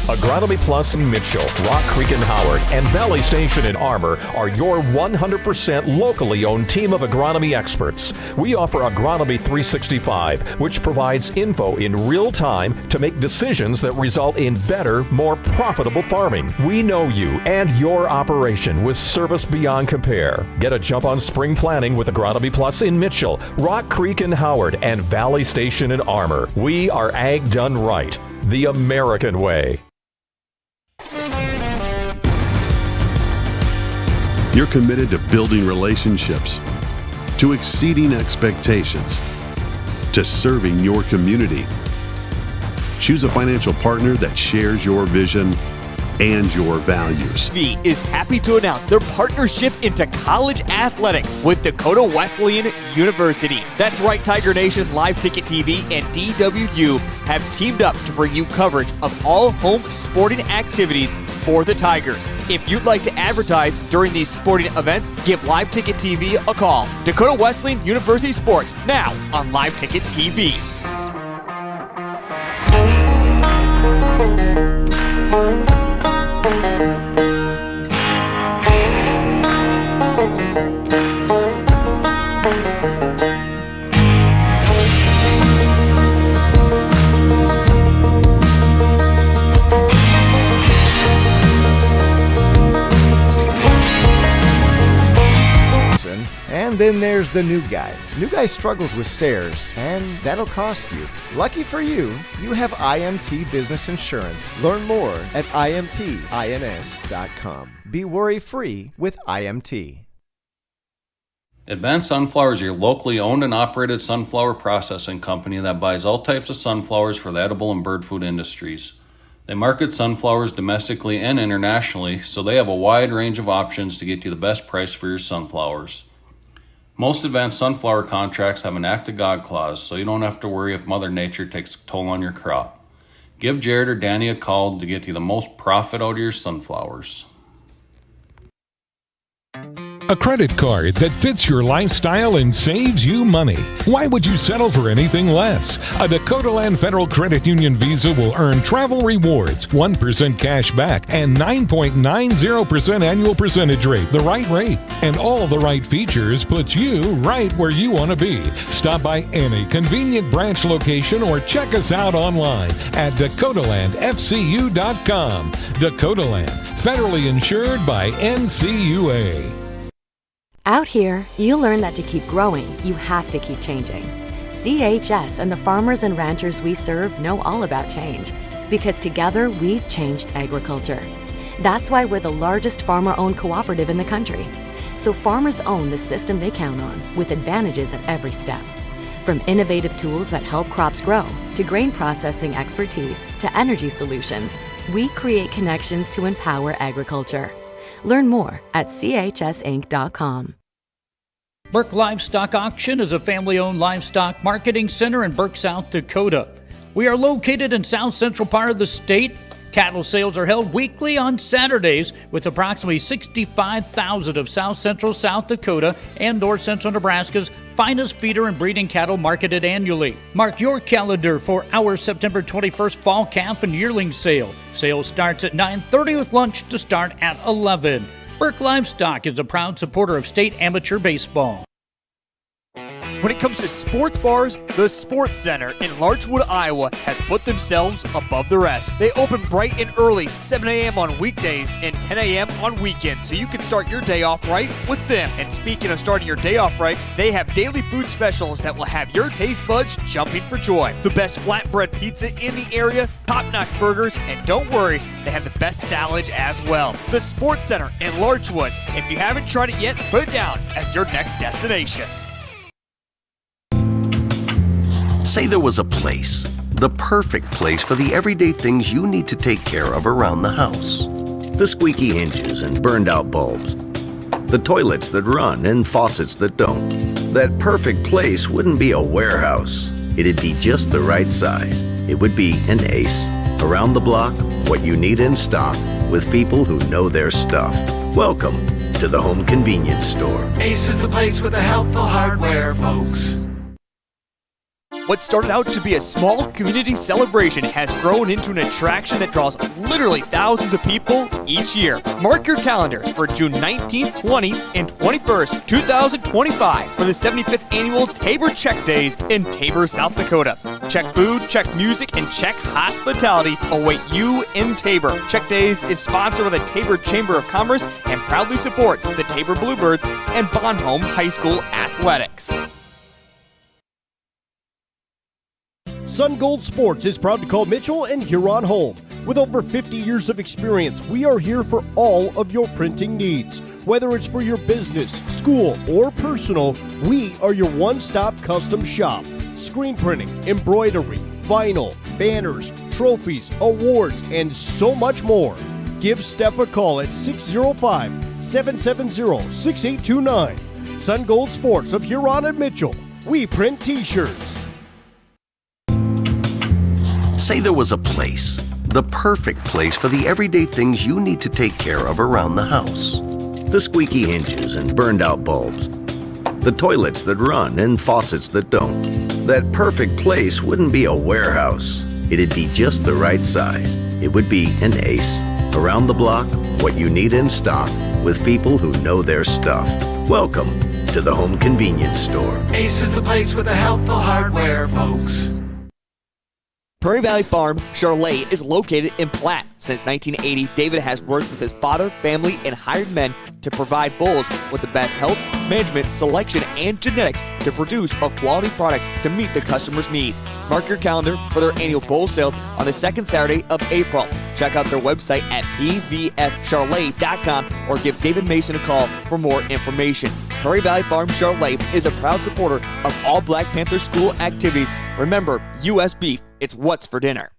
Agronomy Plus in Mitchell, Rock Creek in Howard, and Valley Station in Armour are your 100% locally owned team of agronomy experts. We offer Agronomy 365, which provides info in real time to make decisions that result in better, more profitable farming. We know you and your operation with service beyond compare. Get a jump on spring planning with Agronomy Plus in Mitchell, Rock Creek in Howard, and Valley Station in Armour. We are ag done right, the American way. You're committed to building relationships, to exceeding expectations, to serving your community. Choose a financial partner that shares your vision and your values. V is happy to announce their partnership into college athletics with Dakota Wesleyan University. That's right, Tiger Nation. Live Ticket TV and DWU have teamed up to bring you coverage of all home sporting activities for the Tigers. If you'd like to advertise during these sporting events, give Live Ticket TV a call. Dakota Wesleyan University Sports, now on Live Ticket TV. And then there's the new guy. New guy struggles with stairs, and that'll cost you. Lucky for you, you have IMT Business Insurance. Learn more at imtins.com. Be worry-free with IMT. Advanced Sunflower is your locally owned and operated sunflower processing company that buys all types of sunflowers for the edible and bird food industries. They market sunflowers domestically and internationally, so they have a wide range of options to get you the best price for your sunflowers. Most advanced sunflower contracts have an Act of God clause, so you don't have to worry if Mother Nature takes a toll on your crop. Give Jared or Danny a call to get you the most profit out of your sunflowers. A credit card that fits your lifestyle and saves you money. Why would you settle for anything less? A Dakota Land Federal Credit Union Visa will earn travel rewards, 1% cash back, and 9.90% annual percentage rate, the right rate. And all the right features puts you right where you want to be. Stop by any convenient branch location or check us out online at DakotaLandFCU.com. Dakota Land, federally insured by NCUA. Out here, you learn that to keep growing, you have to keep changing. CHS and the farmers and ranchers we serve know all about change, because together we've changed agriculture. That's why we're the largest farmer-owned cooperative in the country. So farmers own the system they count on, with advantages at every step. From innovative tools that help crops grow, to grain processing expertise, to energy solutions, we create connections to empower agriculture. Learn more at chsinc.com. Burke Livestock Auction is a family-owned livestock marketing center in Burke, South Dakota. We are located in south central part of the state. Cattle sales are held weekly on Saturdays, with approximately 65,000 of south central South Dakota and north central Nebraska's finest feeder and breeding cattle marketed annually. Mark your calendar for our September 21st fall calf and yearling sale. Sale starts at 9:30 with lunch to start at 11. Burke Livestock is a proud supporter of state amateur baseball. When it comes to sports bars, the Sports Center in Larchwood, Iowa has put themselves above the rest. They open bright and early, 7 a.m. on weekdays and 10 a.m. on weekends, so you can start your day off right with them. And speaking of starting your day off right, they have daily food specials that will have your taste buds jumping for joy. The best flatbread pizza in the area, top-notch burgers, and don't worry, they have the best salads as well. The Sports Center in Larchwood. If you haven't tried it yet, put it down as your next destination. Say there was a place, the perfect place for the everyday things you need to take care of around the house. The squeaky hinges and burned out bulbs. The toilets that run and faucets that don't. That perfect place wouldn't be a warehouse. It'd be just the right size. It would be an Ace. Around the block, what you need in stock, with people who know their stuff. Welcome to the Home Convenience Store. Ace is the place with the helpful hardware, folks. What started out to be a small community celebration has grown into an attraction that draws literally thousands of people each year. Mark your calendars for June 19th, 20th, and 21st, 2025 for the 75th Annual Tabor Check Days in Tabor, South Dakota. Check food, check music, and check hospitality await you in Tabor. Check Days is sponsored by the Tabor Chamber of Commerce and proudly supports the Tabor Bluebirds and Bonhomme High School athletics. Sun Gold Sports is proud to call Mitchell and Huron home. With over 50 years of experience, we are here for all of your printing needs. Whether it's for your business, school, or personal, we are your one-stop custom shop. Screen printing, embroidery, vinyl, banners, trophies, awards, and so much more. Give Steph a call at 605-770-6829. Sun Gold Sports of Huron and Mitchell. We print t-shirts. Say there was a place, the perfect place for the everyday things you need to take care of around the house. The squeaky hinges and burned out bulbs. The toilets that run and faucets that don't. That perfect place wouldn't be a warehouse. It'd be just the right size. It would be an Ace. Around the block, what you need in stock, with people who know their stuff. Welcome to the Home Convenience Store. Ace is the place with the helpful hardware, folks. Prairie Valley Farm Charolais is located in Platte. Since 1980, David has worked with his father, family, and hired men to provide bulls with the best health, management, selection, and genetics to produce a quality product to meet the customer's needs. Mark your calendar for their annual bull sale on the second Saturday of April. Check out their website at pvfcharolais.com or give David Mason a call for more information. Prairie Valley Farm Charolais is a proud supporter of all Black Panther school activities. Remember, U.S. beef, it's what's for dinner.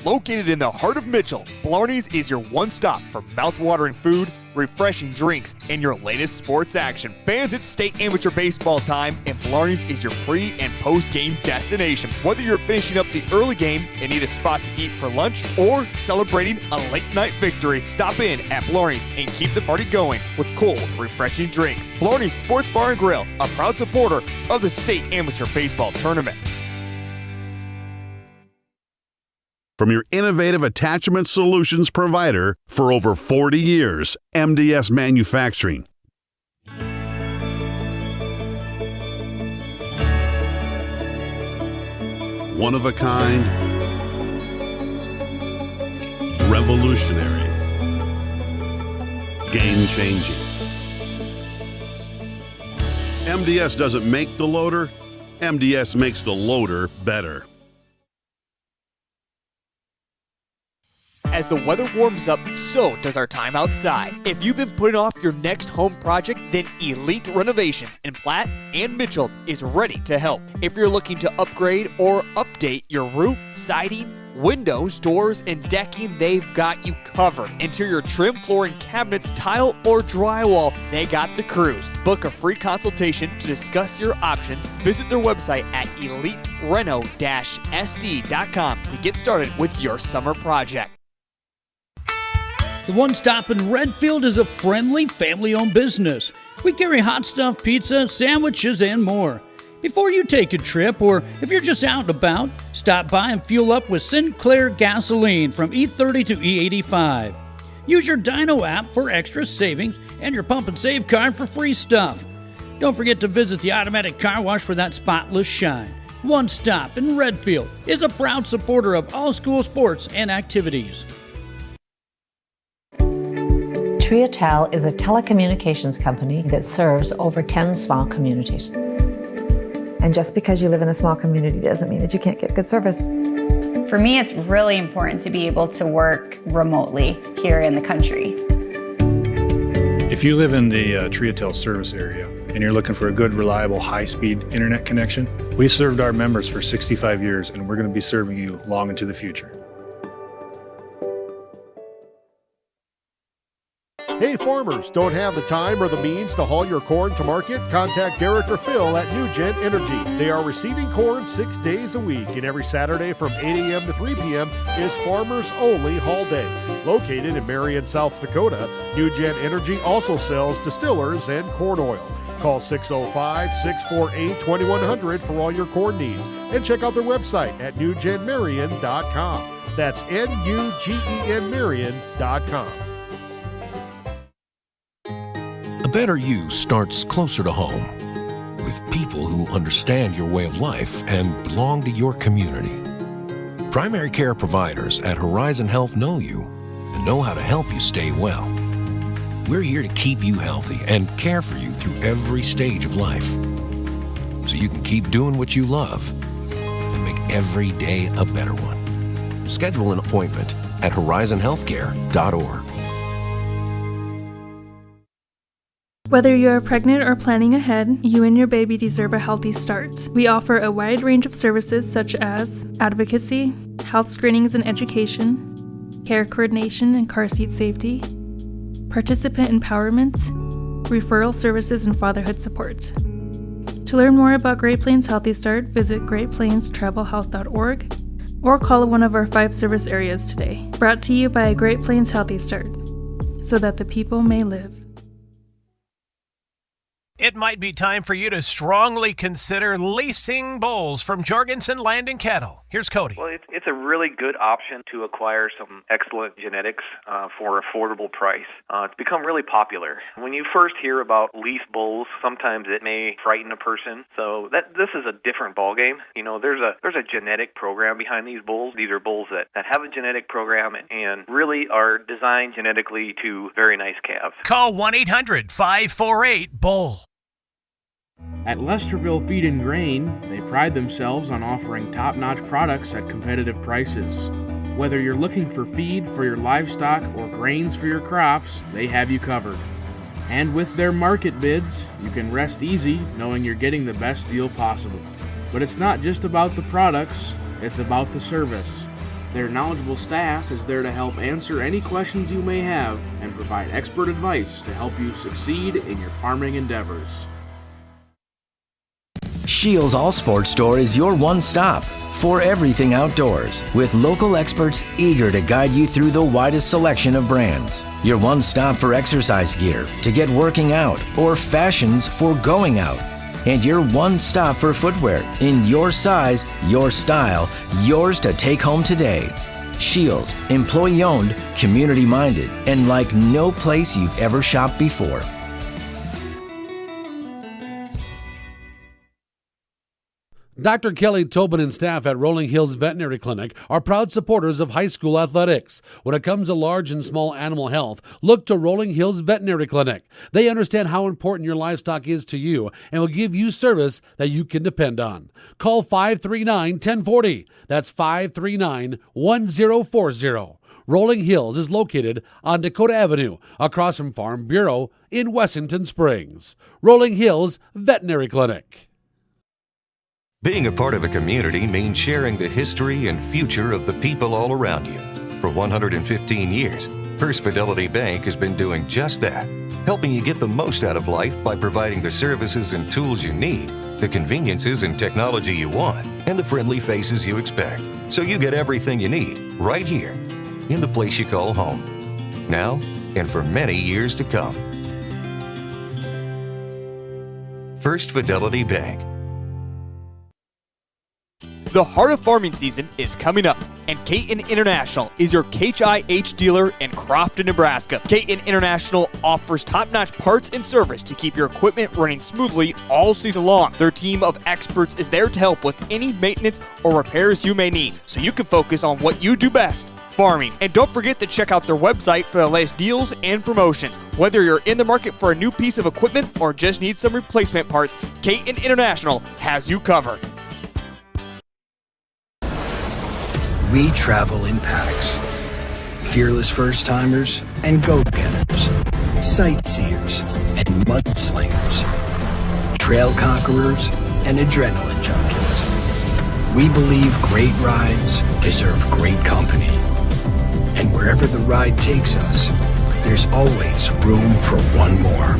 Located in the heart of Mitchell, Blarney's is your one stop for mouth-watering food, refreshing drinks, and your latest sports action. Fans, it's state amateur baseball time, and Blarney's is your pre- and post-game destination. Whether you're finishing up the early game and need a spot to eat for lunch, or celebrating a late-night victory, stop in at Blarney's and keep the party going with cold, refreshing drinks. Blarney's Sports Bar and Grill, a proud supporter of the state amateur baseball tournament. From your innovative attachment solutions provider for over 40 years, MDS Manufacturing. One of a kind, revolutionary, game-changing. MDS doesn't make the loader, MDS makes the loader better. As the weather warms up, so does our time outside. If you've been putting off your next home project, then Elite Renovations in Platte and Mitchell is ready to help. If you're looking to upgrade or update your roof, siding, windows, doors, and decking, they've got you covered. Interior trim, flooring, cabinets, tile, or drywall, they got the crews. Book a free consultation to discuss your options. Visit their website at elitereno-sd.com to get started with your summer project. The One Stop in Redfield is a friendly, family-owned business. We carry hot stuff, pizza, sandwiches, and more. Before you take a trip, or if you're just out and about, stop by and fuel up with Sinclair gasoline from E30 to E85. Use your Dino app for extra savings and your Pump and Save card for free stuff. Don't forget to visit the automatic car wash for that spotless shine. One Stop in Redfield is a proud supporter of all school sports and activities. Triatel is a telecommunications company that serves over 10 small communities. And just because you live in a small community doesn't mean that you can't get good service. For me, it's really important to be able to work remotely here in the country. If you live in the Triatel service area and you're looking for a good, reliable, high-speed internet connection, we've served our members for 65 years and we're going to be serving you long into the future. Hey farmers, don't have the time or the means to haul your corn to market? Contact Derek or Phil at New Gen Energy. They are receiving corn 6 days a week, and every Saturday from 8 a.m. to 3 p.m. is Farmers Only Haul Day. Located in Marion, South Dakota, New Gen Energy also sells distillers and corn oil. Call 605-648-2100 for all your corn needs. And check out their website at newgenmarion.com. That's NUGENMarion.com. A better you starts closer to home, with people who understand your way of life and belong to your community. Primary care providers at Horizon Health know you and know how to help you stay well. We're here to keep you healthy and care for you through every stage of life, so you can keep doing what you love and make every day a better one. Schedule an appointment at horizonhealthcare.org. Whether you're pregnant or planning ahead, you and your baby deserve a healthy start. We offer a wide range of services such as advocacy, health screenings and education, care coordination and car seat safety, participant empowerment, referral services, and fatherhood support. To learn more about Great Plains Healthy Start, visit greatplainstravelhealth.org or call one of our 5 service areas today. Brought to you by Great Plains Healthy Start, so that the people may live. It might be time for you to strongly consider leasing bulls from Jorgensen Land and Cattle. Here's Cody. Well, it's a really good option to acquire some excellent genetics for an affordable price. It's become really popular. When you first hear about lease bulls, sometimes it may frighten a person. So this is a different ballgame. You know, there's a genetic program behind these bulls. These are bulls that have a genetic program and really are designed genetically to very nice calves. Call 1-800-548-BULL. At Lesterville Feed and Grain, they pride themselves on offering top-notch products at competitive prices. Whether you're looking for feed for your livestock or grains for your crops, they have you covered. And with their market bids, you can rest easy knowing you're getting the best deal possible. But it's not just about the products, it's about the service. Their knowledgeable staff is there to help answer any questions you may have and provide expert advice to help you succeed in your farming endeavors. Shields All Sports Store is your one stop for everything outdoors, with local experts eager to guide you through the widest selection of brands. Your one stop for exercise gear to get working out or fashions for going out. And your one stop for footwear in your size, your style, yours to take home today. Shields, employee owned, community minded, and like no place you've ever shopped before. Dr. Kelly Tobin and staff at Rolling Hills Veterinary Clinic are proud supporters of high school athletics. When it comes to large and small animal health, look to Rolling Hills Veterinary Clinic. They understand how important your livestock is to you and will give you service that you can depend on. Call 539-1040. That's 539-1040. Rolling Hills is located on Dakota Avenue, across from Farm Bureau in Wessington Springs. Rolling Hills Veterinary Clinic. Being a part of a community means sharing the history and future of the people all around you. For 115 years, First Fidelity Bank has been doing just that, helping you get the most out of life by providing the services and tools you need, the conveniences and technology you want, and the friendly faces you expect. So you get everything you need right here in the place you call home, now and for many years to come. First Fidelity Bank. The heart of farming season is coming up, and Caton International is your HIH dealer in Crofton, Nebraska. Caton International offers top-notch parts and service to keep your equipment running smoothly all season long. Their team of experts is there to help with any maintenance or repairs you may need, so you can focus on what you do best, farming. And don't forget to check out their website for the latest deals and promotions. Whether you're in the market for a new piece of equipment or just need some replacement parts, Caton International has you covered. We travel in packs. Fearless first-timers and go-getters. Sightseers and mudslingers. Trail conquerors and adrenaline junkies. We believe great rides deserve great company. And wherever the ride takes us, there's always room for one more.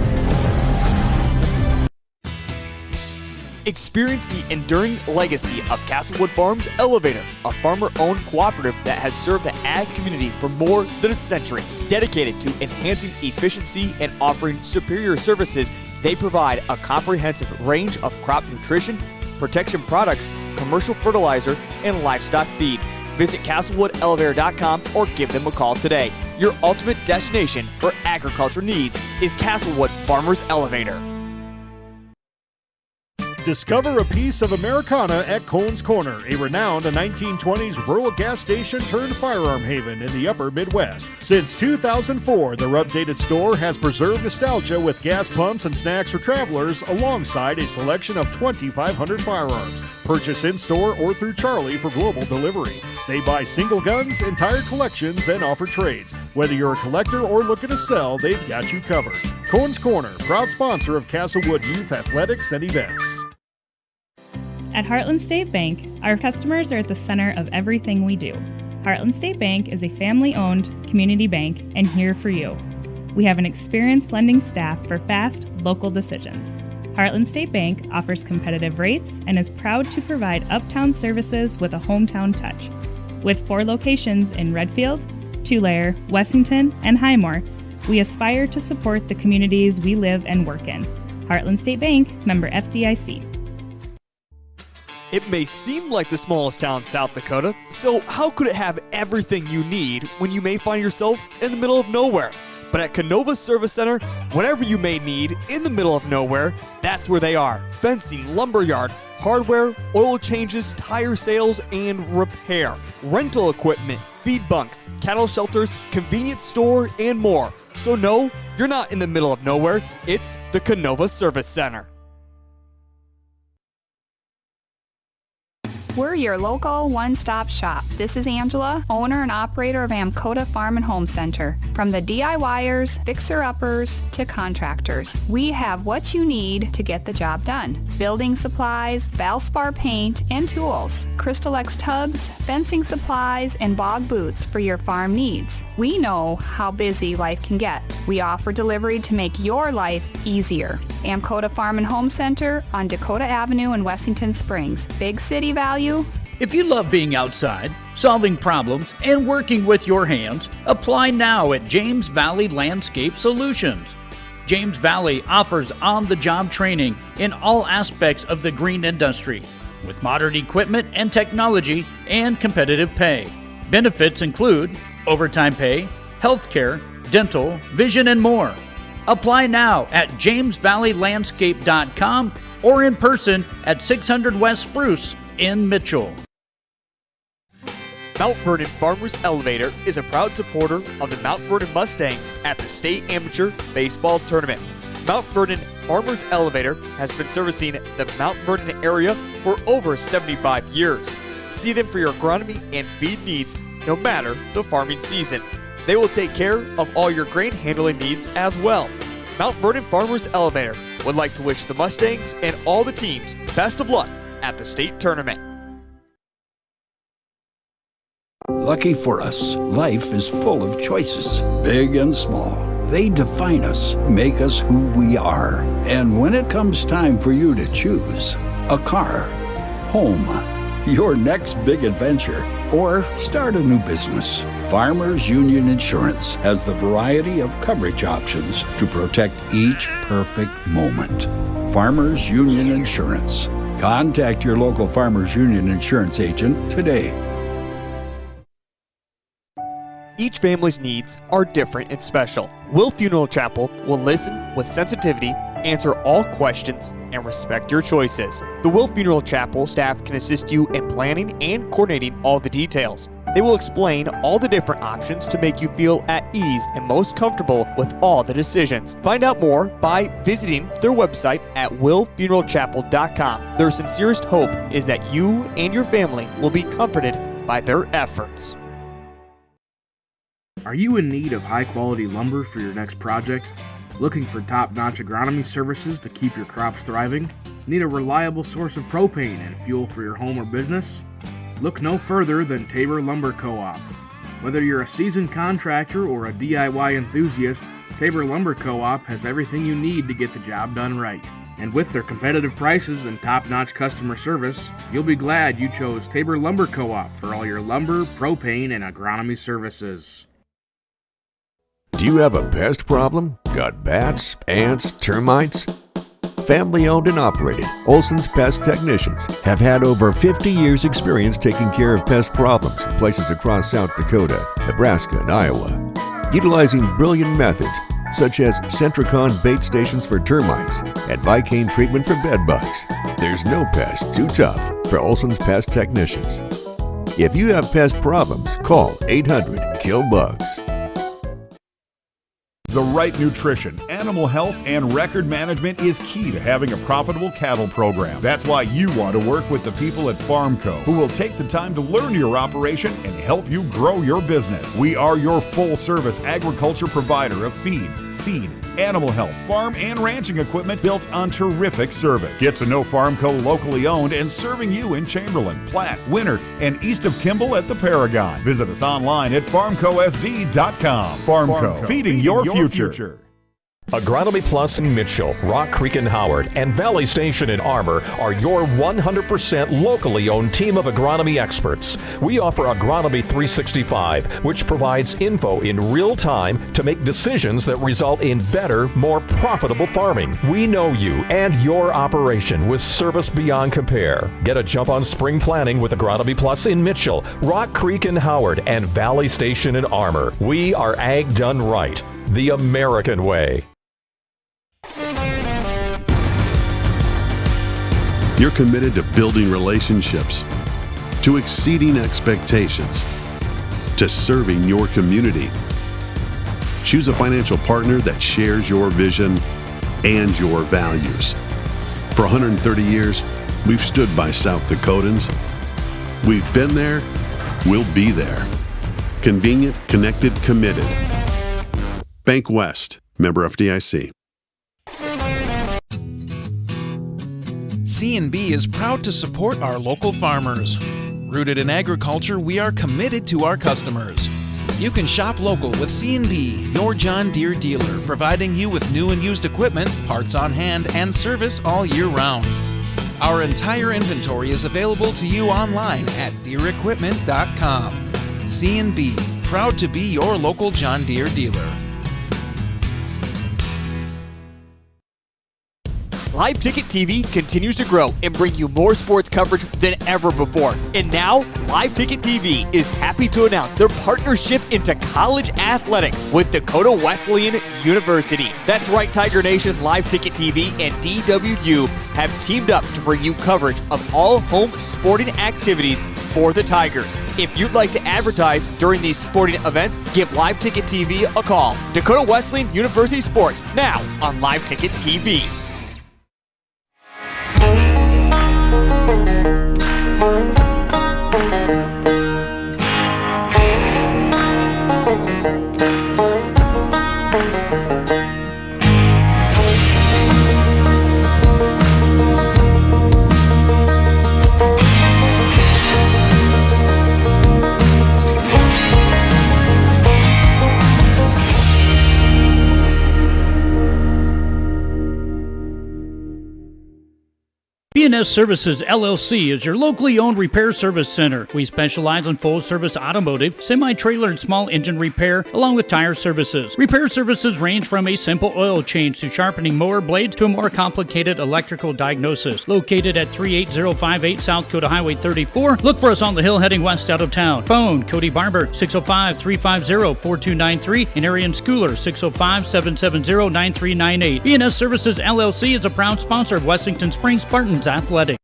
Experience the enduring legacy of Castlewood Farms Elevator, a farmer-owned cooperative that has served the ag community for more than a century. Dedicated to enhancing efficiency and offering superior services, They provide a comprehensive range of crop nutrition, protection products, commercial fertilizer, and livestock feed. Visit CastlewoodElevator.com or give them a call today. Your ultimate destination for agriculture needs is Castlewood Farmers Elevator. Discover a piece of Americana at Cohn's Corner, a renowned 1920s rural gas station turned firearm haven in the upper Midwest. Since 2004, their updated store has preserved nostalgia with gas pumps and snacks for travelers alongside a selection of 2,500 firearms. Purchase in-store or through Charlie for global delivery. They buy single guns, entire collections, and offer trades. Whether you're a collector or looking to sell, they've got you covered. Cohn's Corner, proud sponsor of Castlewood Youth Athletics and Events. At Heartland State Bank, our customers are at the center of everything we do. Heartland State Bank is a family-owned community bank and here for you. We have an experienced lending staff for fast, local decisions. Heartland State Bank offers competitive rates and is proud to provide uptown services with a hometown touch. With 4 locations in Redfield, Tulare, Wessington, and Highmore, we aspire to support the communities we live and work in. Heartland State Bank, member FDIC. It may seem like the smallest town in South Dakota, so how could it have everything you need when you may find yourself in the middle of nowhere? But at Canova Service Center, whatever you may need in the middle of nowhere, that's where they are. Fencing, lumberyard, hardware, oil changes, tire sales, and repair. Rental equipment, feed bunks, cattle shelters, convenience store, and more. So no, you're not in the middle of nowhere. It's the Canova Service Center. We're your local one-stop shop. This is Angela, owner and operator of Amcoda Farm and Home Center. From the DIYers, fixer-uppers, to contractors, we have what you need to get the job done. Building supplies, Valspar paint, and tools, Crystal X tubs, fencing supplies, and bog boots for your farm needs. We know how busy life can get. We offer delivery to make your life easier. Amcoda Farm and Home Center on Dakota Avenue in Wessington Springs. Big city value. If you love being outside, solving problems, and working with your hands, apply now at James Valley Landscape Solutions. James Valley offers on-the-job training in all aspects of the green industry, with modern equipment and technology and competitive pay. Benefits include overtime pay, healthcare, dental, vision, and more. Apply now at jamesvalleylandscape.com or in person at 600 West Spruce in Mitchell. Mount Vernon Farmers Elevator is a proud supporter of the Mount Vernon Mustangs at the State Amateur Baseball Tournament. Mount Vernon Farmers Elevator has been servicing the Mount Vernon area for over 75 years. See them for your agronomy and feed needs no matter the farming season. They will take care of all your grain handling needs as well. Mount Vernon Farmers Elevator would like to wish the Mustangs and all the teams best of luck at the state tournament. Lucky for us, life is full of choices, big and small. They define us, make us who we are. And when it comes time for you to choose, a car, home, your next big adventure, or start a new business, Farmers Union Insurance has the variety of coverage options to protect each perfect moment. Farmers Union Insurance. Contact your local Farmers Union Insurance agent today. Each family's needs are different and special. Will Funeral Chapel will listen with sensitivity, answer all questions, and respect your choices. The Will Funeral Chapel staff can assist you in planning and coordinating all the details. They will explain all the different options to make you feel at ease and most comfortable with all the decisions. Find out more by visiting their website at willfuneralchapel.com. Their sincerest hope is that you and your family will be comforted by their efforts. Are you in need of high-quality lumber for your next project? Looking for top-notch agronomy services to keep your crops thriving? Need a reliable source of propane and fuel for your home or business? Look no further than Tabor Lumber Co-op. Whether you're a seasoned contractor or a DIY enthusiast, Tabor Lumber Co-op has everything you need to get the job done right. And with their competitive prices and top-notch customer service, you'll be glad you chose Tabor Lumber Co-op for all your lumber, propane, and agronomy services. Do you have a pest problem? Got bats, ants, termites? Family owned and operated, Olson's Pest Technicians have had over 50 years experience taking care of pest problems in places across South Dakota, Nebraska, and Iowa. Utilizing brilliant methods such as Centricon bait stations for termites and Vicane treatment for bed bugs, there's no pest too tough for Olson's Pest Technicians. If you have pest problems, call 800-KILL-BUGS. The right nutrition, animal health, and record management is key to having a profitable cattle program. That's why you want to work with the people at FarmCo, who will take the time to learn your operation and help you grow your business. We are your full-service agriculture provider of feed, seed, animal health, farm, and ranching equipment built on terrific service. Get to know FarmCo locally owned and serving you in Chamberlain, Platte, Winter, and east of Kimball at the Paragon. Visit us online at farmcosd.com. FarmCo, feeding your future. Agronomy Plus in Mitchell, Rock Creek and Howard, and Valley Station in Armour are your 100% locally owned team of agronomy experts. We offer Agronomy 365, which provides info in real time to make decisions that result in better, more profitable farming. We know you and your operation with service beyond compare. Get a jump on spring planning with Agronomy Plus in Mitchell, Rock Creek and Howard, and Valley Station in Armour. We are ag done right, the American way. You're committed to building relationships, to exceeding expectations, to serving your community. Choose a financial partner that shares your vision and your values. For 130 years, we've stood by South Dakotans. We've been there, we'll be there. Convenient, connected, committed. Bank West, member FDIC. C&B is proud to support our local farmers. Rooted in agriculture, we are committed to our customers. You can shop local with C&B, your John Deere dealer, providing you with new and used equipment, parts on hand, and service all year round. Our entire inventory is available to you online at DeereEquipment.com. C&B, proud to be your local John Deere dealer. Live Ticket TV continues to grow and bring you more sports coverage than ever before. And now, Live Ticket TV is happy to announce their partnership into college athletics with Dakota Wesleyan University. That's right, Tiger Nation. Live Ticket TV and DWU have teamed up to bring you coverage of all home sporting activities for the Tigers. If you'd like to advertise during these sporting events, give Live Ticket TV a call. Dakota Wesleyan University Sports, now on Live Ticket TV. B&S Services LLC is your locally owned repair service center. We specialize in full-service automotive, semi-trailer, and small engine repair, along with tire services. Repair services range from a simple oil change to sharpening mower blades to a more complicated electrical diagnosis. Located at 38058 South Dakota Highway 34, look for us on the hill heading west out of town. Phone Cody Barber 605-350-4293 and Arian Schooler 605-770-9398. B&S Services LLC is a proud sponsor of Wessington Springs Spartans Athletic.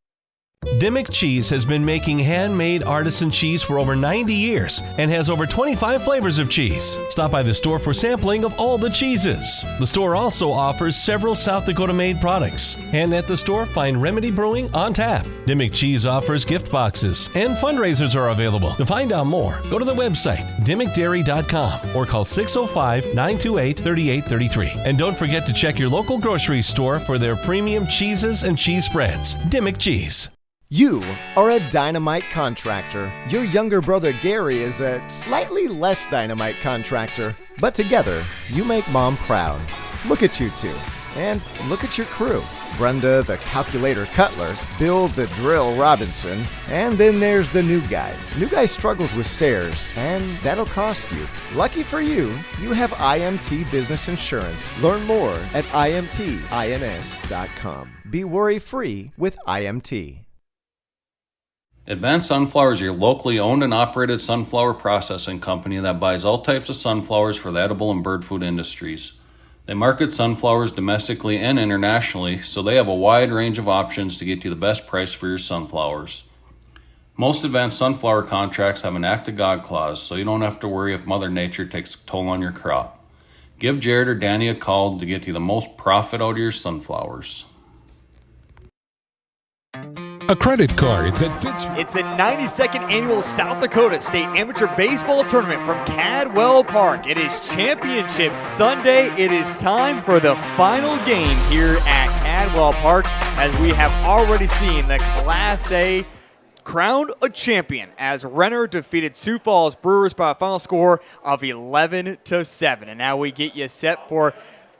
Dimmick Cheese has been making handmade artisan cheese for over 90 years and has over 25 flavors of cheese. Stop by the store for sampling of all the cheeses. The store also offers several South Dakota-made products. And at the store, find Remedy Brewing on tap. Dimmick Cheese offers gift boxes and fundraisers are available. To find out more, go to the website, dimmickdairy.com, or call 605-928-3833. And don't forget to check your local grocery store for their premium cheeses and cheese spreads. Dimmick Cheese. You are a dynamite contractor. Your younger brother Gary is a slightly less dynamite contractor. But together, you make Mom proud. Look at you two. And look at your crew. Brenda, the calculator Cutler, Bill, the drill Robinson, and then there's the new guy. New guy struggles with stairs, and that'll cost you. Lucky for you, you have IMT Business Insurance. Learn more at imtins.com. Be worry-free with IMT. Advanced Sunflower is your locally owned and operated sunflower processing company that buys all types of sunflowers for the edible and bird food industries. They market sunflowers domestically and internationally, so they have a wide range of options to get you the best price for your sunflowers. Most advanced sunflower contracts have an Act of God clause, so you don't have to worry if Mother Nature takes a toll on your crop. Give Jared or Danny a call to get you the most profit out of your sunflowers. A credit card that fits. It's the 92nd annual South Dakota State Amateur Baseball Tournament from Cadwell Park. It is Championship Sunday. It is time for the final game here at Cadwell Park, as we have already seen the Class A crowned a champion as Renner defeated Sioux Falls Brewers by a final score of 11-7. And now we get you set for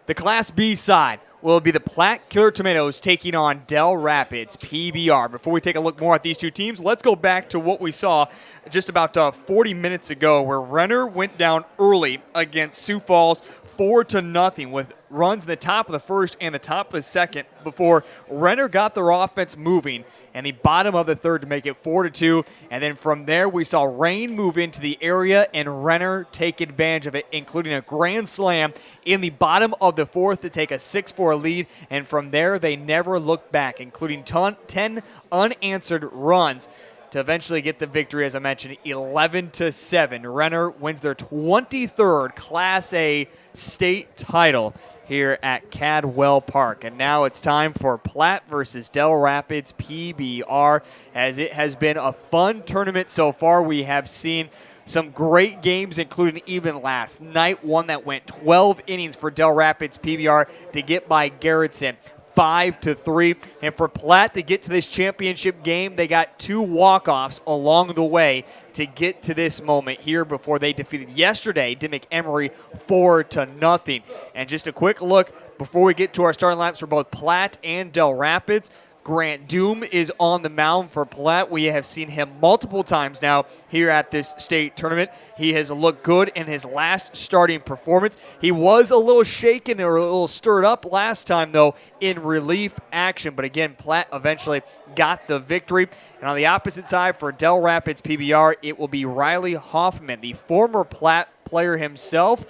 the Class B side. Will be the Platte Killer Tomatoes taking on Dell Rapids PBR. Before we take a look more at these two teams, let's go back to what we saw just about 40 minutes ago, where Renner went down early against Sioux Falls 4-0 with runs in the top of the first and the top of the second before Renner got their offense moving and the bottom of the third to make it 4-2. And then from there, we saw rain move into the area and Renner take advantage of it, including a grand slam in the bottom of the fourth to take a 6-4 lead. And from there, they never looked back, including 10 unanswered runs to eventually get the victory, as I mentioned, 11-7. Renner wins their 23rd Class A state title here at Cadwell Park. And now it's time for Platte versus Dell Rapids PBR, as it has been a fun tournament so far. We have seen some great games, including even last night, one that went 12 innings for Dell Rapids PBR to get by Garrettson 5-3. And for Platte to get to this championship game, they got 2 walk-offs along the way to get to this moment here before they defeated yesterday Dimmick Emery 4-0. And just a quick look before we get to our starting lineups for both Platte and Dell Rapids. Grant Doom is on the mound for Platte. We have seen him multiple times now here at this state tournament. He has looked good in his last starting performance. He was a little shaken or a little stirred up last time, though, in relief action. But again, Platte eventually got the victory. And on the opposite side for Dell Rapids PBR, it will be Riley Hoffman, the former Platte player himself,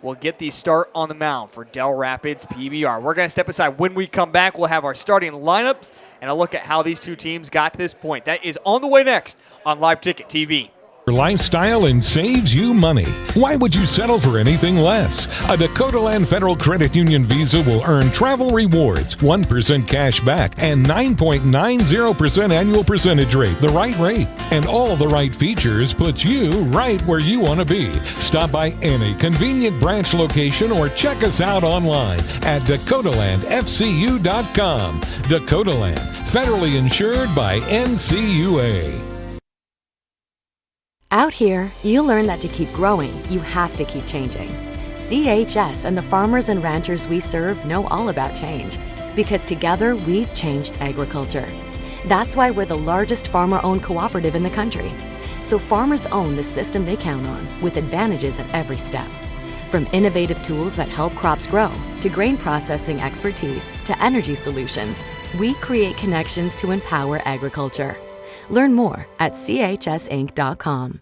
will get the start on the mound for Dell Rapids PBR. We're going to step aside. When we come back, we'll have our starting lineups and a look at how these two teams got to this point. That is on the way next on Live Ticket TV. Lifestyle and saves you money. Why would you settle for anything less? A Dakota Land Federal Credit Union Visa will earn travel rewards, 1% cash back, and 9.90% annual percentage rate, the right rate. And all the right features puts you right where you want to be. Stop by any convenient branch location or check us out online at DakotaLandFCU.com. Dakota Land, federally insured by NCUA. Out here, you learn that to keep growing, you have to keep changing. CHS and the farmers and ranchers we serve know all about change, because together we've changed agriculture. That's why we're the largest farmer-owned cooperative in the country. So farmers own the system they count on, with advantages at every step. From innovative tools that help crops grow, to grain processing expertise, to energy solutions, we create connections to empower agriculture. Learn more at chsinc.com.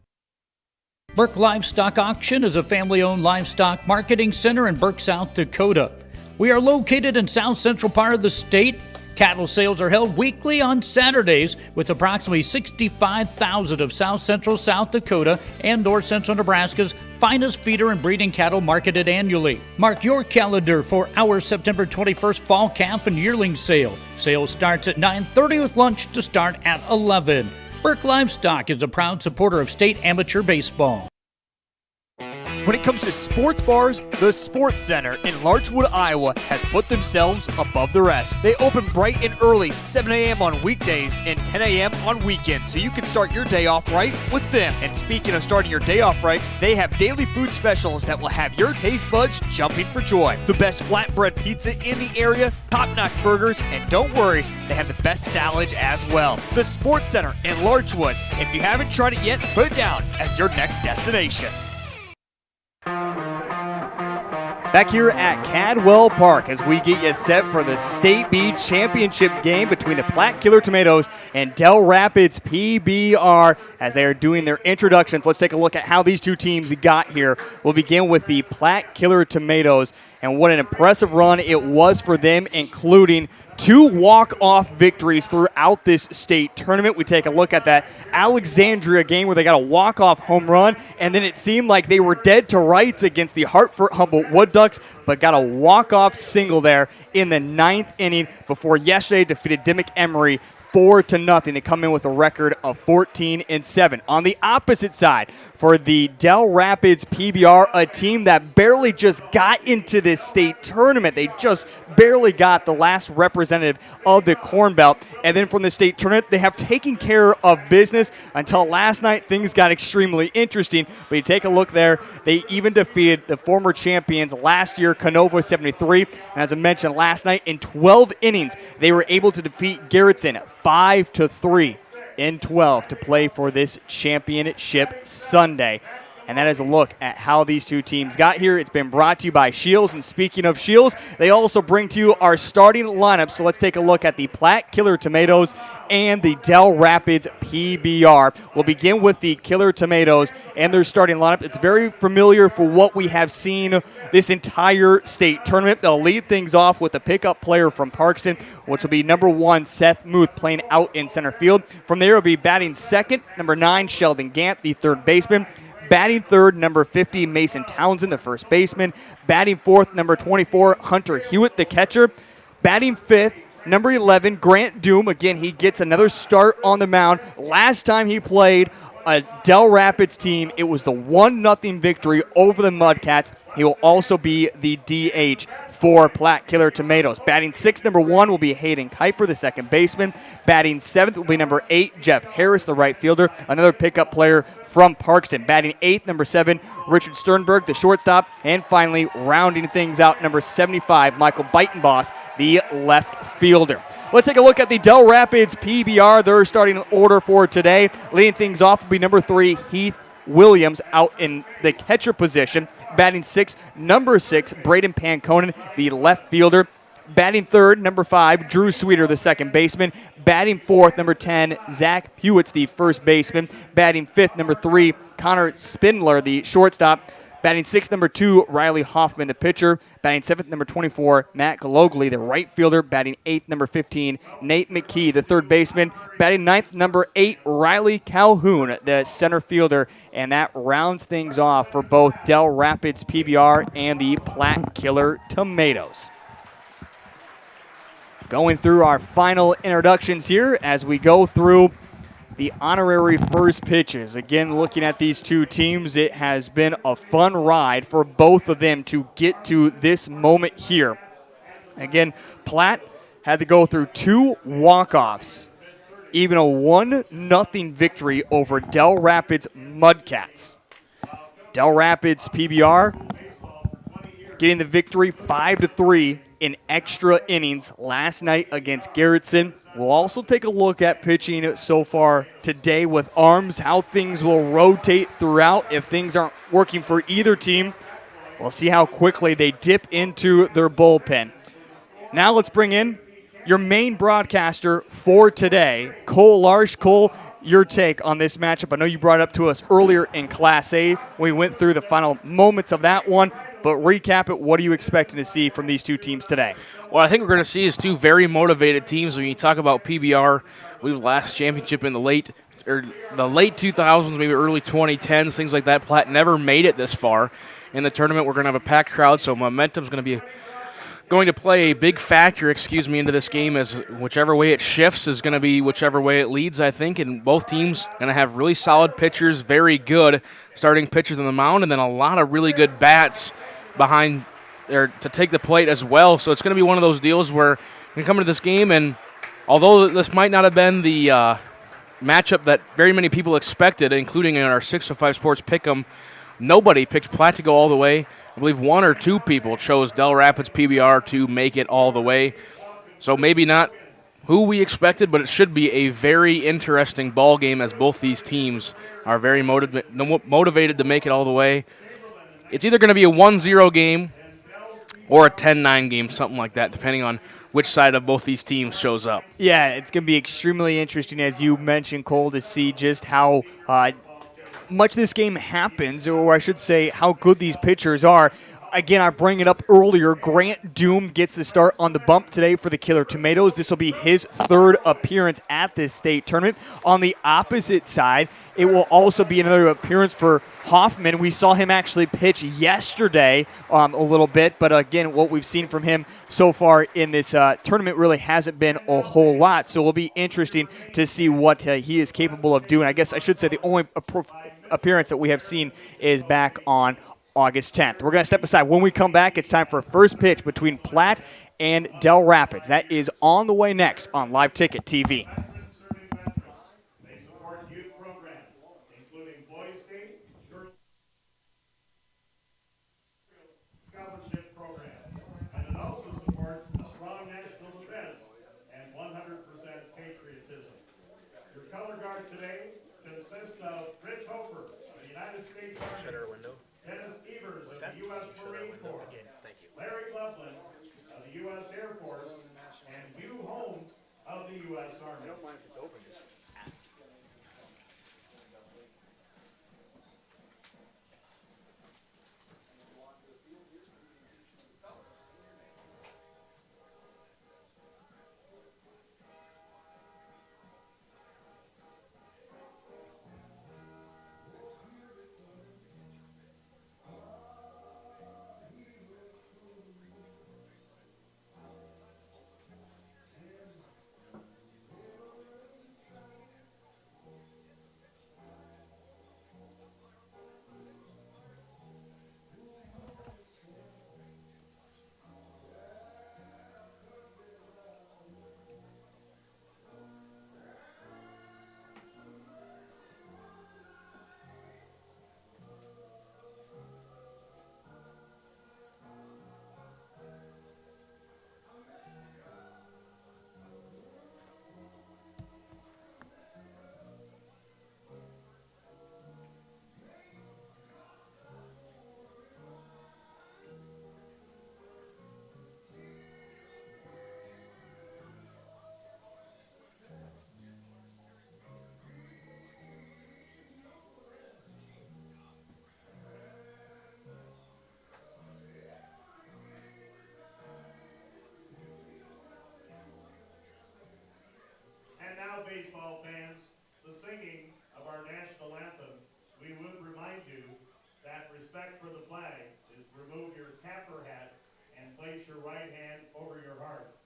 Burke Livestock Auction is a family-owned livestock marketing center in Burke, South Dakota. We are located in south central part of the state. Cattle sales are held weekly on Saturdays, with approximately 65,000 of south central South Dakota and north central Nebraska's finest feeder and breeding cattle marketed annually. Mark your calendar for our September 21st fall calf and yearling sale. Sale starts at 9:30 with lunch to start at 11. Burke Livestock is a proud supporter of state amateur baseball. When it comes to sports bars, the Sports Center in Larchwood, Iowa has put themselves above the rest. They open bright and early, 7 a.m. on weekdays and 10 a.m. on weekends, so you can start your day off right with them. And speaking of starting your day off right, they have daily food specials that will have your taste buds jumping for joy. The best flatbread pizza in the area, top-notch burgers, and don't worry, they have the best salads as well. The Sports Center in Larchwood. If you haven't tried it yet, put it down as your next destination. Back here at Cadwell Park as we get you set for the State B Championship game between the Platte Killer Tomatoes and Dell Rapids PBR as they are doing their introductions. Let's take a look at how these two teams got here. We'll begin with the Platte Killer Tomatoes, and what an impressive run it was for them, including 2 walk-off victories throughout this state tournament. We take a look at that Alexandria game where they got a walk-off home run, and then it seemed like they were dead to rights against the Hartford Humboldt Wood Ducks, but got a walk-off single there in the 9th inning before yesterday defeated Dimmick Emery 4-0 to come in with a record of 14-7. On the opposite side, for the Dell Rapids PBR, a team that barely just got into this state tournament. They just barely got the last representative of the Corn Belt. And then from the state tournament, they have taken care of business until last night. Things got extremely interesting. But you take a look there, they even defeated the former champions last year, Canova 73. And as I mentioned last night, in 12 innings, they were able to defeat Garrettson 5-3. In 12 to play for this championship Sunday. And that is a look at how these two teams got here. It's been brought to you by Shields. And speaking of Shields, they also bring to you our starting lineup. So let's take a look at the Platte Killer Tomatoes and the Dell Rapids PBR. We'll begin with the Killer Tomatoes and their starting lineup. It's very familiar for what we have seen this entire state tournament. They'll lead things off with a pickup player from Parkston, which will be number 1, Seth Muth, playing out in center field. From there, will be batting second, number 9, Sheldon Gant, the third baseman. Batting third, number 50, Mason Townsend, the first baseman. Batting fourth, number 24, Hunter Hewitt, the catcher. Batting fifth, number 11, Grant Doom. Again, he gets another start on the mound. Last time he played a Dell Rapids team, it was the 1-0 victory over the Mudcats. He will also be the DH for Platte Killer Tomatoes. Batting sixth, number 1, will be Hayden Kuiper, the second baseman. Batting seventh will be number 8, Jeff Harris, the right fielder, another pickup player from Parkston. Batting eighth, number 7, Richard Sternberg, the shortstop. And finally, rounding things out, number 75, Michael Beitenboss, the left fielder. Let's take a look at the Dell Rapids PBR. Their starting order for today. Leading things off will be number 3, Heath Williams, out in the catcher position. Batting sixth, number 6, Braden Panconen, the left fielder. Batting third, number 5, Drew Sweeter, the second baseman. Batting fourth, number 10, Zach Hewitt's the first baseman. Batting fifth, number 3, Connor Spindler, the shortstop. Batting sixth, number 2, Riley Hoffman, the pitcher. Batting seventh, number 24, Matt Galogly, the right fielder. Batting eighth, number 15, Nate McKee, the third baseman. Batting ninth, number 8, Riley Calhoun, the center fielder. And that rounds things off for both Dell Rapids PBR and the Platte Killer Tomatoes. Going through our final introductions here as we go through the honorary first pitches. Again, looking at these two teams, it has been a fun ride for both of them to get to this moment here. Again, Platte had to go through 2 walk-offs, even a 1-0 victory over Dell Rapids Mudcats. Dell Rapids PBR getting the victory 5-3 in extra innings last night against Garrettson. We'll also take a look at pitching so far today with arms, how things will rotate throughout. If things aren't working for either team, we'll see how quickly they dip into their bullpen. Now let's bring in your main broadcaster for today, Cole Larsch. Cole, your take on this matchup. I know you brought it up to us earlier in Class A. We went through the final moments of that one. But recap it, what are you expecting to see from these two teams today? What I think we're going to see is 2 very motivated teams. When you talk about PBR, we've last championship in the late 2000s, maybe early 2010s, things like that. Platte never made it this far in the tournament. We're going to have a packed crowd, so momentum's going to be going to play a big factor, into this game, as whichever way it shifts is going to be whichever way it leads, I think. And both teams going to have really solid pitchers, very good starting pitchers on the mound, and then a lot of really good bats behind there to take the plate as well. So it's going to be one of those deals where we come into this game, and although this might not have been the matchup that very many people expected, including in our 605 Sports Pick'em, nobody picked Platte to go all the way. I believe one or two people chose Dell Rapids PBR to make it all the way. So maybe not who we expected, but it should be a very interesting ball game, as both these teams are very motivated to make it all the way. It's either going to be a 1-0 game or a 10-9 game, something like that, depending on which side of both these teams shows up. Yeah, it's going to be extremely interesting, as you mentioned, Cole, to see just how much this game happens, or I should say how good these pitchers are. Again, I bring it up earlier. Grant Doom gets the start on the bump today for the Killer Tomatoes. This will be his third appearance at this state tournament. On the opposite side, it will also be another appearance for Hoffman. We saw him actually pitch yesterday a little bit, but again, what we've seen from him so far in this tournament really hasn't been a whole lot. So it will be interesting to see what he is capable of doing. I guess I should say the only appearance that we have seen is back on August 10th. We're going to step aside. When we come back, it's time for first pitch between Platte and Dell Rapids. That is on the way next on Live Ticket TV. Baseball fans, the singing of our national anthem, we would remind you that respect for the flag is remove your cap or hat and place your right hand over your heart.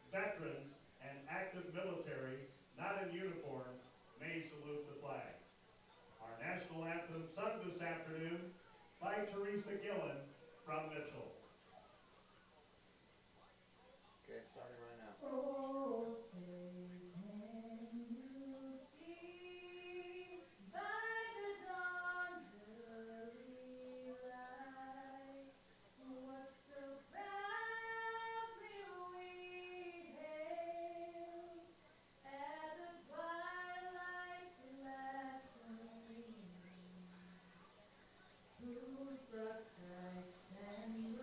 Veterans and active military, not in uniform, may salute the flag. Our national anthem sung this afternoon by Teresa Gillen from Mitchell. Okay, starting right now. Oh, say, can you see by the dawn's early light what so proudly we hailed at the twilight's last gleaming, whose broad stripes and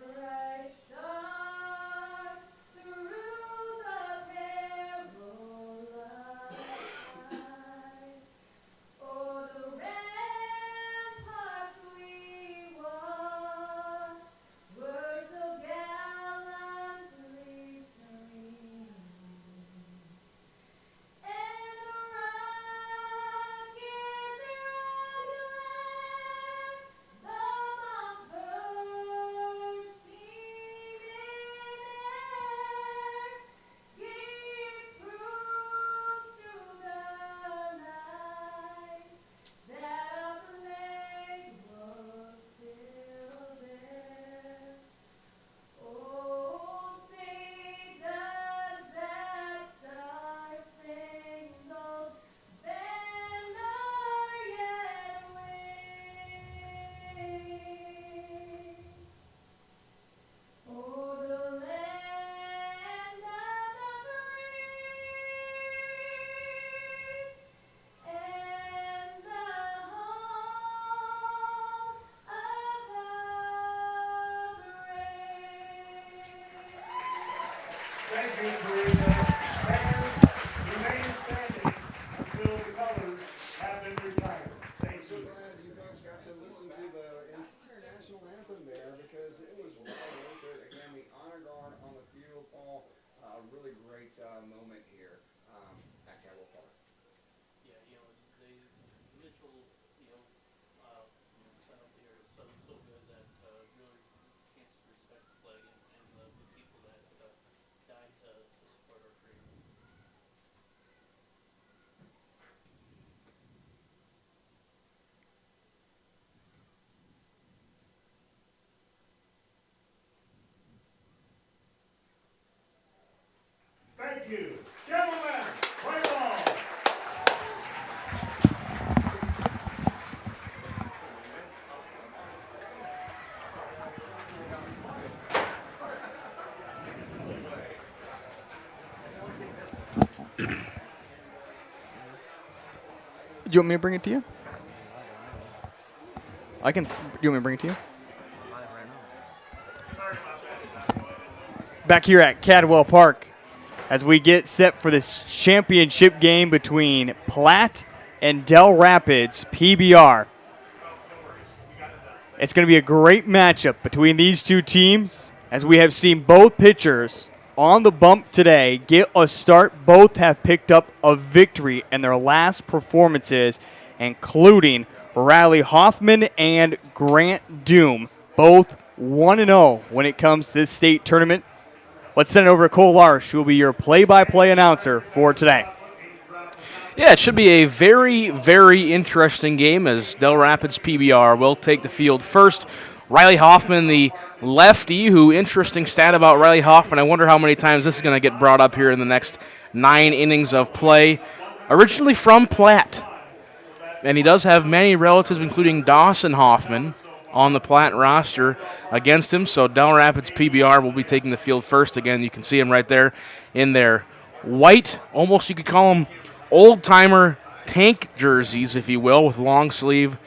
Thank you. Gentlemen, play ball. Do you want me to bring it to you? I can. Do you want me to bring it to you? Back here at Cadwell Park as we get set for this championship game between Platte and Dell Rapids PBR. It's going to be a great matchup between these two teams as we have seen both pitchers on the bump today get a start. Both have picked up a victory in their last performances, including Riley Hoffman and Grant Doom, both 1-0 when it comes to this state tournament. Let's send it over to Cole Larsh, who will be your play-by-play announcer for today. Yeah, it should be a very, very interesting game as Dell Rapids PBR will take the field first. Riley Hoffman, the lefty, who, interesting stat about Riley Hoffman, I wonder how many times this is going to get brought up here in the next 9 innings of play. Originally from Platte, and he does have many relatives, including Dawson Hoffman, on the Platte roster against him. So Dell Rapids PBR will be taking the field first. Again, you can see him right there in their white, almost you could call them old-timer tank jerseys, if you will, with long sleeve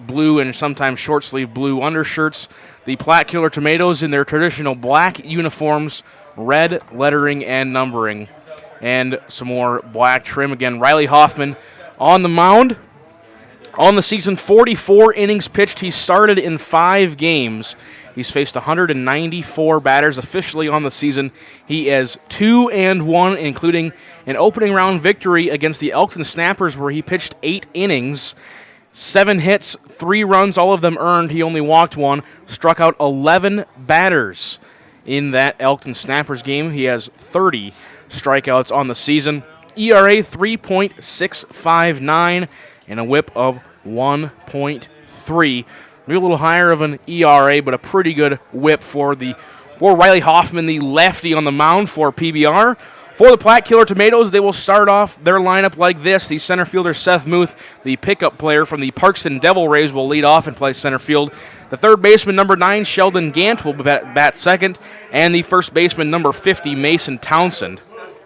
blue and sometimes short sleeve blue undershirts. The Platte Killer Tomatoes in their traditional black uniforms, red lettering and numbering, and some more black trim. Again, Riley Hoffman on the mound. On the season, 44 innings pitched. He started in 5 games. He's faced 194 batters officially on the season. He is 2-1, including an opening round victory against the Elkton Snappers where he pitched 8 innings, 7 hits, 3 runs, all of them earned. He only walked 1, struck out 11 batters in that Elkton Snappers game. He has 30 strikeouts on the season. ERA 3.659. and a whip of 1.3. Maybe a little higher of an ERA, but a pretty good whip for Riley Hoffman, the lefty on the mound for PBR. For the Platte Killer Tomatoes, they will start off their lineup like this. The center fielder, Seth Muth, the pickup player from the Parkston Devil Rays, will lead off and play center field. The third baseman, number 9, Sheldon Gant, will bat second. And the first baseman, number 50, Mason Townsend,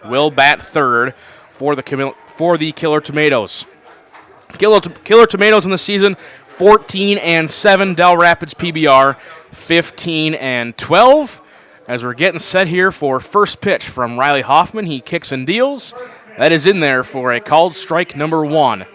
will bat third for the Killer Tomatoes. Killer Tomatoes in the season, 14-7. Dell Rapids PBR, 15-12. As we're getting set here for first pitch from Riley Hoffman, he kicks and deals. That is in there for a called strike number 1.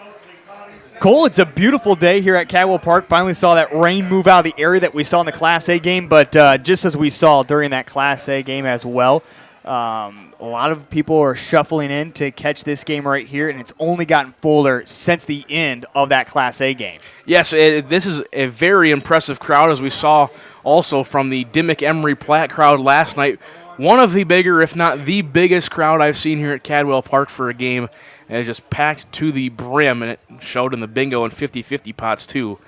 Cole, it's a beautiful day here at Cadwell Park. Finally saw that rain move out of the area that we saw in the Class A game, but just as we saw during that Class A game as well, a lot of people are shuffling in to catch this game right here, and it's only gotten fuller since the end of that Class A game. Yes, this is a very impressive crowd, as we saw also from the Dimmick Emery Platte crowd last night. One of the bigger, if not the biggest crowd I've seen here at Cadwell Park for a game. And it's just packed to the brim, and it showed in the bingo and 50-50 pots too.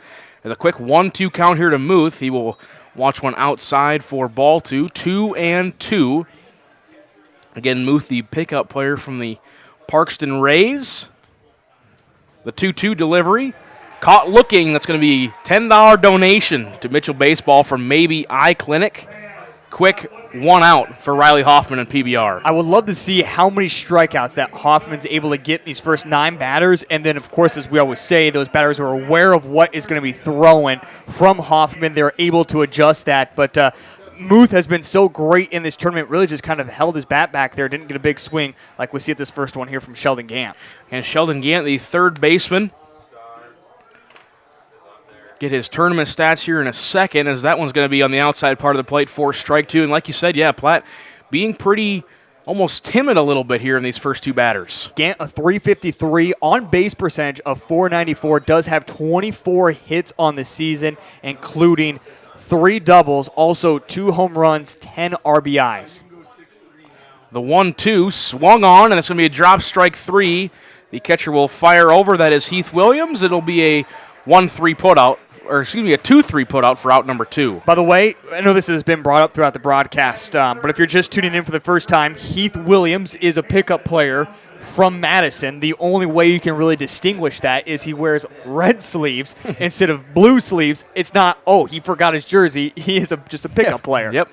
There's a quick 1-2 count here to Muth. He will watch one outside for ball 2, 2-2. Again, Muth, the pickup player from the Parkston Rays. The 2-2 delivery. Caught looking. That's going to be a $10 donation to Mitchell Baseball from Maybe Eye Clinic. Quick 1 out for Riley Hoffman and PBR. I would love to see how many strikeouts that Hoffman's able to get these first 9 batters. And then, of course, as we always say, those batters are aware of what is going to be thrown from Hoffman. They're able to adjust that. But Muth has been so great in this tournament, really just kind of held his bat back there, didn't get a big swing like we see at this first one here from Sheldon Gant. And Sheldon Gant, the third baseman, get his tournament stats here in a second, as that one's going to be on the outside part of the plate for strike two. And like you said, yeah, Platte being pretty almost timid a little bit here in these first two batters. Gant, a 353 on base percentage of 494, does have 24 hits on the season, including 3 doubles, also 2 home runs, 10 RBIs. The 1-2 swung on, and it's going to be a drop strike 3. The catcher will fire over. That is Heath Williams. It'll be a 1-3 putout. Or excuse me, a 2-3 putout for out number 2. By the way, I know this has been brought up throughout the broadcast, but if you're just tuning in for the first time, Heath Williams is a pickup player from Madison. The only way you can really distinguish that is he wears red sleeves instead of blue sleeves. It's not, oh, he forgot his jersey. He is just a pickup player. Yep.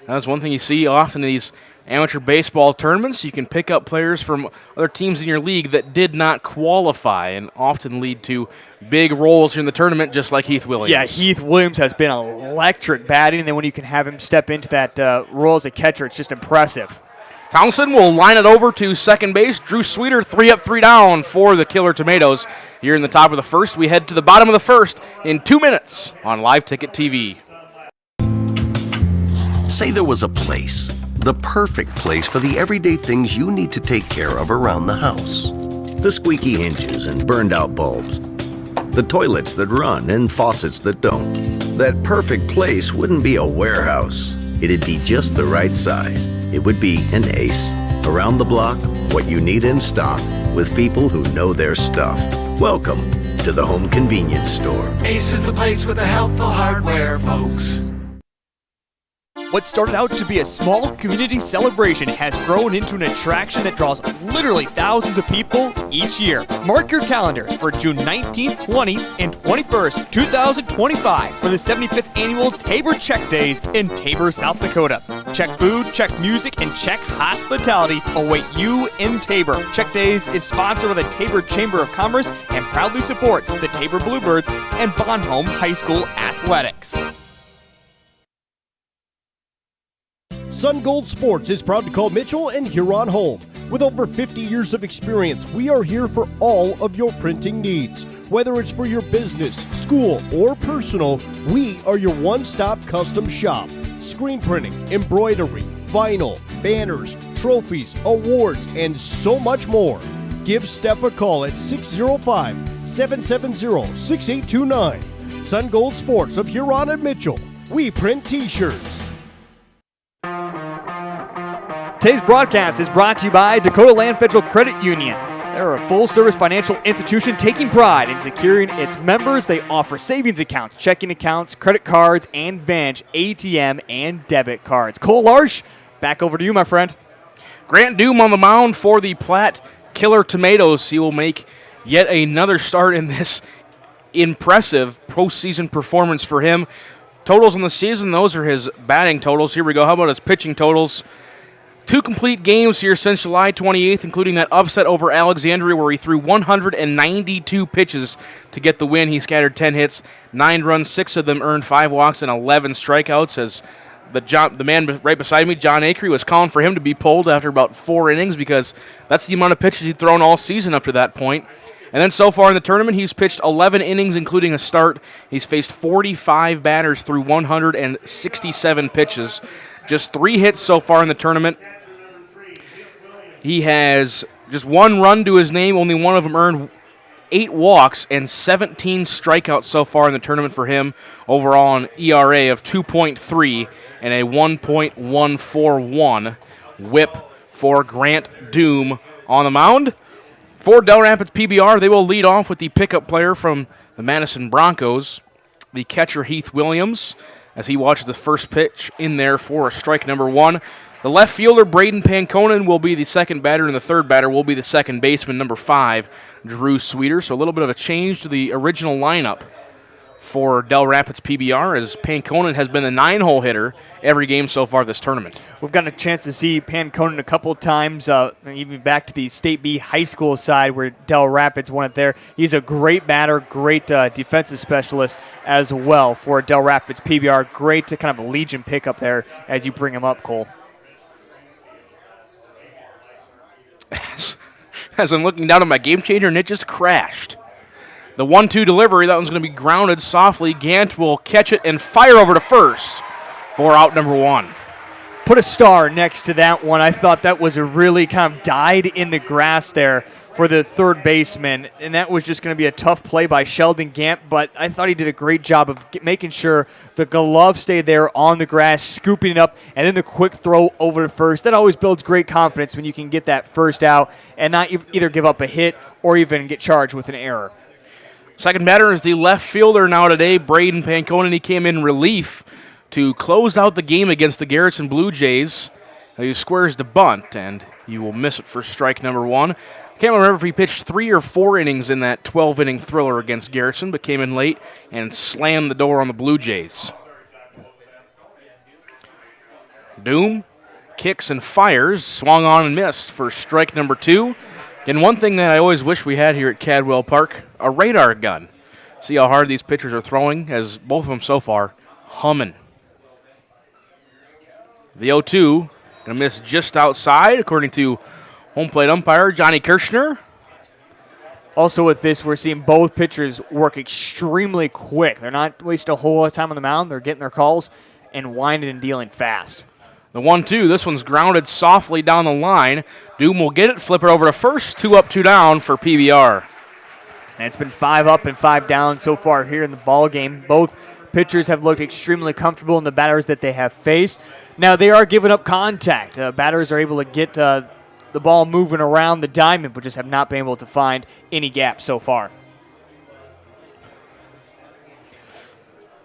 That's one thing you see often in these amateur baseball tournaments. You can pick up players from other teams in your league that did not qualify and often lead to big roles in the tournament, just like Heath Williams. Yeah, Heath Williams has been electric batting, and then when you can have him step into that role as a catcher, it's just impressive. Townsend will line it over to second base. Drew Sweeter, 3 up, 3 down for the Killer Tomatoes. Here in the top of the first, we head to the bottom of the first in 2 minutes on Live Ticket TV. Say there was a place, the perfect place for the everyday things you need to take care of around the house. The squeaky hinges and burned out bulbs. The toilets that run and faucets that don't. That perfect place wouldn't be a warehouse. It'd be just the right size. It would be an Ace. Around the block, what you need in stock, with people who know their stuff. Welcome to the Home Convenience Store. Ace is the place with the helpful hardware, folks. What started out to be a small community celebration has grown into an attraction that draws literally thousands of people each year. Mark your calendars for June 19th, 20th, and 21st, 2025 for the 75th Annual Tabor Check Days in Tabor, South Dakota. Check food, check music, and check hospitality await you in Tabor. Check Days is sponsored by the Tabor Chamber of Commerce and proudly supports the Tabor Bluebirds and Bonhomme High School athletics. Sun Gold Sports is proud to call Mitchell and Huron home. With over 50 years of experience, we are here for all of your printing needs. Whether it's for your business, school, or personal, we are your one-stop custom shop. Screen printing, embroidery, vinyl, banners, trophies, awards, and so much more. Give Steph a call at 605-770-6829. Sun Gold Sports of Huron and Mitchell. We print t-shirts. Today's broadcast is brought to you by Dakota Land Federal Credit Union. They're a full-service financial institution taking pride in securing its members. They offer savings accounts, checking accounts, credit cards, and Vantage ATM and debit cards. Cole Larsh, back over to you, my friend. Grant Doom on the mound for the Platte Killer Tomatoes. He will make yet another start in this impressive postseason performance for him. Totals on the season, those are his batting totals. Here we go. How about his pitching totals? 2 complete games here since July 28th, including that upset over Alexandria where he threw 192 pitches to get the win. He scattered 10 hits, 9 runs, 6 of them earned 5 walks and 11 strikeouts. As the man right beside me, John Acree, was calling for him to be pulled after about 4 innings because that's the amount of pitches he'd thrown all season up to that point. And then so far in the tournament, he's pitched 11 innings, including a start. He's faced 45 batters through 167 pitches. Just 3 hits so far in the tournament. He has just 1 run to his name, only one of them earned, 8 walks, and 17 strikeouts so far in the tournament for him. Overall, an ERA of 2.3 and a 1.141 whip for Grant Doom on the mound. For Del Rapids PBR, they will lead off with the pickup player from the Madison Broncos, the catcher Heath Williams, as he watches the first pitch in there for strike number 1. The left fielder, Braden Panconen, will be the second batter, and the third batter will be the second baseman, number 5, Drew Sweeter. So a little bit of a change to the original lineup for Dell Rapids PBR, as Panconen has been the 9-hole hitter every game so far this tournament. We've gotten a chance to see Panconen a couple of times, even back to the State B high school side where Dell Rapids won it there. He's a great batter, great defensive specialist as well for Dell Rapids PBR. Great to kind of a Legion pickup there as you bring him up, Cole. As I'm looking down at my game changer, and it just crashed. The 1-2 delivery, that one's going to be grounded softly. Gant will catch it and fire over to first for out number 1. Put a star next to that one. I thought that was a really kind of died in the grass there for the third baseman, and that was just going to be a tough play by Sheldon Gant, but I thought he did a great job of making sure the glove stayed there on the grass, scooping it up, and then the quick throw over to first. That always builds great confidence when you can get that first out and not either give up a hit or even get charged with an error. Second batter is the left fielder now today, Braden Panconen. He came in relief to close out the game against the Garrison Blue Jays. He squares the bunt, and you will miss it for strike number 1. Can't remember if he pitched 3 or 4 innings in that 12-inning thriller against Garrison, but came in late and slammed the door on the Blue Jays. Doom kicks and fires, swung on and missed for strike number 2. And one thing that I always wish we had here at Cadwell Park, a radar gun. See how hard these pitchers are throwing, as both of them so far humming. The 0-2 going to miss just outside, according to home plate umpire Johnny Kirshner. Also with this, we're seeing both pitchers work extremely quick. They're not wasting a whole lot of time on the mound. They're getting their calls and winding and dealing fast. The 1-2, this one's grounded softly down the line. Doom will get it, flip it over to first. 2 up, 2 down for PBR. And it's been 5 up and 5 down so far here in the ball game. Both pitchers have looked extremely comfortable in the batters that they have faced. Now they are giving up contact. Batters are able to get the ball moving around the diamond, but just have not been able to find any gaps so far.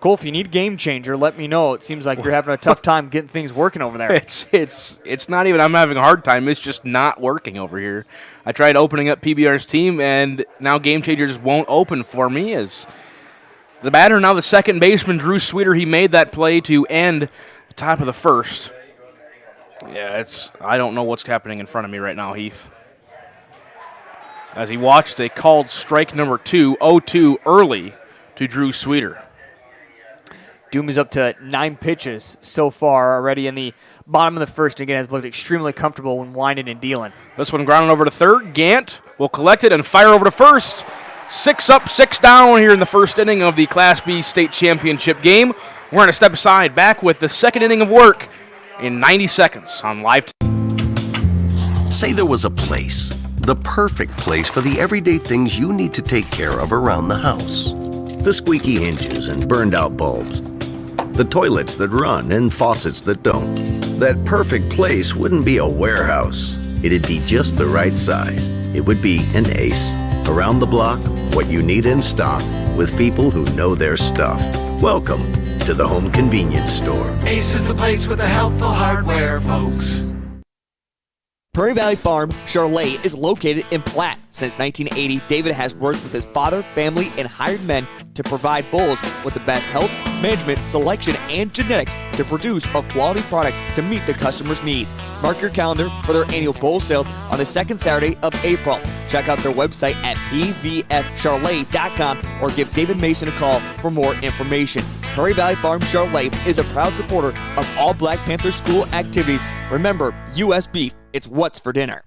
Cole, if you need a game changer, let me know. It seems like you're having a tough time getting things working over there. It's not even I'm having a hard time. It's just not working over here. I tried opening up PBR's team, and now game changer just won't open for me. As the batter, now the second baseman, Drew Sweeter, he made that play to end the top of the first. Yeah, I don't know what's happening in front of me right now, Heath. As he watched, they called strike number 2, 0-2 early to Drew Sweeter. Doom is up to 9 pitches so far already in the bottom of the first. Again, has looked extremely comfortable when winding and dealing. This one grounded over to third. Gant will collect it and fire over to first. 6 up, 6 down here in the first inning of the Class B state championship game. We're going to step aside, back with the second inning of work in 90 seconds on Live. Say there was a place, the perfect place for the everyday things you need to take care of around the house. The squeaky hinges and burned out bulbs. The toilets that run and faucets that don't. That perfect place wouldn't be a warehouse. It'd be just the right size. It would be an Ace. Around the block, what you need in stock, with people who know their stuff. Welcome to the Home Convenience Store. Ace is the place with the helpful hardware, folks. Prairie Valley Farm Charolais is located in Platte. Since 1980, David has worked with his father, family, and hired men to provide bulls with the best health, management, selection, and genetics to produce a quality product to meet the customer's needs. Mark your calendar for their annual bull sale on the second Saturday of April. Check out their website at pvfcharolais.com or give David Mason a call for more information. Prairie Valley Farm Charolais is a proud supporter of all Black Panther school activities. Remember, U.S. beef, it's what's for dinner.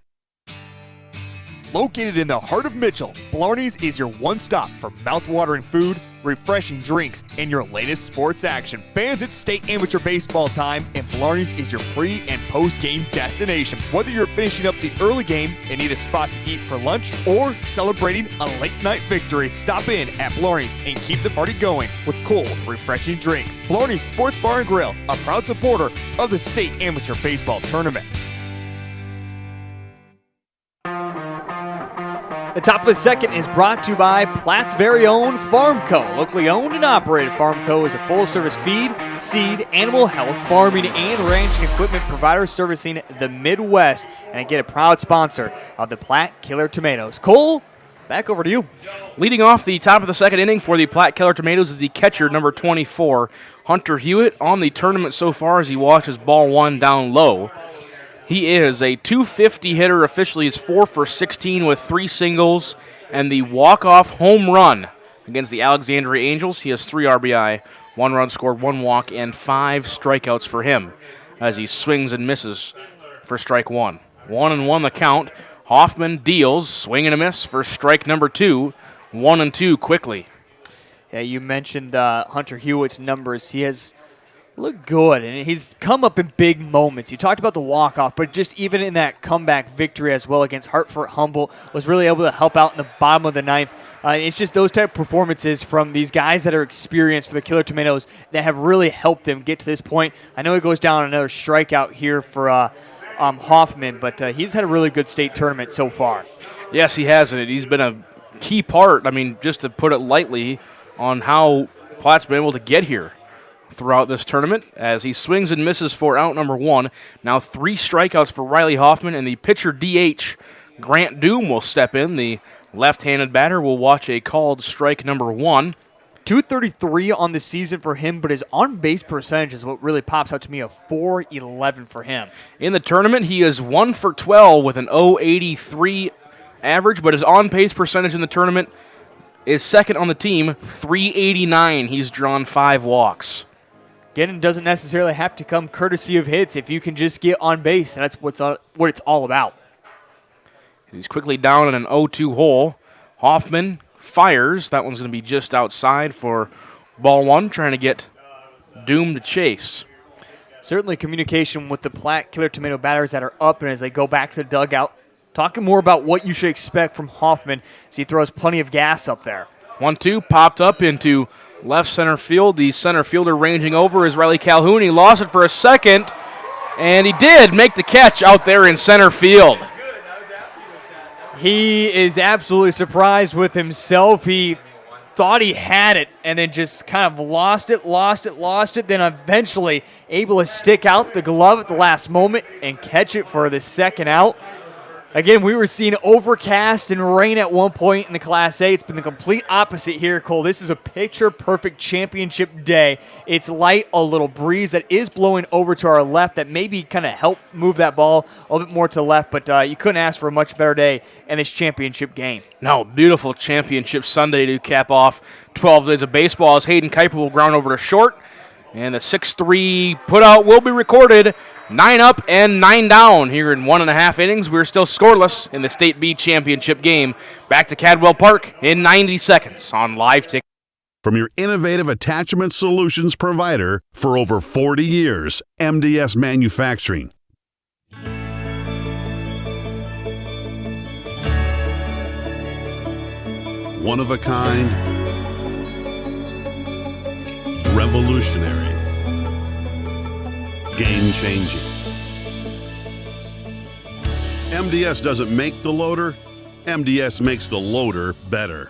Located in the heart of Mitchell, Blarney's is your one-stop for mouth-watering food, refreshing drinks, and your latest sports action. Fans, it's state amateur baseball time, and Blarney's is your pre- and post-game destination. Whether you're finishing up the early game and need a spot to eat for lunch, or celebrating a late-night victory, stop in at Blarney's and keep the party going with cold, refreshing drinks. Blarney's Sports Bar and Grill, a proud supporter of the state amateur baseball tournament. The top of the second is brought to you by Platte's very own Farmco. Locally owned and operated, Farmco is a full-service feed, seed, animal health, farming, and ranching equipment provider servicing the Midwest. And again, a proud sponsor of the Platte Killer Tomatoes. Cole, back over to you. Leading off the top of the second inning for the Platte Keller Tomatoes is the catcher, number 24, Hunter Hewitt, on the tournament so far as he watches ball one down low. He is a .250 hitter. Officially is 4 for 16 with 3 singles and the walk-off home run against the Alexandria Angels. He has 3 RBI, 1 run scored, 1 walk, and 5 strikeouts for him as he swings and misses for strike 1. 1-1 the count. Hoffman deals, swing and a miss for strike number 2. 1-2 quickly. Yeah, you mentioned Hunter Hewitt's numbers. He has looked good, and he's come up in big moments. You talked about the walk-off, but just even in that comeback victory as well against Hartford Humboldt, was really able to help out in the bottom of the ninth. It's just those type of performances from these guys that are experienced for the Killer Tomatoes that have really helped them get to this point. I know he goes down another strikeout here for Hoffman, but he's had a really good state tournament so far. Yes, he has, and he's been a key part, just to put it lightly, on how Platte's been able to get here throughout this tournament as he swings and misses for out number 1. Now 3 strikeouts for Riley Hoffman, and the pitcher DH, Grant Doom, will step in. The left-handed batter will watch a called strike number 1. .233 on the season for him, but his on-base percentage is what really pops out to me, of .411 for him. In the tournament, he is 1 for 12 with an .083 average, but his on-base percentage in the tournament is second on the team, .389. He's drawn 5 walks. Again, it doesn't necessarily have to come courtesy of hits. If you can just get on base, that's what it's all about. He's quickly down in an 0-2 hole. Hoffman fires. That one's going to be just outside for ball 1, trying to get Doom to chase. Certainly communication with the Platte Killer Tomato batters that are up, and as they go back to the dugout, talking more about what you should expect from Hoffman, as he throws plenty of gas up there. 1-2 popped up into left center field. The center fielder ranging over is Riley Calhoun. He lost it for a second, and he did make the catch out there in center field. He is absolutely surprised with himself. He thought he had it and then just kind of lost it, then eventually able to stick out the glove at the last moment and catch it for the second out. Again, we were seeing overcast and rain at one point in the Class A. It's been the complete opposite here, Cole. This is a picture-perfect championship day. It's light, a little breeze that is blowing over to our left that maybe kind of help move that ball a little bit more to the left, but you couldn't ask for a much better day in this championship game. No, beautiful championship Sunday to cap off 12 days of baseball as Hayden Kuiper will ground over to short, and the 6-3 putout will be recorded. 9 up and 9 down here in 1.5 innings. We're still scoreless in the State B championship game. Back to Cadwell Park in 90 seconds on Live Ticket. From your innovative attachment solutions provider for over 40 years, MDS Manufacturing. One of a kind, revolutionary, game-changing. MDS doesn't make the loader, MDS makes the loader better.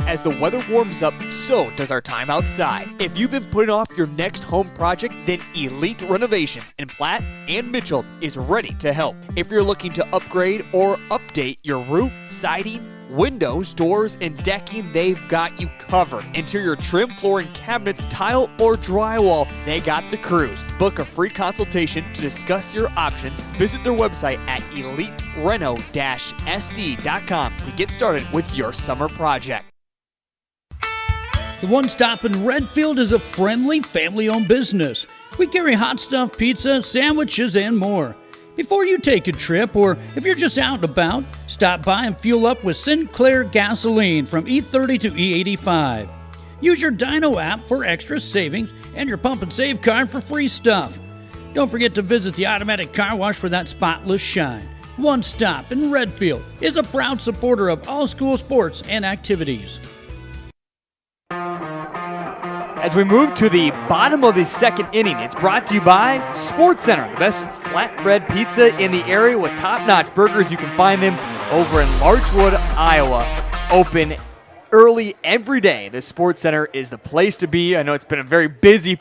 As the weather warms up, so does our time outside. If you've been putting off your next home project, then Elite Renovations in Platte and Mitchell is ready to help. If you're looking to upgrade or update your roof, siding, windows, doors, and decking, they've got you covered. Interior trim, flooring, cabinets, tile, or drywall, they got the crews. Book a free consultation to discuss your options. Visit their website at elitereno-sd.com to get started with your summer project. The One Stop in Redfield is a friendly, family-owned business. We carry hot stuff, pizza, sandwiches, and more. Before you take a trip, or if you're just out and about, stop by and fuel up with Sinclair gasoline from E30 to E85. Use your Dino app for extra savings and your Pump and Save card for free stuff. Don't forget to visit the automatic car wash for that spotless shine. One Stop in Redfield is a proud supporter of all school sports and activities. As we move to the bottom of the second inning, it's brought to you by Sports Center, the best flatbread pizza in the area with top-notch burgers. You can find them over in Larchwood, Iowa. Open early every day. The Sports Center is the place to be. I know it's been a very busy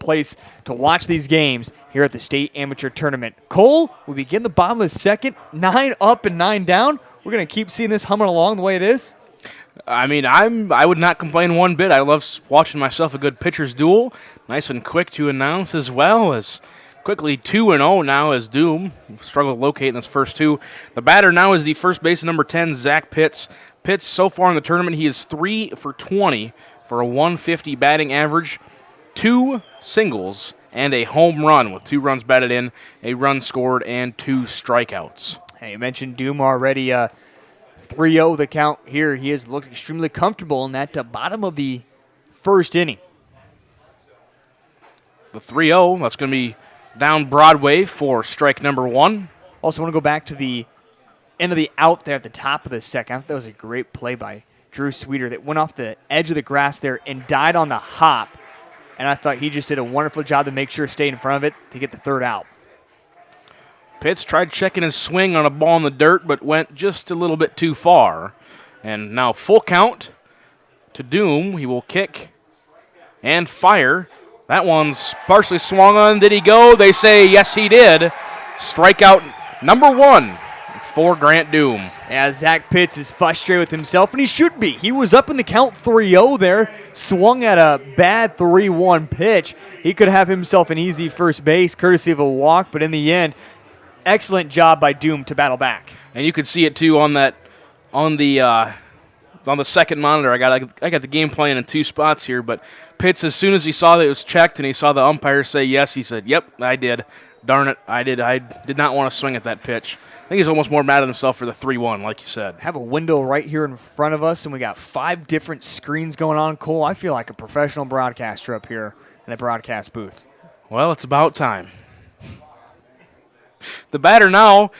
place to watch these games here at the State Amateur Tournament. Cole, we begin the bottom of the second, 9 up and 9 down. We're going to keep seeing this humming along the way it is. I mean, I would not complain one bit. I love watching myself a good pitcher's duel. Nice and quick to announce as well as quickly 2-0 now as Doom struggled to locate in this first two. The batter now is the first baseman number 10, Zach Pitts. Pitts, so far in the tournament, he is 3 for 20 for a 150 batting average, 2 singles, and a home run with 2 runs batted in, a run scored, and 2 strikeouts. Hey, you mentioned Doom already. 3-0 the count here. He has looked extremely comfortable in that bottom of the first inning. The 3-0, that's going to be down Broadway for strike number 1. Also want to go back to the end of the out there at the top of the second. I thought that was a great play by Drew Sweeter that went off the edge of the grass there and died on the hop. And I thought he just did a wonderful job to make sure to stay in front of it to get the third out. Pitts tried checking his swing on a ball in the dirt, but went just a little bit too far. And now full count to Doom. He will kick and fire. That one's partially swung on. Did he go? They say yes, he did. Strikeout number 1 for Grant Doom. Yeah, Zach Pitts is frustrated with himself, and he should be. He was up in the count 3-0 there, swung at a bad 3-1 pitch. He could have himself an easy first base, courtesy of a walk, but in the end, excellent job by Doom to battle back. And you could see it too on the second monitor. I got the game playing in 2 spots here, but Pitts, as soon as he saw that it was checked and he saw the umpire say yes, he said, "Yep, I did. Darn it, I did. I did not want to swing at that pitch." I think he's almost more mad at himself for the 3-1, like you said. Have a window right here in front of us, and we got 5 different screens going on. Cole, I feel like a professional broadcaster up here in the broadcast booth. Well, it's about time. The batter now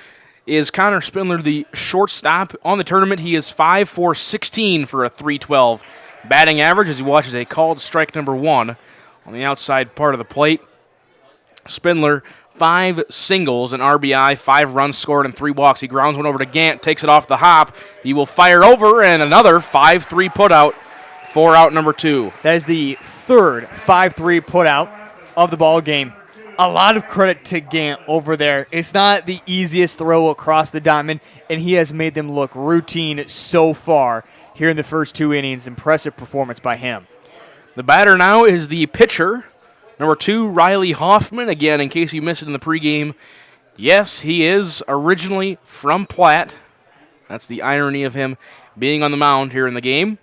is Connor Spindler, the shortstop. On the tournament, he is 5 for 16 for a 312 batting average as he watches a called strike number 1 on the outside part of the plate. Spindler, 5 singles, an RBI, 5 runs scored, and 3 walks. He grounds one over to Gant, takes it off the hop. He will fire over, and another 5-3 putout for out number 2. That is the third 5-3 putout of the ball game. A lot of credit to Gant over there. It's not the easiest throw across the diamond, and he has made them look routine so far here in the first 2 innings. Impressive performance by him. The batter now is the pitcher, number 2, Riley Hoffman. Again, in case you missed it in the pregame, yes, he is originally from Platte. That's the irony of him being on the mound here in the game.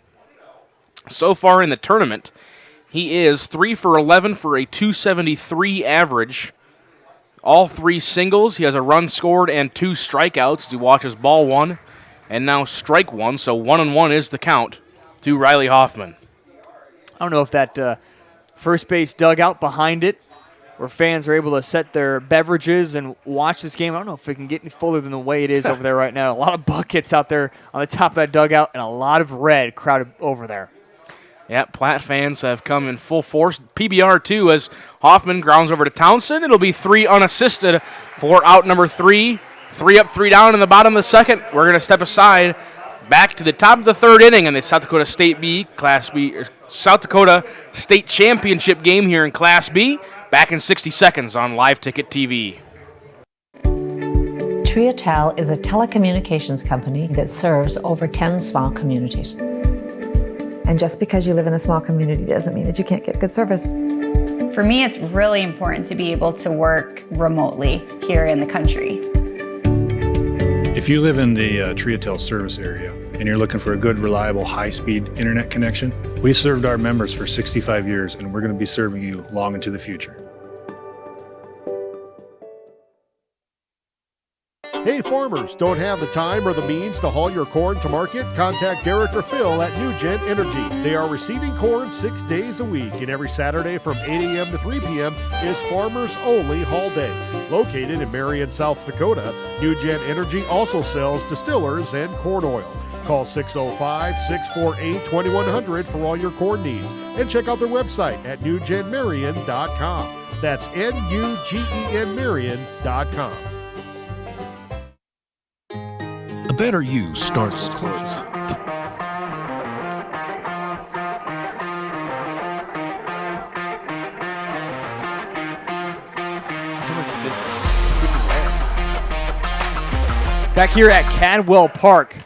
So far in the tournament, he is 3 for 11 for a 273 average. All 3 singles. He has a run scored and 2 strikeouts as he watches ball 1 and now strike 1. So 1-1 is the count to Riley Hoffman. I don't know if that first base dugout behind it, where fans are able to set their beverages and watch this game, I don't know if it can get any fuller than the way it is over there right now. A lot of buckets out there on the top of that dugout and a lot of red crowded over there. Yeah, Platte fans have come in full force. PBR, too, as Hoffman grounds over to Townsend. It'll be 3 unassisted for out number 3. 3 up, 3 down in the bottom of the second. We're going to step aside back to the top of the third inning in the South Dakota State B, Class B, South Dakota State Championship game here in Class B. Back in 60 seconds on Live Ticket TV. Triatel is a telecommunications company that serves over 10 small communities. And just because you live in a small community doesn't mean that you can't get good service. For me, it's really important to be able to work remotely here in the country. If you live in the Triatel service area and you're looking for a good, reliable, high-speed internet connection, we've served our members for 65 years and we're going to be serving you long into the future. Hey farmers, don't have the time or the means to haul your corn to market? Contact Derek or Phil at NewGen Energy. They are receiving corn 6 days a week, and every Saturday from 8 a.m. to 3 p.m. is Farmers Only Haul Day. Located in Marion, South Dakota, NewGen Energy also sells distillers and corn oil. Call 605-648-2100 for all your corn needs, and check out their website at newgenmarion.com. That's NUGEN Marion.com. A better you starts close. just pretty rare. Back here at Cadwell Park,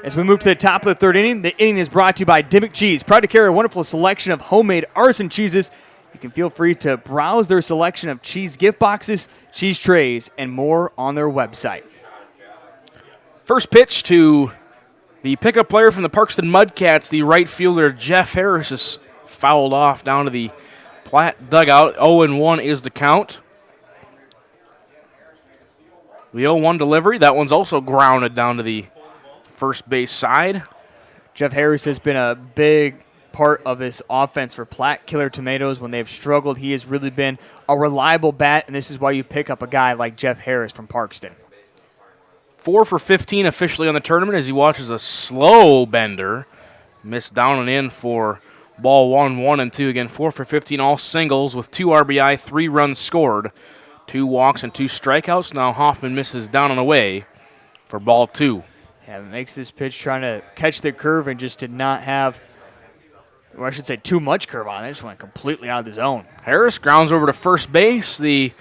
as we move to the top of the third inning, the inning is brought to you by Dimmick Cheese, proud to carry a wonderful selection of homemade artisan cheeses. You can feel free to browse their selection of cheese gift boxes, cheese trays, and more on their website. First pitch to the pickup player from the Parkston Mudcats, the right fielder Jeff Harris, is fouled off down to the Platte dugout. 0-1 is the count. The 0-1 delivery, that one's also grounded down to the first base side. Jeff Harris has been a big part of this offense for Platte Killer Tomatoes. When they've struggled, he has really been a reliable bat, and this is why you pick up a guy like Jeff Harris from Parkston. 4 for 15 officially on the tournament as he watches a slow bender. Missed down and in for ball 1, 1 and 2. Again, 4 for 15, all singles with 2 RBI, 3 runs scored, 2 walks and 2 strikeouts. Now Hoffman misses down and away for ball 2. Yeah, it makes this pitch trying to catch the curve and just did not have, or I should say too much curve on it. It just went completely out of the zone. Harris grounds over to first base. The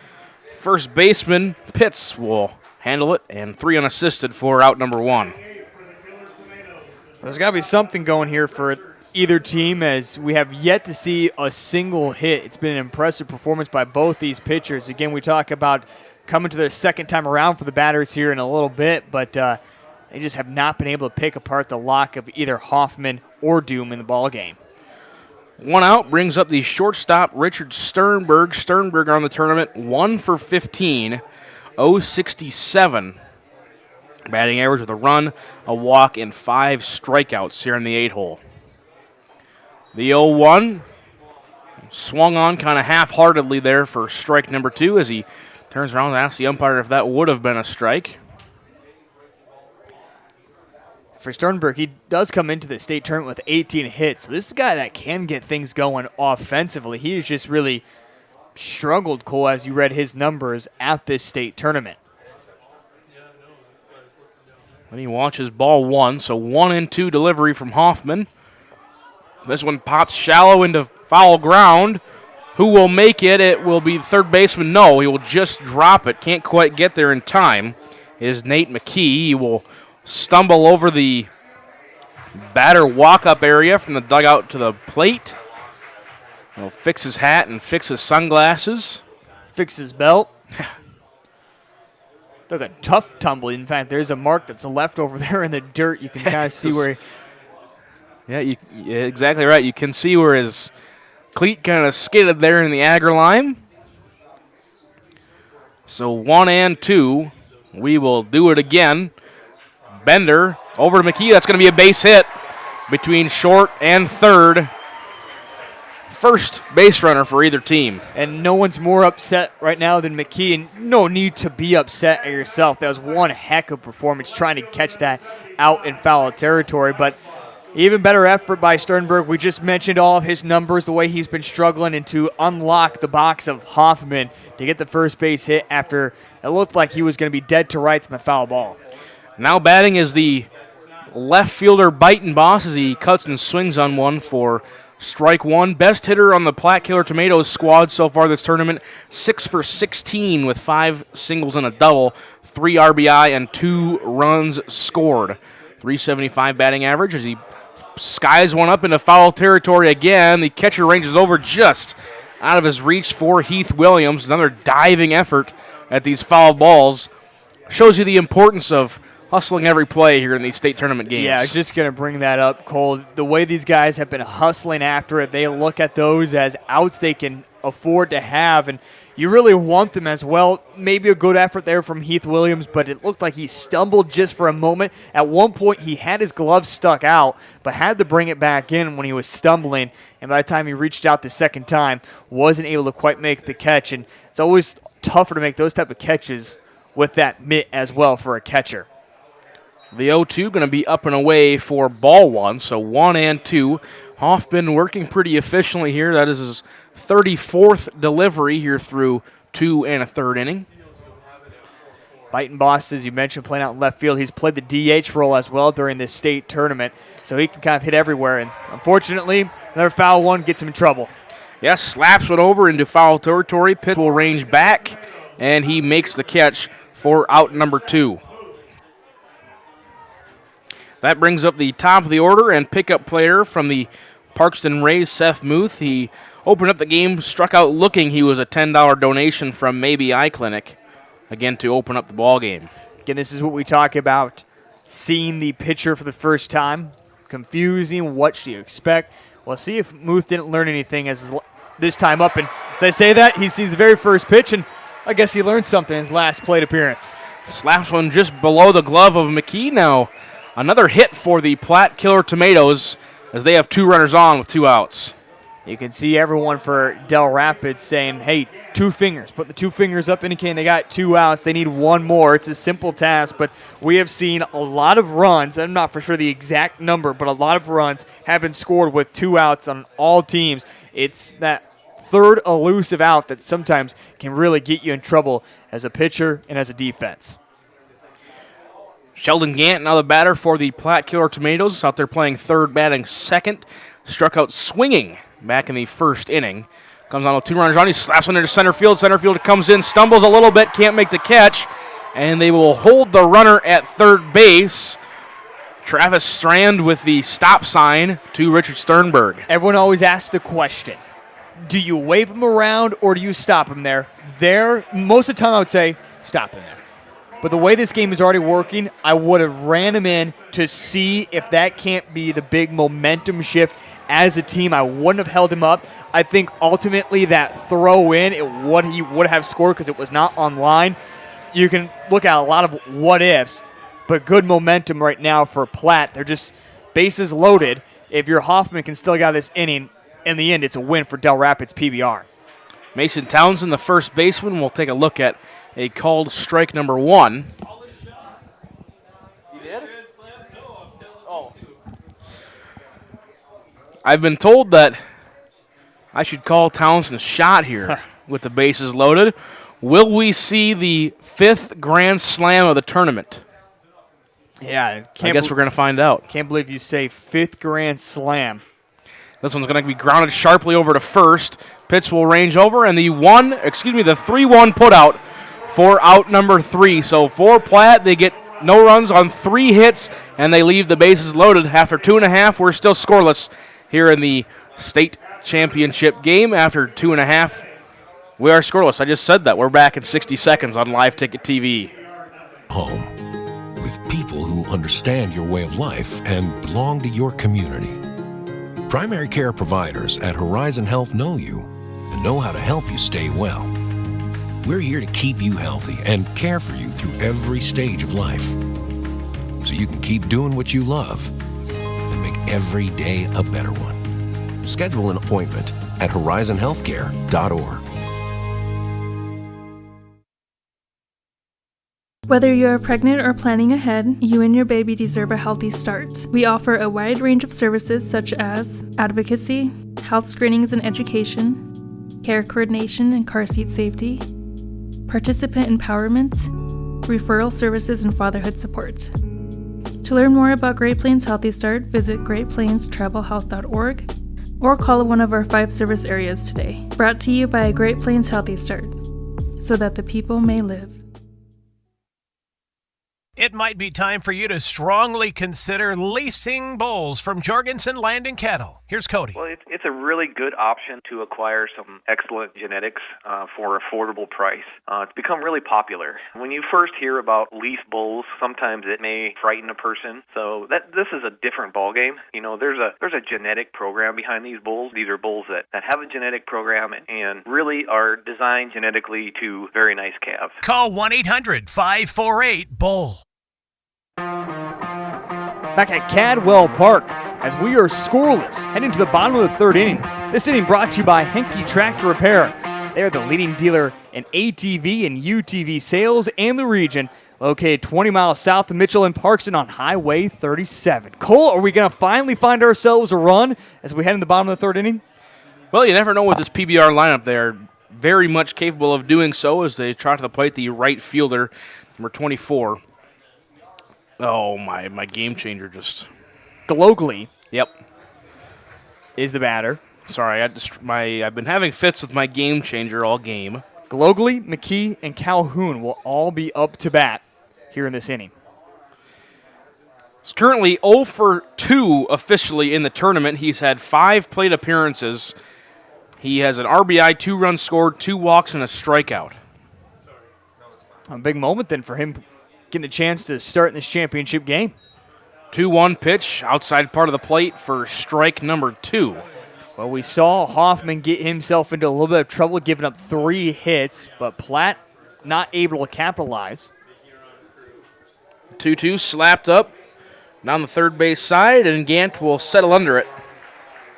first baseman, Pitts, will handle it, and 3 unassisted for out number 1. There's got to be something going here for either team, as we have yet to see a single hit. It's been an impressive performance by both these pitchers. Again, we talk about coming to their second time around for the batters here in a little bit, but they just have not been able to pick apart the lock of either Hoffman or Doom in the ball game. 1 out brings up the shortstop, Richard Sternberg. Sternberg on the tournament, 1 for 15, 0.67. Batting average with a run, a walk, and 5 strikeouts here in the 8-hole. The 0-1 swung on kind of half-heartedly there for strike number 2 as he turns around and asks the umpire if that would have been a strike. For Sternberg, he does come into the state tournament with 18 hits. So this is a guy that can get things going offensively. He has just really struggled, Cole, as you read his numbers at this state tournament. Then he watches ball 1, so 1-2 delivery from Hoffman. This one pops shallow into foul ground. Who will make it? It will be the third baseman. No, he will just drop it. Can't quite get there in time. Is Nate McKee. He will stumble over the batter walk-up area from the dugout to the plate. He'll fix his hat and fix his sunglasses. Fix his belt. Took a tough tumble. In fact, there's a mark that's left over there in the dirt. You can kind of see where yeah, exactly right. You can see where his cleat kind of skidded there in the agar line. So 1-2. We will do it again. Bender over to McKee. That's going to be a base hit between short and third. First base runner for either team. And no one's more upset right now than McKee, and no need to be upset at yourself. That was one heck of a performance trying to catch that out in foul territory. But even better effort by Sternberg. We just mentioned all of his numbers, the way he's been struggling, and to unlock the box of Hoffman to get the first base hit after it looked like he was going to be dead to rights in the foul ball. Now batting is the left fielder Biting Boss as he cuts and swings on one for strike 1. Best hitter on the Platte Killer Tomatoes squad so far this tournament, 6 for 16 with 5 singles and a double, 3 RBI and 2 runs scored. 375 batting average as he skies one up into foul territory again. The catcher ranges over just out of his reach for Heath Williams. Another diving effort at these foul balls. Shows you the importance of hustling every play here in these state tournament games. Yeah, I was just going to bring that up, Cole. The way these guys have been hustling after it, they look at those as outs they can afford to have, and you really want them as well. Maybe a good effort there from Heath Williams, but it looked like he stumbled just for a moment. At one point, he had his glove stuck out, but had to bring it back in when he was stumbling, and by the time he reached out the second time, wasn't able to quite make the catch, and it's always tougher to make those type of catches with that mitt as well for a catcher. The 0-2 going to be up and away for ball 1, so 1-2. Hoffman working pretty efficiently here. That is his 34th delivery here through 2 1/3 inning. Biting Boss, as you mentioned, playing out in left field. He's played the DH role as well during this state tournament, so he can kind of hit everywhere. And unfortunately, another foul one gets him in trouble. Yes, slaps it over into foul territory. Pitt will range back and he makes the catch for out number 2. That brings up the top of the order, and pickup player from the Parkston Rays, Seth Muth. He opened up the game, struck out looking. He was a $10 donation from Maybe Eye Clinic, again to open up the ball game. Again, this is what we talk about, seeing the pitcher for the first time. Confusing, what do you expect? Well, see if Muth didn't learn anything as this time up. And as I say that, he sees the very first pitch, and I guess he learned something in his last plate appearance. Slaps one just below the glove of McKee. Now another hit for the Platte Killer Tomatoes as they have 2 runners on with 2 outs. You can see everyone for Dell Rapids saying, hey, 2 fingers. Put the 2 fingers up, indicating they got 2 outs. They need 1 more. It's a simple task, but we have seen a lot of runs. I'm not for sure the exact number, but a lot of runs have been scored with 2 outs on all teams. It's that third elusive out that sometimes can really get you in trouble as a pitcher and as a defense. Sheldon Gant, now the batter for the Platte Killer Tomatoes, out there playing third, batting second. Struck out swinging back in the first inning. Comes on with 2 runners on. He slaps one into center field. Center fielder comes in, stumbles a little bit, can't make the catch, and they will hold the runner at third base. Travis Strand with the stop sign to Richard Sternberg. Everyone always asks the question, do you wave him around or do you stop him there? Most of the time I would say, stop him there. But the way this game is already working, I would have ran him in to see if that can't be the big momentum shift as a team. I wouldn't have held him up. I think ultimately that throw in, he would have scored because it was not on line. You can look at a lot of what ifs, but good momentum right now for Platte. They're just bases loaded. If your Hoffman can still get this inning, in the end, it's a win for Dell Rapids PBR. Mason Townsend, the first baseman, will take a look at a called strike number 1. You did? Oh. I've been told that I should call Townsend's shot here with the bases loaded. Will we see the 5th grand slam of the tournament? Yeah, I guess we're going to find out. Can't believe you say 5th grand slam. This one's going to be grounded sharply over to first. Pitch will range over, and the 3-1 putout for out number 3. So for Platte, they get no runs on 3 hits, and they leave the bases loaded. After 2.5, we're still scoreless here in the state championship game. After 2.5, we are scoreless. I just said that. We're back in 60 seconds on Live Ticket TV. Home, with people who understand your way of life and belong to your community. Primary care providers at Horizon Health know you and know how to help you stay well. We're here to keep you healthy and care for you through every stage of life, so you can keep doing what you love and make every day a better one. Schedule an appointment at horizonhealthcare.org. Whether you're pregnant or planning ahead, you and your baby deserve a healthy start. We offer a wide range of services such as advocacy, health screenings and education, care coordination and car seat safety, participant empowerment, referral services, and fatherhood support. To learn more about Great Plains Healthy Start, visit greatplainstravelhealth.org or call one of our 5 service areas today. Brought to you by Great Plains Healthy Start, so that the people may live. It might be time for you to strongly consider leasing bulls from Jorgensen Land and Cattle. Here's Cody. Well, it's a really good option to acquire some excellent genetics for affordable price. It's become really popular. When you first hear about lease bulls, sometimes it may frighten a person. So this is a different ballgame. You know, there's a genetic program behind these bulls. These are bulls that have a genetic program and really are designed genetically to very nice calves. Call 1-800-548-BULL. Back at Cadwell Park, as we are scoreless, heading to the bottom of the 3rd inning. This inning brought to you by Henke Tractor Repair. They are the leading dealer in ATV and UTV sales in the region, located 20 miles south of Mitchell and Parkston on Highway 37. Cole, are we going to finally find ourselves a run as we head in the bottom of the 3rd inning? Well, you never know with this PBR lineup. They're very much capable of doing so as they trot to the plate the right fielder, number 24. Oh, my game changer just... Glogly. Yep. Is the batter. Sorry, I've been having fits with my game changer all game. Glogly, McKee, and Calhoun will all be up to bat here in this inning. He's currently 0 for 2 officially in the tournament. He's had 5 plate appearances. He has an RBI, 2 runs scored, 2 walks, and a strikeout. A big moment then for him getting a chance to start in this championship game. 2-1 pitch, outside part of the plate for strike number 2. Well, we saw Hoffman get himself into a little bit of trouble, giving up 3 hits, but Platte not able to capitalize. 2-2 slapped up down the third base side, and Gant will settle under it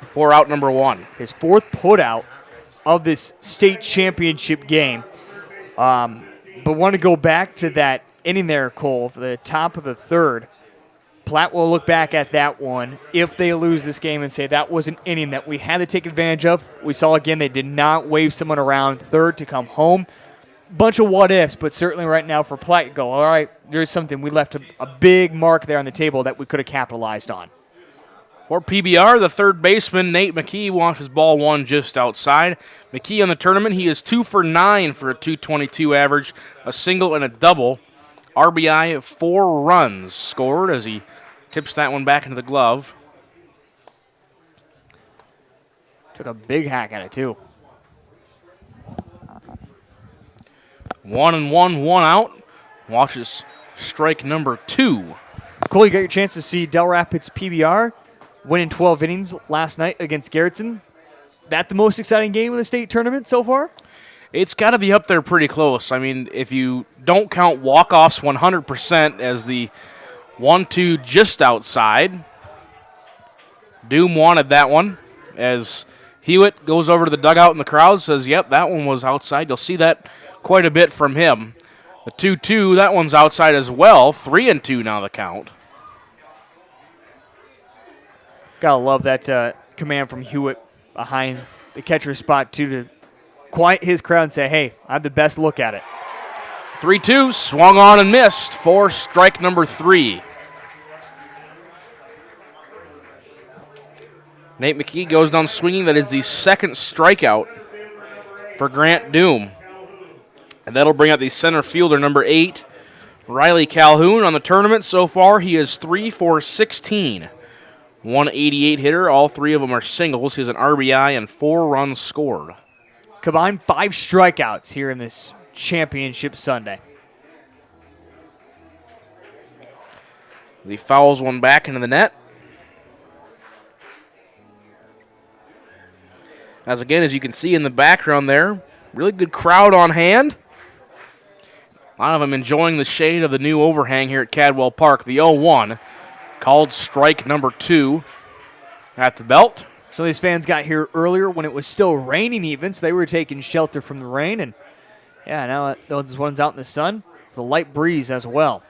for out number 1. His 4th putout of this state championship game. But want to go back to that inning there, Cole, for the top of the 3rd. Platte will look back at that one if they lose this game and say that was an inning that we had to take advantage of. We saw again they did not wave someone around third to come home. Bunch of what ifs, but certainly right now for Platte, go, all right, there's something. We left a big mark there on the table that we could have capitalized on. For PBR, the third baseman, Nate McKee, watches ball 1 just outside. McKee on the tournament, he is 2 for 9 for a .222 average, a single and a double. RBI, 4 runs scored as he tips that one back into the glove. Took a big hack at it, too. 1-1, 1 out. Watches strike number 2. Cole, you got your chance to see Del Rapids PBR winning 12 innings last night against Garrettson. That the most exciting game of the state tournament so far? It's got to be up there pretty close. I mean, if you don't count walk-offs 100% as the 1-2 just outside, Doom wanted that one as Hewitt goes over to the dugout and the crowd says, yep, that one was outside. You'll see that quite a bit from him. The 2-2, that one's outside as well. 3-2 now the count. Gotta love that command from Hewitt behind the catcher spot, too, to quiet his crowd and say, hey, I have the best look at it. 3-2, swung on and missed for strike number 3. Nate McKee goes down swinging. That is the 2nd strikeout for Grant Doom. And that'll bring out the center fielder, number 8, Riley Calhoun. On the tournament so far, he is 3 for 16. 188 hitter. All 3 of them are singles. He has an RBI and 4 runs scored. Combined 5 strikeouts here in this championship Sunday. He fouls one back into the net. As again, as you can see in the background there, really good crowd on hand. A lot of them enjoying the shade of the new overhang here at Cadwell Park. The 0-1 called strike number 2 at the belt. Some of these fans got here earlier when it was still raining even, so they were taking shelter from the rain. And, yeah, now those ones out in the sun, the light breeze as well.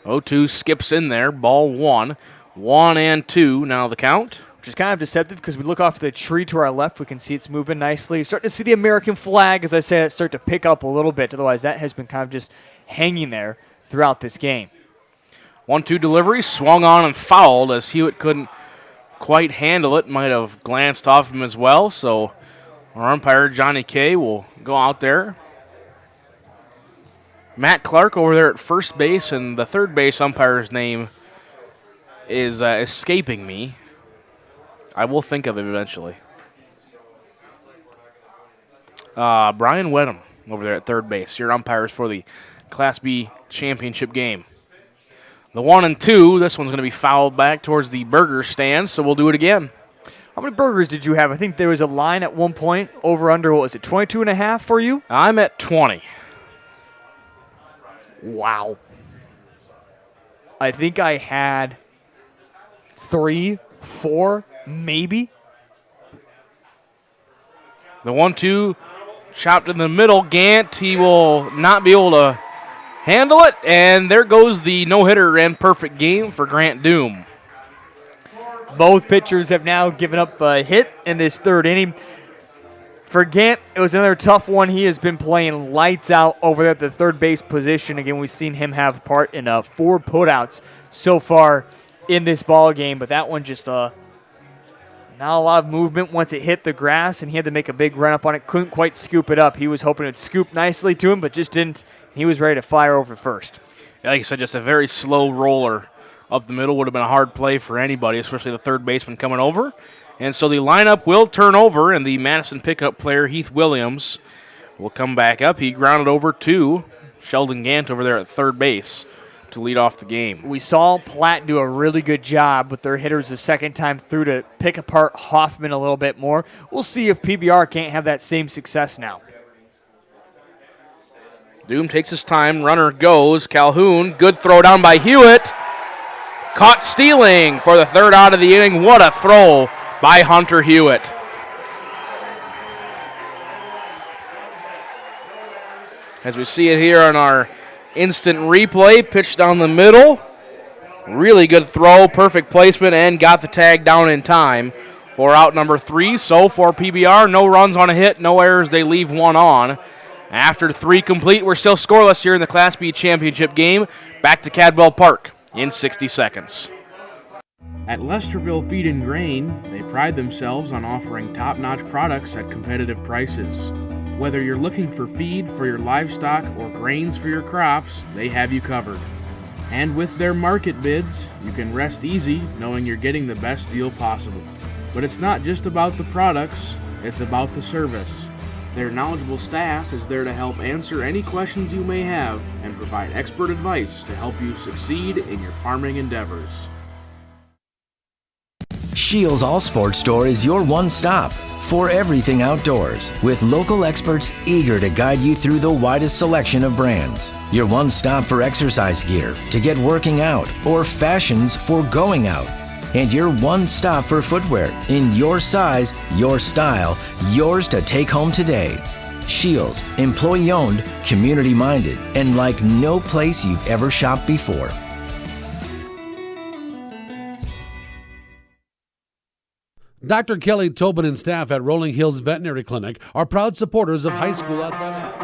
0-2 skips in there, ball 1. 1-2 now the count. Which is kind of deceptive because we look off the tree to our left. We can see it's moving nicely. Starting to see the American flag, as I say, start to pick up a little bit. Otherwise, that has been kind of just hanging there throughout this game. 1-2 delivery, swung on and fouled as Hewitt couldn't quite handle it. Might have glanced off him as well. So our umpire, Johnny Kay, will go out there. Matt Clark over there at first base, and the third base umpire's name is escaping me. I will think of it eventually. Brian Wedham over there at third base. Your umpires for the Class B championship game. The 1-2, this one's going to be fouled back towards the burger stand, so we'll do it again. How many burgers did you have? I think there was a line at one point over under, what was it, 22.5 for you? I'm at 20. Wow. I think I had 3, 4, maybe. The 1-2 chopped in the middle. Gant, he will not be able to handle it, and there goes the no-hitter and perfect game for Grant Doom. Both pitchers have now given up a hit in this third inning. For Gant, it was another tough one. He has been playing lights out over there at the third base position. Again, we've seen him have part in 4 putouts so far in this ball game, but that one just Not a lot of movement once it hit the grass, and he had to make a big run up on it. Couldn't quite scoop it up. He was hoping it would scoop nicely to him, but just didn't. He was ready to fire over first. Yeah, like you said, just a very slow roller up the middle would have been a hard play for anybody, especially the third baseman coming over. And so the lineup will turn over, and the Madison pickup player, Heath Williams, will come back up. He grounded over to Sheldon Gant over there at third base to lead off the game. We saw Platte do a really good job with their hitters the second time through to pick apart Hoffman a little bit more. We'll see if PBR can't have that same success now. Doom takes his time. Runner goes. Calhoun, good throw down by Hewitt. Caught stealing for the third out of the inning. What a throw by Hunter Hewitt. As we see it here on our instant replay, pitch down the middle. Really good throw, perfect placement, and got the tag down in time for out number 3. So for PBR, no runs on a hit, no errors. They leave one on. After 3 complete, we're still scoreless here in the Class B championship game. Back to Cadwell Park in 60 seconds. At Lesterville Feed and Grain, they pride themselves on offering top-notch products at competitive prices. Whether you're looking for feed for your livestock or grains for your crops, they have you covered. And with their market bids, you can rest easy knowing you're getting the best deal possible. But it's not just about the products, it's about the service. Their knowledgeable staff is there to help answer any questions you may have and provide expert advice to help you succeed in your farming endeavors. Shields All Sports Store is your one stop for everything outdoors, with local experts eager to guide you through the widest selection of brands. Your one stop for exercise gear to get working out or fashions for going out. And your one stop for footwear in your size, your style, yours to take home today. Shields, employee owned, community minded, and like no place you've ever shopped before. Dr. Kelly Tobin and staff at Rolling Hills Veterinary Clinic are proud supporters of high school athletics.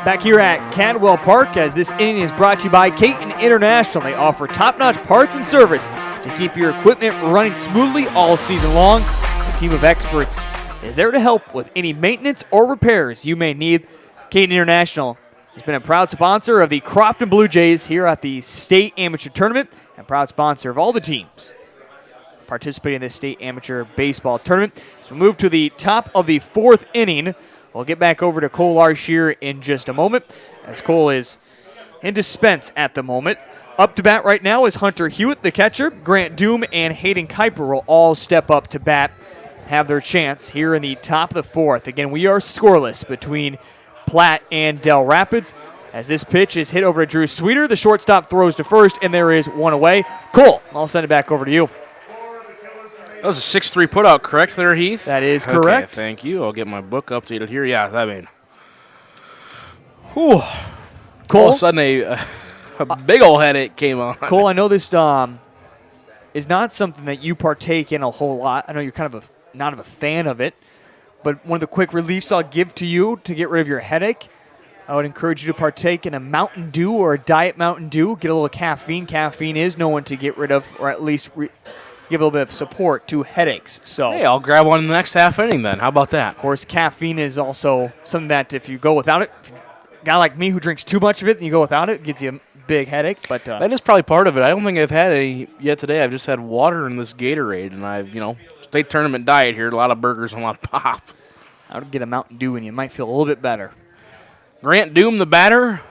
Back here at Cadwell Park, as this inning is brought to you by Caton International. They offer top-notch parts and service to keep your equipment running smoothly all season long. A team of experts is there to help with any maintenance or repairs you may need. Caton International has been a proud sponsor of the Crofton Blue Jays here at the State Amateur Tournament and proud sponsor of all the teams participating in this State Amateur Baseball Tournament. So we move to the top of the 4th inning. We'll get back over to Cole Larshier in just a moment, as Cole is in dispense at the moment. Up to bat right now is Hunter Hewitt, the catcher. Grant Doom and Hayden Kuiper will all step up to bat, have their chance here in the top of the 4th. Again, we are scoreless between Platte and Dell Rapids. As this pitch is hit over to Drew Sweeter, the shortstop throws to first, and there is one away. Cole, I'll send it back over to you. That was a 6-3 putout, correct there, Heath? That is correct. Okay, thank you. I'll get my book updated here. Yeah, I mean, whew. Cole? All of a sudden, a big old headache came on. Cole, I know this is not something that you partake in a whole lot. I know you're kind of not a fan of it, but one of the quick reliefs I'll give to you to get rid of your headache, I would encourage you to partake in a Mountain Dew or a Diet Mountain Dew. Get a little caffeine. Caffeine is known to get rid of, or at least give a little bit of support to headaches. So hey, I'll grab one in the next half inning then. How about that? Of course, caffeine is also something that if you go without it, a guy like me who drinks too much of it and you go without it, gets you a big headache. But that is probably part of it. I don't think I've had any yet today. I've just had water in this Gatorade, and I've, state tournament diet here, a lot of burgers and a lot of pop. I would get a Mountain Dew and you might feel a little bit better. Grant Doom, the batter.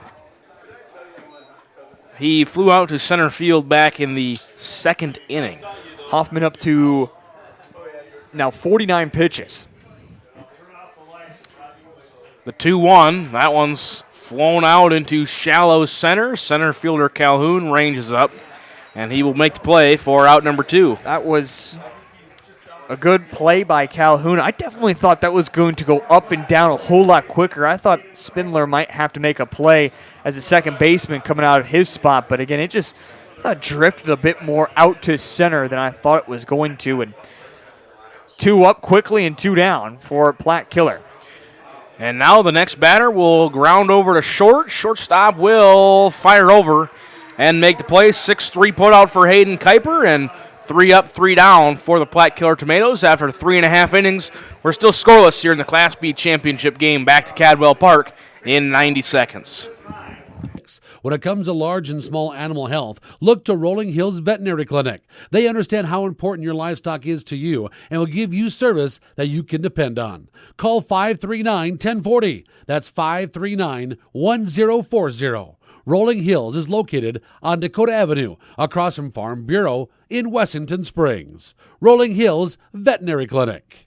He flew out to center field back in the 2nd inning. Hoffman up to now 49 pitches. The 2-1, that one's flown out into shallow center. Center fielder Calhoun ranges up, and he will make the play for out number 2. That was a good play by Calhoun. I definitely thought that was going to go up and down a whole lot quicker. I thought Spindler might have to make a play as a second baseman coming out of his spot, but again, it just drifted a bit more out to center than I thought it was going to. And 2 up quickly and 2 down for Platte Killer. And now the next batter will ground over to short. Shortstop will fire over and make the play. 6-3 put out for Hayden Kuiper, and 3 up, 3 down for the Platte Killer Tomatoes after 3.5 innings. We're still scoreless here in the Class B championship game. Back to Cadwell Park in 90 seconds. When it comes to large and small animal health, look to Rolling Hills Veterinary Clinic. They understand how important your livestock is to you and will give you service that you can depend on. Call 539-1040. That's 539-1040. Rolling Hills is located on Dakota Avenue, across from Farm Bureau in Wessington Springs. Rolling Hills Veterinary Clinic.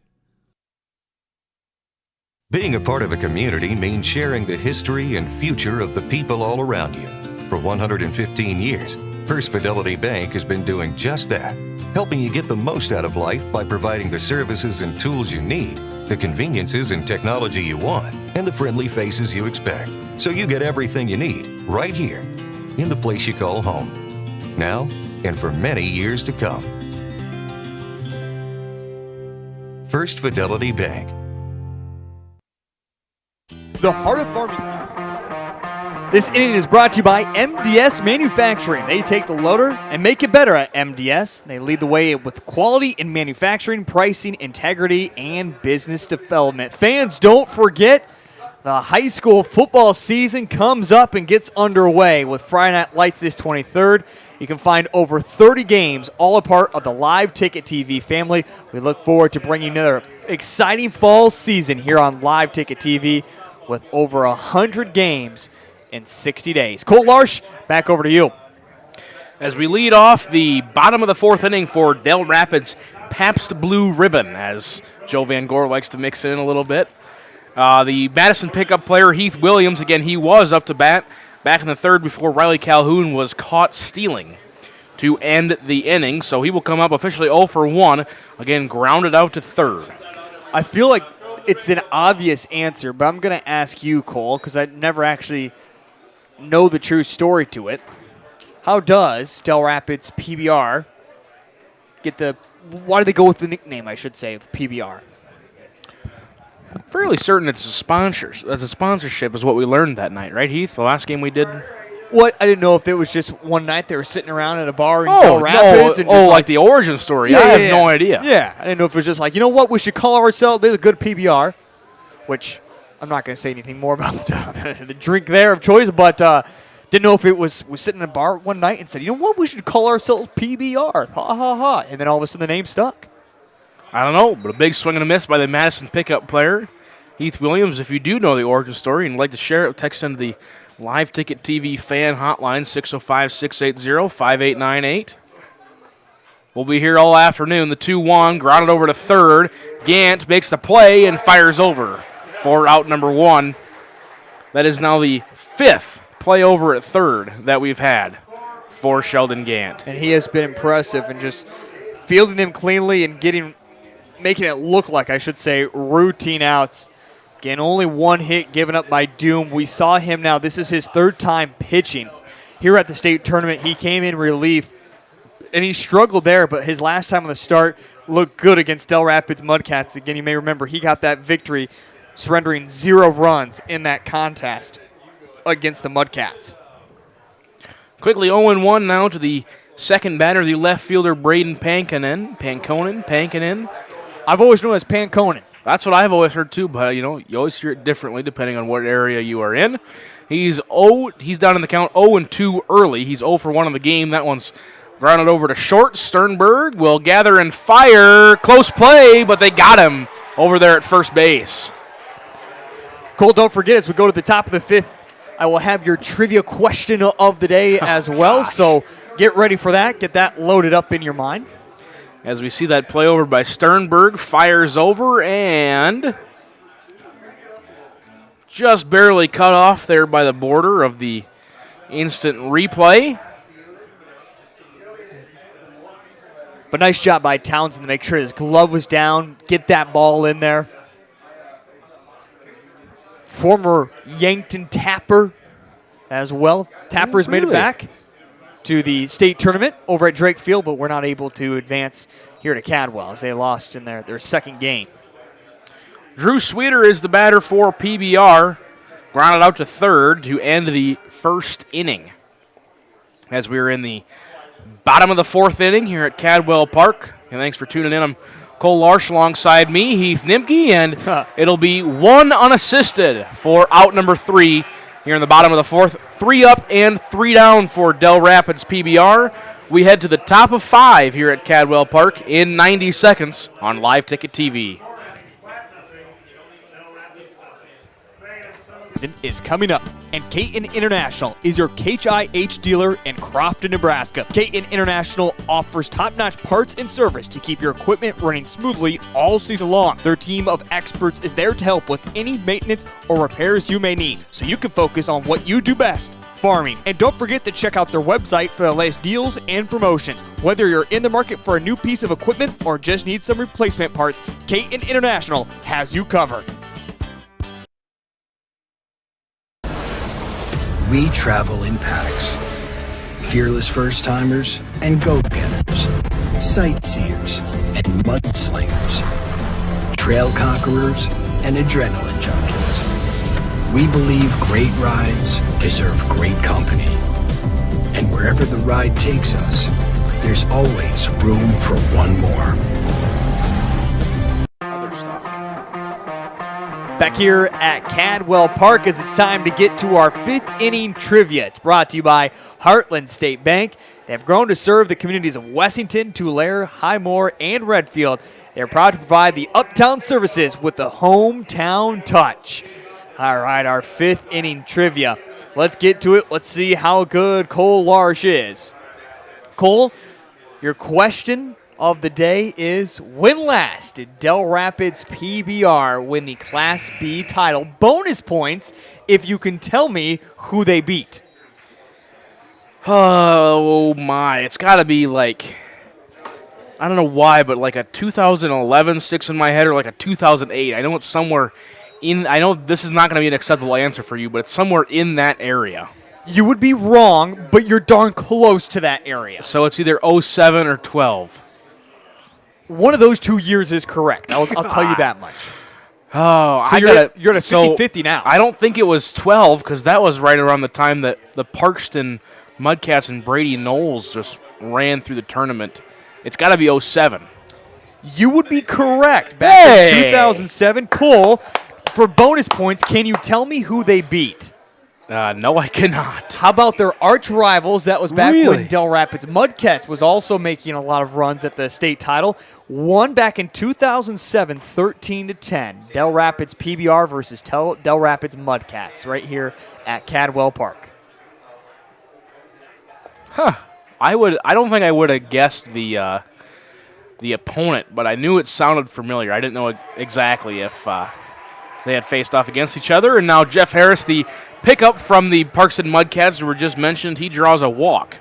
Being a part of a community means sharing the history and future of the people all around you. For 115 years, First Fidelity Bank has been doing just that, helping you get the most out of life by providing the services and tools you need, the conveniences and technology you want, and the friendly faces you expect. So you get everything you need right here in the place you call home. Now and for many years to come. First Fidelity Bank. The heart of farming season. This inning is brought to you by MDS Manufacturing. They take the loader and make it better at MDS. They lead the way with quality in manufacturing, pricing, integrity, and business development. Fans, don't forget, the high school football season comes up and gets underway with Friday Night Lights this 23rd. You can find over 30 games, all a part of the Live Ticket TV family. We look forward to bringing another exciting fall season here on Live Ticket TV with over 100 games in 60 days. Cole Larsch, back over to you. As we lead off the bottom of the fourth inning for Dell Rapids Pabst Blue Ribbon, as Joe Van Gore likes to mix it in a little bit. The Madison pickup player, Heath Williams, again, he was up to bat back in the third before Riley Calhoun was caught stealing to end the inning. So he will come up officially 0 for 1, again, grounded out to third. I feel like it's an obvious answer, but I'm going to ask you, Cole, because I never actually know the true story to it. How does Dell Rapids PBR get the – why do they go with the nickname, I should say, of PBR? I'm fairly certain it's a sponsorship is what we learned that night, right, Heath? The last game we did? What? I didn't know if it was just one night they were sitting around at a bar in Dell Rapids. No. And like the origin story. I have no idea. Yeah. I didn't know if it was just like, you know what, we should call ourselves the good PBR, which I'm not going to say anything more about the drink there of choice, but didn't know if it was sitting in a bar one night and said, you know what, we should call ourselves PBR. Ha, ha, ha. And then all of a sudden the name stuck. I don't know, but a big swing and a miss by the Madison pickup player, Heath Williams. If you do know the origin story and would like to share it, text into the Live Ticket TV fan hotline, 605-680-5898. We'll be here all afternoon. The 2-1, grounded over to third. Gant makes the play and fires over for out number 1. That is now the 5th play over at third that we've had for Sheldon Gant. And he has been impressive in just fielding them cleanly and making it look like, I should say, routine outs. Again, only one hit given up by Doom. We saw him now. This is his third time pitching here at the state tournament. He came in relief, and he struggled there, but his last time on the start looked good against Dell Rapids Mudcats. Again, you may remember he got that victory, surrendering 0 runs in that contest against the Mudcats. Quickly 0-1 now to the second batter, the left fielder, Braden Pankonen. I've always known as Pankonen. That's what I've always heard too, but you always hear it differently depending on what area you are in. He's down in the count 0-2 early. He's 0 for 1 in the game. That one's grounded over to short. Sternberg will gather and fire. Close play, but they got him over there at first base. Cole, don't forget, as we go to the top of the 5th, I will have your trivia question of the day as well. So get ready for that. Get that loaded up in your mind. As we see that play over by Sternberg, fires over and just barely cut off there by the border of the instant replay. But nice job by Townsend to make sure his glove was down, get that ball in there. Former Yankton Tapper as well. Tapper's made it back to the state tournament over at Drake Field, but we're not able to advance here to Cadwell as they lost in their second game. Drew Sweeter is the batter for PBR, grounded out to third to end the first inning. As we are in the Bottom of the fourth inning here at Cadwell Park. And thanks for tuning in. I'm Cole Larsch alongside me, Heath Nimke, and it'll be one unassisted for out number 3 here in the bottom of the fourth. 3 up and 3 down for Dell Rapids PBR. We head to the top of 5 here at Cadwell Park in 90 seconds on Live Ticket TV. Is coming up, and Caton International is your HIH dealer in Crofton, Nebraska. Caton International offers top-notch parts and service to keep your equipment running smoothly all season long. Their team of experts is there to help with any maintenance or repairs you may need, so you can focus on what you do best, farming. And don't forget to check out their website for the latest deals and promotions. Whether you're in the market for a new piece of equipment or just need some replacement parts, Caton International has you covered. We travel in packs. Fearless first-timers and go-getters. Sightseers and mudslingers. Trail conquerors and adrenaline junkies. We believe great rides deserve great company. And wherever the ride takes us, there's always room for one more. Back here at Cadwell Park as it's time to get to our 5th inning trivia. It's brought to you by Heartland State Bank. They have grown to serve the communities of Wessington, Tulare, Highmore, and Redfield. They're proud to provide the uptown services with the hometown touch. All right, our 5th inning trivia. Let's get to it. Let's see how good Cole Larsch is. Cole, your question of the day is, when last did Dell Rapids PBR win the Class B title? Bonus points if you can tell me who they beat. Oh my, it's got to be like, I don't know why, but like a 2011 sticks in my head, or like a 2008. I know it's somewhere in, I know this is not going to be an acceptable answer for you, but it's somewhere in that area. You would be wrong, but you're darn close to that area. So it's either 07 or 12. One of those 2 years is correct. I'll tell you that much. Oh, so you're at a 50-50 now. I don't think it was 12, because that was right around the time that the Parkston Mudcats and Brady Knowles just ran through the tournament. It's got to be 07. You would be correct. Back in 2007, Cole, for bonus points, can you tell me who they beat? No, I cannot. How about their arch rivals? That was back when Dell Rapids Mudcats was also making a lot of runs at the state title. Won back in 2007, 13-10. Dell Rapids PBR versus Dell Rapids Mudcats right here at Cadwell Park. Huh. I don't think I would have guessed the opponent, but I knew it sounded familiar. I didn't know exactly if they had faced off against each other. And now Jeff Harris, the pickup from the Parkston Mudcats who were just mentioned, he draws a walk.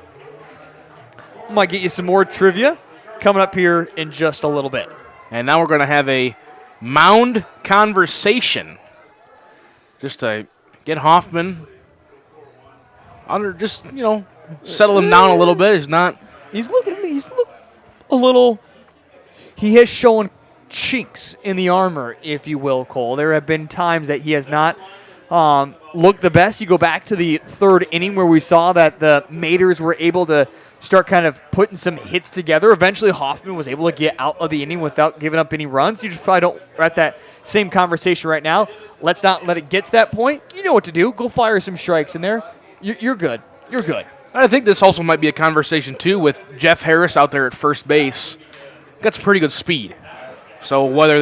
Might get you some more trivia coming up here in just a little bit. And now we're going to have a mound conversation. Just to get Hoffman under, just, settle him down a little bit. He's looked a little, he has shown chinks in the armor, if you will, Cole. There have been times that he has not looked the best. You go back to the 3rd inning where we saw that the Maters were able to start kind of putting some hits together. Eventually, Hoffman was able to get out of the inning without giving up any runs. You just probably don't, we're at that same conversation right now. Let's not let it get to that point. You know what to do. Go fire some strikes in there. You're good. You're good. I think this also might be a conversation, too, with Jeff Harris out there at first base. Got some pretty good speed. So whether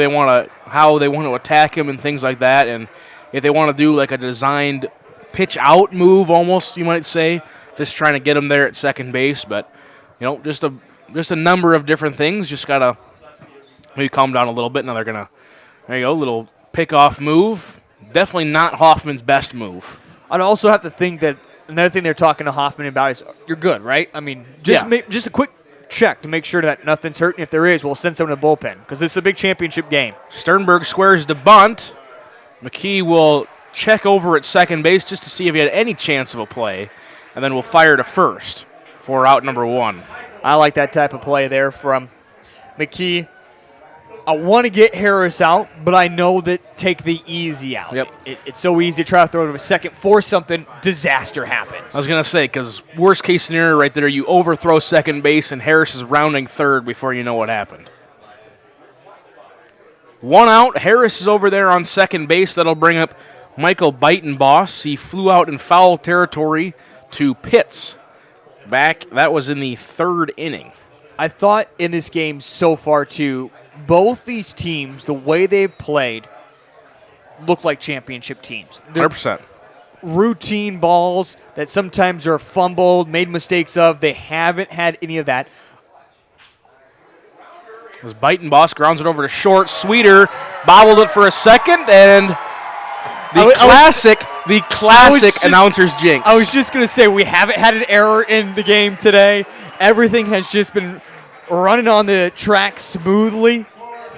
how they want to attack him and things like that, and if they want to do like a designed pitch out move almost, you might say, just trying to get him there at second base. But, just a number of different things. Just got to maybe calm down a little bit. Now they're going to, there you go, little pick-off move. Definitely not Hoffman's best move. I'd also have to think that another thing they're talking to Hoffman about is, you're good, right? I mean, just a quick check to make sure that nothing's hurting. If there is, we'll send someone to the bullpen because this is a big championship game. Sternberg squares the bunt. McKee will check over at second base just to see if he had any chance of a play, and then we'll fire to first for out number 1. I like that type of play there from McKee. I want to get Harris out, but I know that take the easy out. Yep. It's so easy to try to throw to a second, force something, disaster happens. I was going to say, because worst case scenario right there, you overthrow second base and Harris is rounding third before you know what happened. 1 out. Harris is over there on second base. That'll bring up Michael Beitenboss. He flew out in foul territory to Pitts. That was in the 3rd inning. I thought in this game so far, too, both these teams, the way they've played, look like championship teams. They're 100%. Routine balls that sometimes are fumbled, made mistakes of. They haven't had any of that. As Beitenboss grounds it over to short. Sweeter bobbled it for a second, and the classic announcer's jinx. I was just going to say, we haven't had an error in the game today. Everything has just been running on the track smoothly.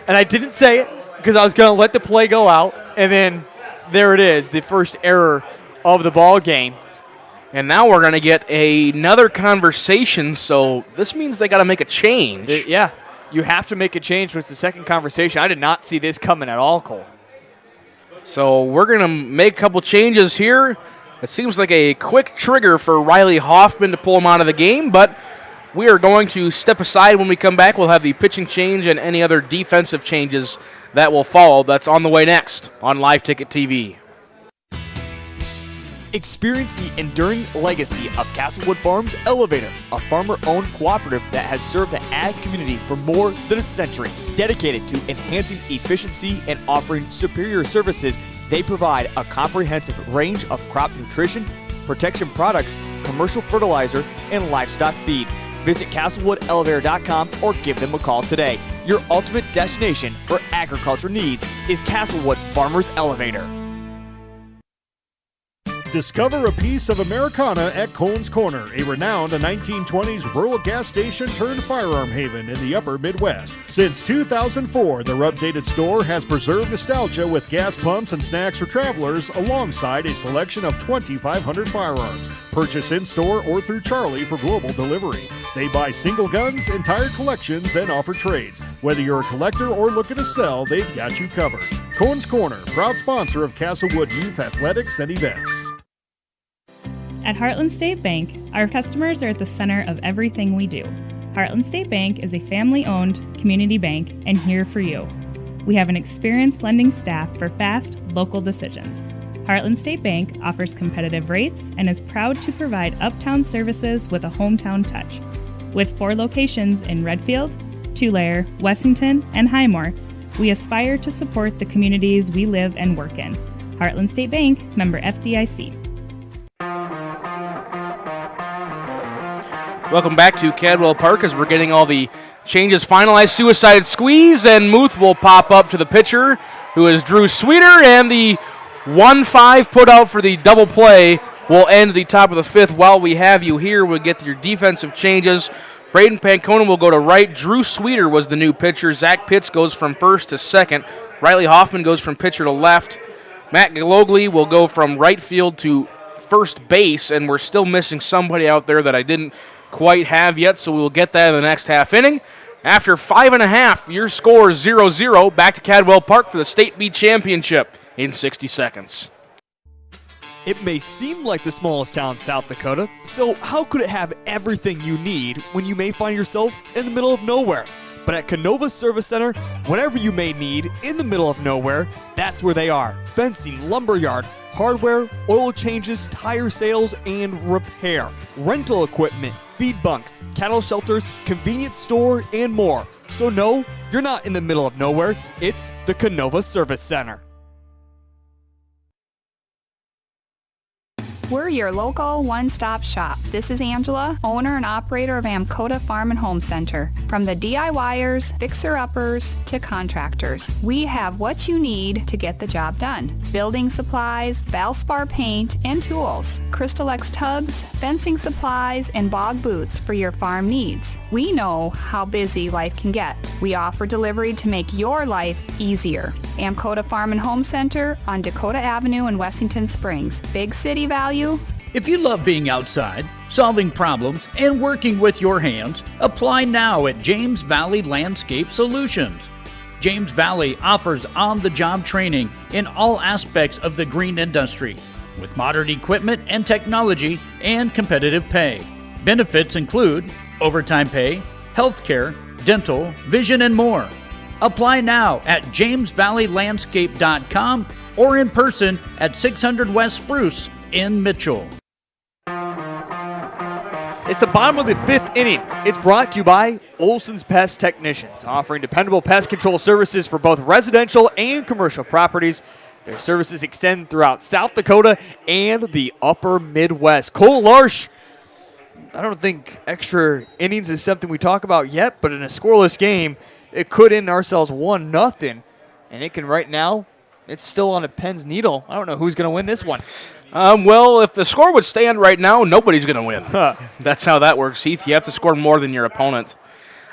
And I didn't say it because I was going to let the play go out. And then there it is, the first error of the ball game. And now we're going to get another conversation, so this means they got to make a change. Yeah, you have to make a change when it's the second conversation. I did not see this coming at all, Cole. So we're going to make a couple changes here. It seems like a quick trigger for Riley Hoffman to pull him out of the game, but we are going to step aside when we come back. We'll have the pitching change and any other defensive changes that will follow. That's on the way next on Live Ticket TV. Experience the enduring legacy of Castlewood Farms Elevator, a farmer-owned cooperative that has served the ag community for more than a century. Dedicated to enhancing efficiency and offering superior services, they provide a comprehensive range of crop nutrition, protection products, commercial fertilizer, and livestock feed. Visit CastlewoodElevator.com or give them a call today. Your ultimate destination for agriculture needs is Castlewood Farmers Elevator. Discover a piece of Americana at Cohn's Corner, a renowned 1920s rural gas station turned firearm haven in the upper Midwest. Since 2004, their updated store has preserved nostalgia with gas pumps and snacks for travelers alongside a selection of 2,500 firearms. Purchase in-store or through Charlie for global delivery. They buy single guns, entire collections, and offer trades. Whether you're a collector or looking to sell, they've got you covered. Cohn's Corner, proud sponsor of Castlewood Youth Athletics and Events. At Heartland State Bank, our customers are at the center of everything we do. Heartland State Bank is a family-owned community bank and here for you. We have an experienced lending staff for fast, local decisions. Heartland State Bank offers competitive rates and is proud to provide uptown services with a hometown touch. With 4 locations in Redfield, Tulare, Wessington, and Highmore, we aspire to support the communities we live and work in. Heartland State Bank, member FDIC. Welcome back to Cadwell Park as we're getting all the changes finalized. Suicide squeeze, and Muth will pop up to the pitcher, who is Drew Sweeter, and the 1-5 put out for the double play will end the top of the 5th. While we have you here, we'll get your defensive changes. Braden Pancona will go to right. Drew Sweeter was the new pitcher. Zach Pitts goes from first to second. Riley Hoffman goes from pitcher to left. Matt Galogli will go from right field to first base, and we're still missing somebody out there that I didn't quite have yet, so we'll get that in the next half inning. After 5.5, your score is 0-0. Back to Cadwell Park for the State B Championship in 60 seconds. It may seem like the smallest town in South Dakota, so how could it have everything you need when you may find yourself in the middle of nowhere? But at Canova Service Center, whatever you may need in the middle of nowhere, that's where they are. Fencing, lumberyard, hardware, oil changes, tire sales, and repair. Rental equipment, feed bunks, cattle shelters, convenience store, and more. So no, you're not in the middle of nowhere. It's the Canova Service Center. We're your local one-stop shop. This is Angela, owner and operator of Amcota Farm and Home Center. From the DIYers, fixer-uppers, to contractors, we have what you need to get the job done. Building supplies, Valspar paint, and tools, Crystal X tubs, fencing supplies, and bog boots for your farm needs. We know how busy life can get. We offer delivery to make your life easier. Amcota Farm and Home Center on Dakota Avenue in Wessington Springs. Big city value. If you love being outside, solving problems, and working with your hands, apply now at James Valley Landscape Solutions. James Valley offers on-the-job training in all aspects of the green industry, with modern equipment and technology and competitive pay. Benefits include overtime pay, health care, dental, vision, and more. Apply now at jamesvalleylandscape.com or in person at 600 West Spruce in Mitchell. It's the bottom of the 5th inning. It's brought to you by Olson's Pest Technicians, offering dependable pest control services for both residential and commercial properties. Their services extend throughout South Dakota and the upper Midwest. Cole Larsh, I don't think extra innings is something we talk about yet, but in a scoreless game, it could end ourselves 1-0, and it can right now, it's still on a pin's needle. I don't know who's going to win this one. Well, if the score would stand right now, nobody's going to win. That's how that works, Heath. You have to score more than your opponent.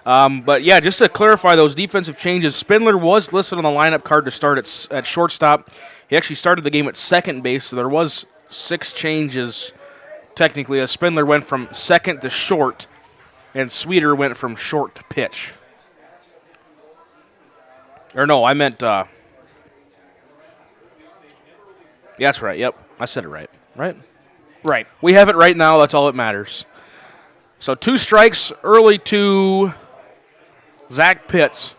But, yeah, just to clarify those defensive changes, Spindler was listed on the lineup card to start at shortstop. He actually started the game at second base, so there was 6 changes technically, as Spindler went from second to short, and Sweeter went from short to pitch. Or no, I meant, yeah, that's right, yep. I said it right, right? Right. We have it right now, that's all that matters. So 2 strikes early to Zach Pitts,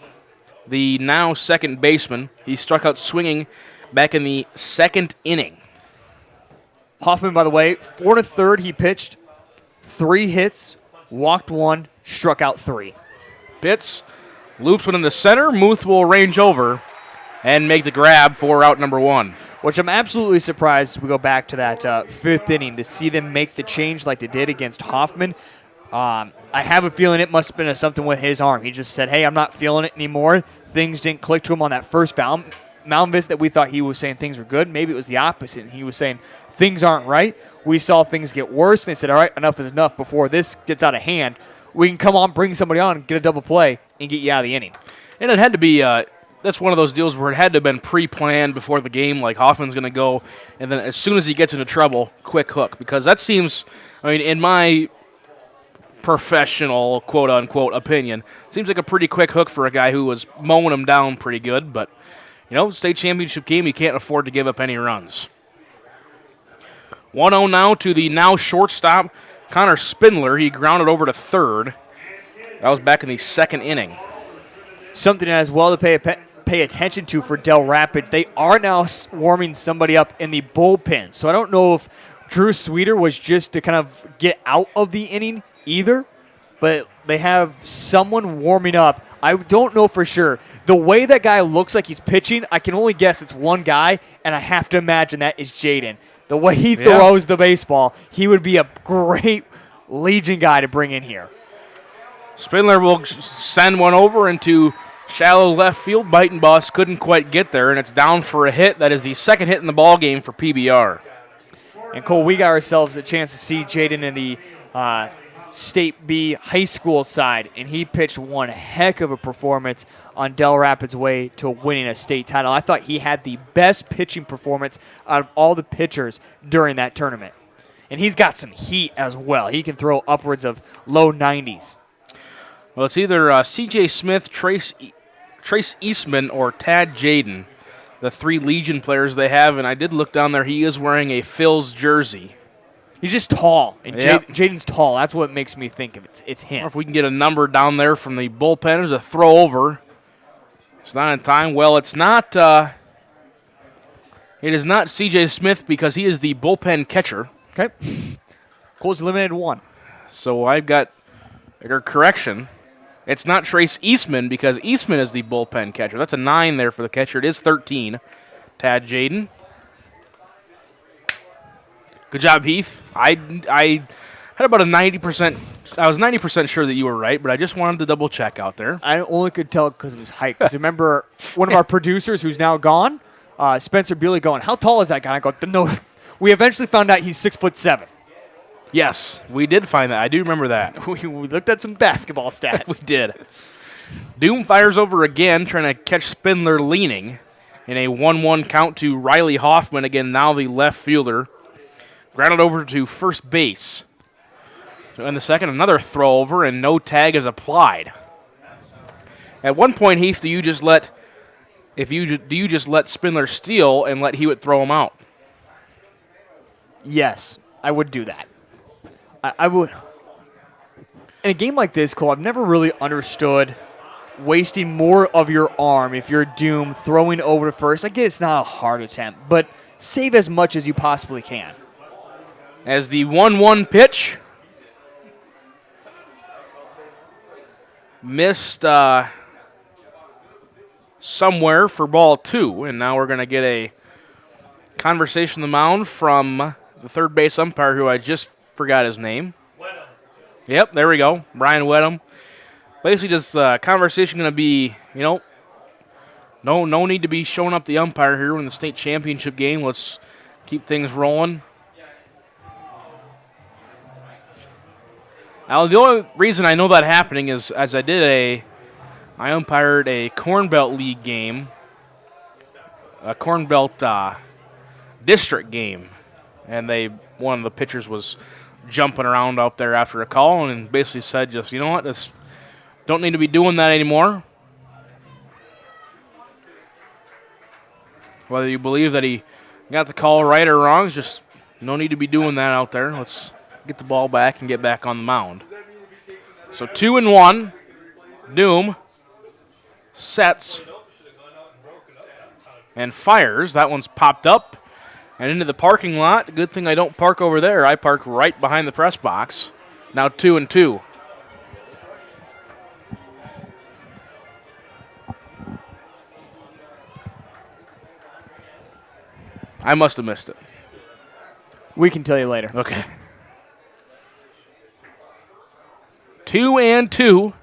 the now second baseman. He struck out swinging back in the 2nd inning. Hoffman, by the way, 4 1/3 he pitched, 3 hits, walked 1, struck out 3. Pitts loops one into center. Muth will range over and make the grab for out number 1. Which I'm absolutely surprised as we go back to that 5th inning to see them make the change like they did against Hoffman. I have a feeling it must have been something with his arm. He just said, hey, I'm not feeling it anymore. Things didn't click to him on that first mound visit that we thought he was saying things were good. Maybe it was the opposite. He was saying things aren't right. We saw things get worse, and they said, all right, enough is enough. Before this gets out of hand, we can come on, bring somebody on, get a double play, and get you out of the inning. And it had to be that's one of those deals where it had to have been pre-planned before the game, like Hoffman's going to go, and then as soon as he gets into trouble, quick hook. Because that seems, I mean, in my professional, quote-unquote, opinion, seems like a pretty quick hook for a guy who was mowing him down pretty good. But, you know, state championship game, you can't afford to give up any runs. 1-0 now to the now shortstop, Connor Spindler. He grounded over to third. That was back in the 2nd inning. Something as well to pay attention to for Dell Rapids. They are now warming somebody up in the bullpen. So I don't know if Drew Sweeter was just to kind of get out of the inning either, but they have someone warming up. I don't know for sure. The way that guy looks like he's pitching, I can only guess it's one guy, and I have to imagine that is Jaden. The way he throws the baseball, he would be a great Legion guy to bring in here. Spindler will send one over into shallow left field. Biting Boss couldn't quite get there, and it's down for a hit. That is the 2nd hit in the ball game for PBR. And Cole, we got ourselves a chance to see Jaden in the State B high school side, and he pitched one heck of a performance on Dell Rapids' way to winning a state title. I thought he had the best pitching performance out of all the pitchers during that tournament. And he's got some heat as well. He can throw upwards of low 90s. Well, it's either C.J. Smith, Trace Eastman, or Tad Jaden, the 3 Legion players they have. And I did look down there. He is wearing a Phil's jersey. He's just tall, and Jaden's tall. That's what makes me think of it. It's him. Or if we can get a number down there from the bullpen, there's a throw over. It's not in time. Well, it's not. It is not C.J. Smith because he is the bullpen catcher. Okay. Cole's eliminated 1. So I've got a correction. It's not Trace Eastman because Eastman is the bullpen catcher. That's a 9 there for the catcher. It is 13. Tad Jaden. Good job, Heath. I had about a 90%. I was 90% sure that you were right, but I just wanted to double check out there. I only could tell because of his height. Because remember, one of our producers who's now gone, Spencer Bealey, going, "How tall is that guy?" I go, "No." We eventually found out he's 6'7". Yes, we did find that. I do remember that. We looked at some basketball stats. We did. Doom fires over again, trying to catch Spindler leaning in a 1-1 count to Riley Hoffman. Again, now the left fielder. Grounded over to first base. So in the second, another throw over, and no tag is applied. At one point, Heath, do you just let do you just let Spindler steal and let Hewitt throw him out? Yes, I would do that. I would. In a game like this, Cole, I've never really understood wasting more of your arm if you're doomed throwing over to first. I get it's not a hard attempt, but save as much as you possibly can. As the 1-1 pitch missed somewhere for ball 2, and now we're going to get a conversation on the mound from the third base umpire, who I just forgot his name. Yep, there we go, Brian Wedham. Basically, just conversation going to be, no need to be showing up the umpire here in the state championship game. Let's keep things rolling. Now, the only reason I know that happening is as I umpired a Corn Belt League game, a Corn Belt district game, and one of the pitchers was jumping around out there after a call and basically said, just, you know what, this don't need to be doing that anymore. Whether you believe that he got the call right or wrong, it's just no need to be doing that out there. Let's get the ball back and get back on the mound. So 2-1. Doom sets and fires. That one's popped up and into the parking lot. Good thing I don't park over there. I park right behind the press box. Now 2-2. I must have missed it. We can tell you later. Okay. 2-2.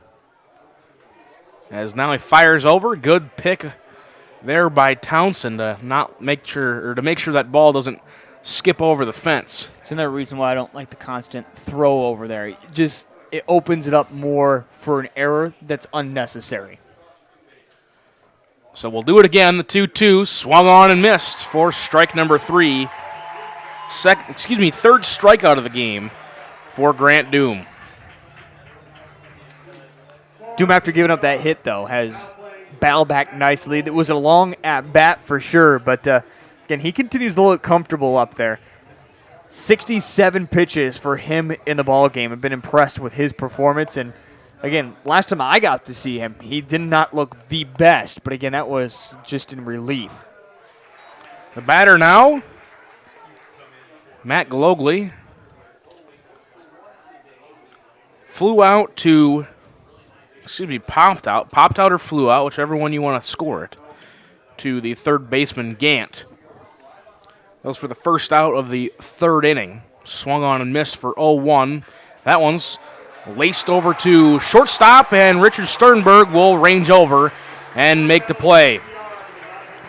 As now he fires over. Good pick there by Townsend to make sure that ball doesn't skip over the fence. It's another reason why I don't like the constant throw over there. It opens it up more for an error that's unnecessary. So we'll do it again. The 2-2 swung on and missed for strike number 3. Third strikeout of the game for Grant Doom. Doom, after giving up that hit, though, has battled back nicely. It was a long at-bat for sure, but again, he continues to look comfortable up there. 67 pitches for him in the ballgame. I've been impressed with his performance, and again, last time I got to see him, he did not look the best, but again, that was just in relief. The batter now, Matt Glogly, popped out or flew out, whichever one you want to score it, to the third baseman, Gant. That was for the first out of the third inning. Swung on and missed for 0-1. That one's laced over to shortstop, and Richard Sternberg will range over and make the play.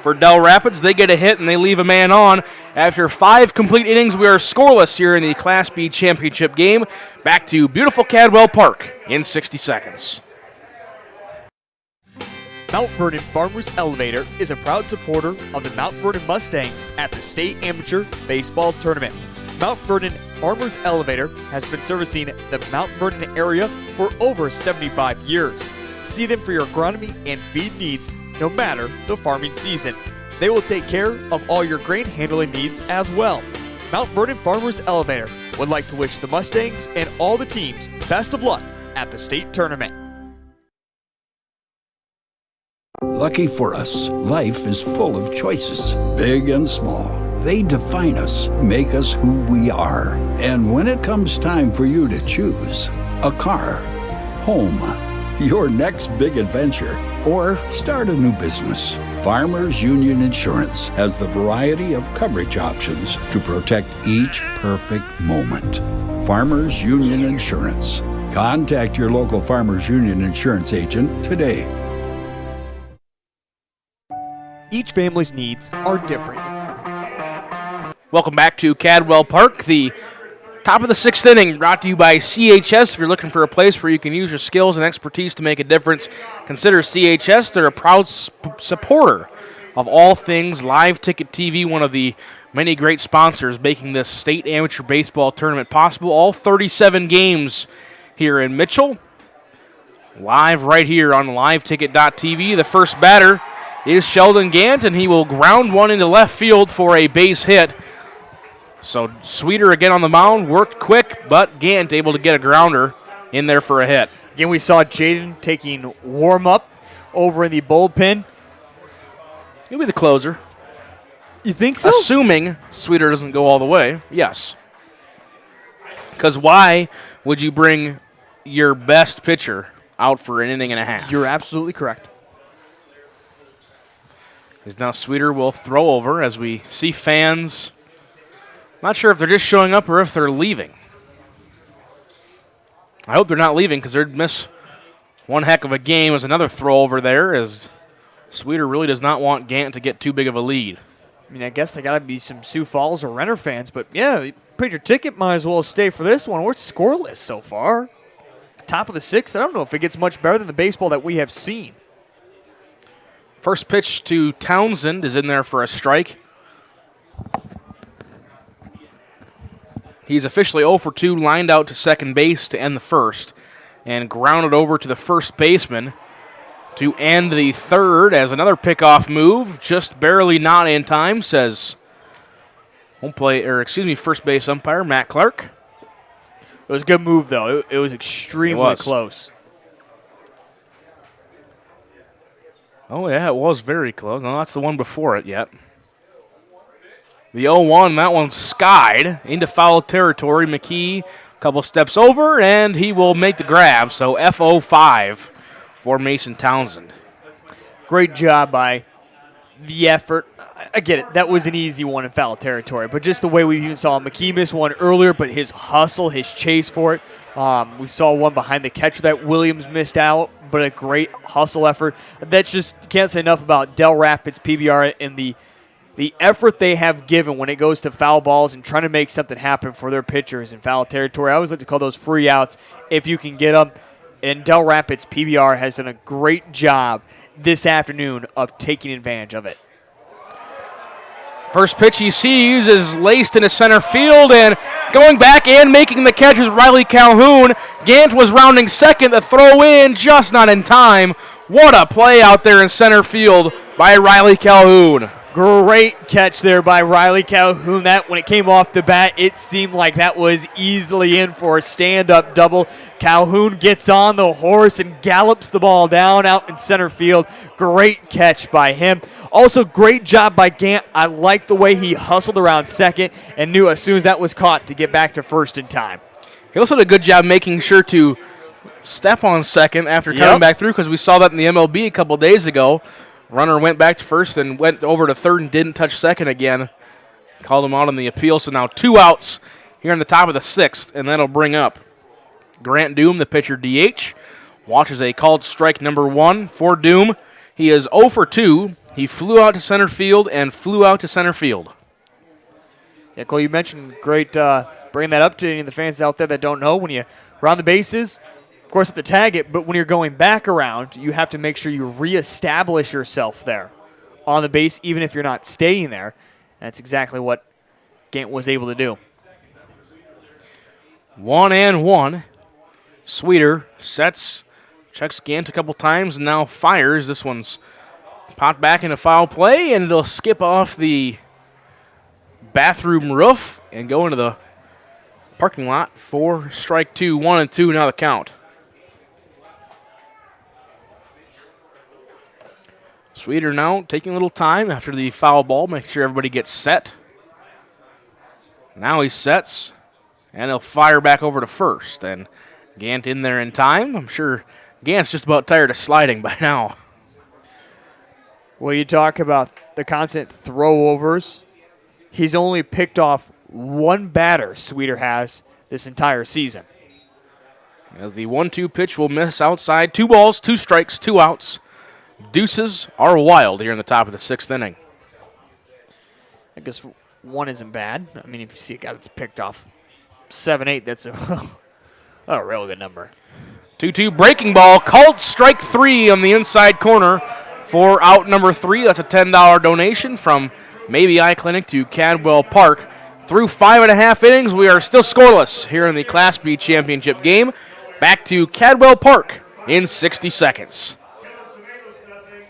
For Dell Rapids, they get a hit and they leave a man on. After 5 complete innings, we are scoreless here in the Class B championship game. Back to beautiful Cadwell Park in 60 seconds. Mount Vernon Farmers Elevator is a proud supporter of the Mount Vernon Mustangs at the State Amateur Baseball Tournament. Mount Vernon Farmers Elevator has been servicing the Mount Vernon area for over 75 years. See them for your agronomy and feed needs, no matter the farming season. They will take care of all your grain handling needs as well. Mount Vernon Farmers Elevator would like to wish the Mustangs and all the teams best of luck at the state tournament. Lucky for us, life is full of choices, big and small. They define us, make us who we are. And when it comes time for you to choose, a car, home, your next big adventure, or start a new business, Farmers Union Insurance has the variety of coverage options to protect each perfect moment. Farmers Union Insurance. Contact your local Farmers Union Insurance agent today. Each family's needs are different. Welcome back to Cadwell Park, the top of the 6th inning, brought to you by CHS. If you're looking for a place where you can use your skills and expertise to make a difference, consider CHS. They're a proud supporter of all things Live Ticket TV, one of the many great sponsors making this state amateur baseball tournament possible. All 37 games here in Mitchell, live right here on liveticket.tv. The first batter is Sheldon Gant, and he will ground one into left field for a base hit. So Sweeter again on the mound, worked quick, but Gant able to get a grounder in there for a hit. Again, we saw Jaden taking warm-up over in the bullpen. He'll be the closer. You think so? Assuming Sweeter doesn't go all the way, yes. Because why would you bring your best pitcher out for an inning and a half? You're absolutely correct. Because now Sweeter will throw over as we see fans. Not sure if they're just showing up or if they're leaving. I hope they're not leaving because they'd miss one heck of a game. There's another throw over there as Sweeter really does not want Gant to get too big of a lead. I mean, I guess they got to be some Sioux Falls or Renner fans, but yeah, you paid your ticket, might as well stay for this one. We're scoreless so far. Top of the sixth. I don't know if it gets much better than the baseball that we have seen. First pitch to Townsend is in there for a strike. He's officially 0 for 2, lined out to second base to end the first, and grounded over to the first baseman to end the third as another pickoff move, just barely not in time, says first base umpire Matt Clark. It was a good move, though. It was extremely close. Oh, yeah, it was very close. No, that's the one before it yet. The 0-1, that one's skied into foul territory. McKee a couple steps over, and he will make the grab. So F05 for Mason Townsend. Great job by the effort. I get it. That was an easy one in foul territory, but just the way we even saw McKee miss one earlier, but his hustle, his chase for it. We saw one behind the catcher that Williams missed out, but a great hustle effort. That's just, can't say enough about Dell Rapids PBR and the effort they have given when it goes to foul balls and trying to make something happen for their pitchers in foul territory. I always like to call those free outs if you can get them. And Dell Rapids PBR has done a great job this afternoon of taking advantage of it. First pitch he sees is laced into center field, and going back and making the catch is Riley Calhoun. Gant was rounding second. The throw in just not in time. What a play out there in center field by Riley Calhoun. Great catch there by Riley Calhoun. That when it came off the bat, it seemed like that was easily in for a stand-up double. Calhoun gets on the horse and gallops the ball down out in center field. Great catch by him. Also, great job by Gant. I like the way he hustled around second and knew as soon as that was caught to get back to first in time. He also did a good job making sure to step on second after coming back through, because we saw that in the MLB a couple days ago. Runner went back to first and went over to third and didn't touch second again. Called him out on the appeal. So now 2 outs here in the top of the sixth, and that'll bring up Grant Doom, the pitcher DH. Watches a called strike number 1 for Doom. He is 0 for 2. He flew out to center field and flew out to center field. Yeah, Cole, you mentioned great bringing that up to any of the fans out there that don't know. When you round the bases, of course, at the tag it, but when you're going back around, you have to make sure you reestablish yourself there on the base, even if you're not staying there. That's exactly what Gant was able to do. 1-1. Sweeter sets, checks Gant a couple times, and now fires. This one's popped back into foul play, and it'll skip off the bathroom roof and go into the parking lot for strike 2. 1-2 now the count. Sweeter now taking a little time after the foul ball, make sure everybody gets set. Now he sets, and he'll fire back over to first. And Gant in there in time. I'm sure Gant's just about tired of sliding by now. Well, you talk about the constant throwovers. He's only picked off one batter Sweeter has this entire season. As the 1-2 pitch will miss outside. 2 balls, 2 strikes, 2 outs. Deuces are wild here in the top of the 6th inning. I guess 1 isn't bad. I mean, if you see a guy that's picked off 7-8, that's a real good number. 2-2 breaking ball, called strike 3 on the inside corner for out number 3. That's a $10 donation from Maybe Eye Clinic to Cadwell Park. Through 5.5 innings, we are still scoreless here in the Class B championship game. Back to Cadwell Park in 60 seconds.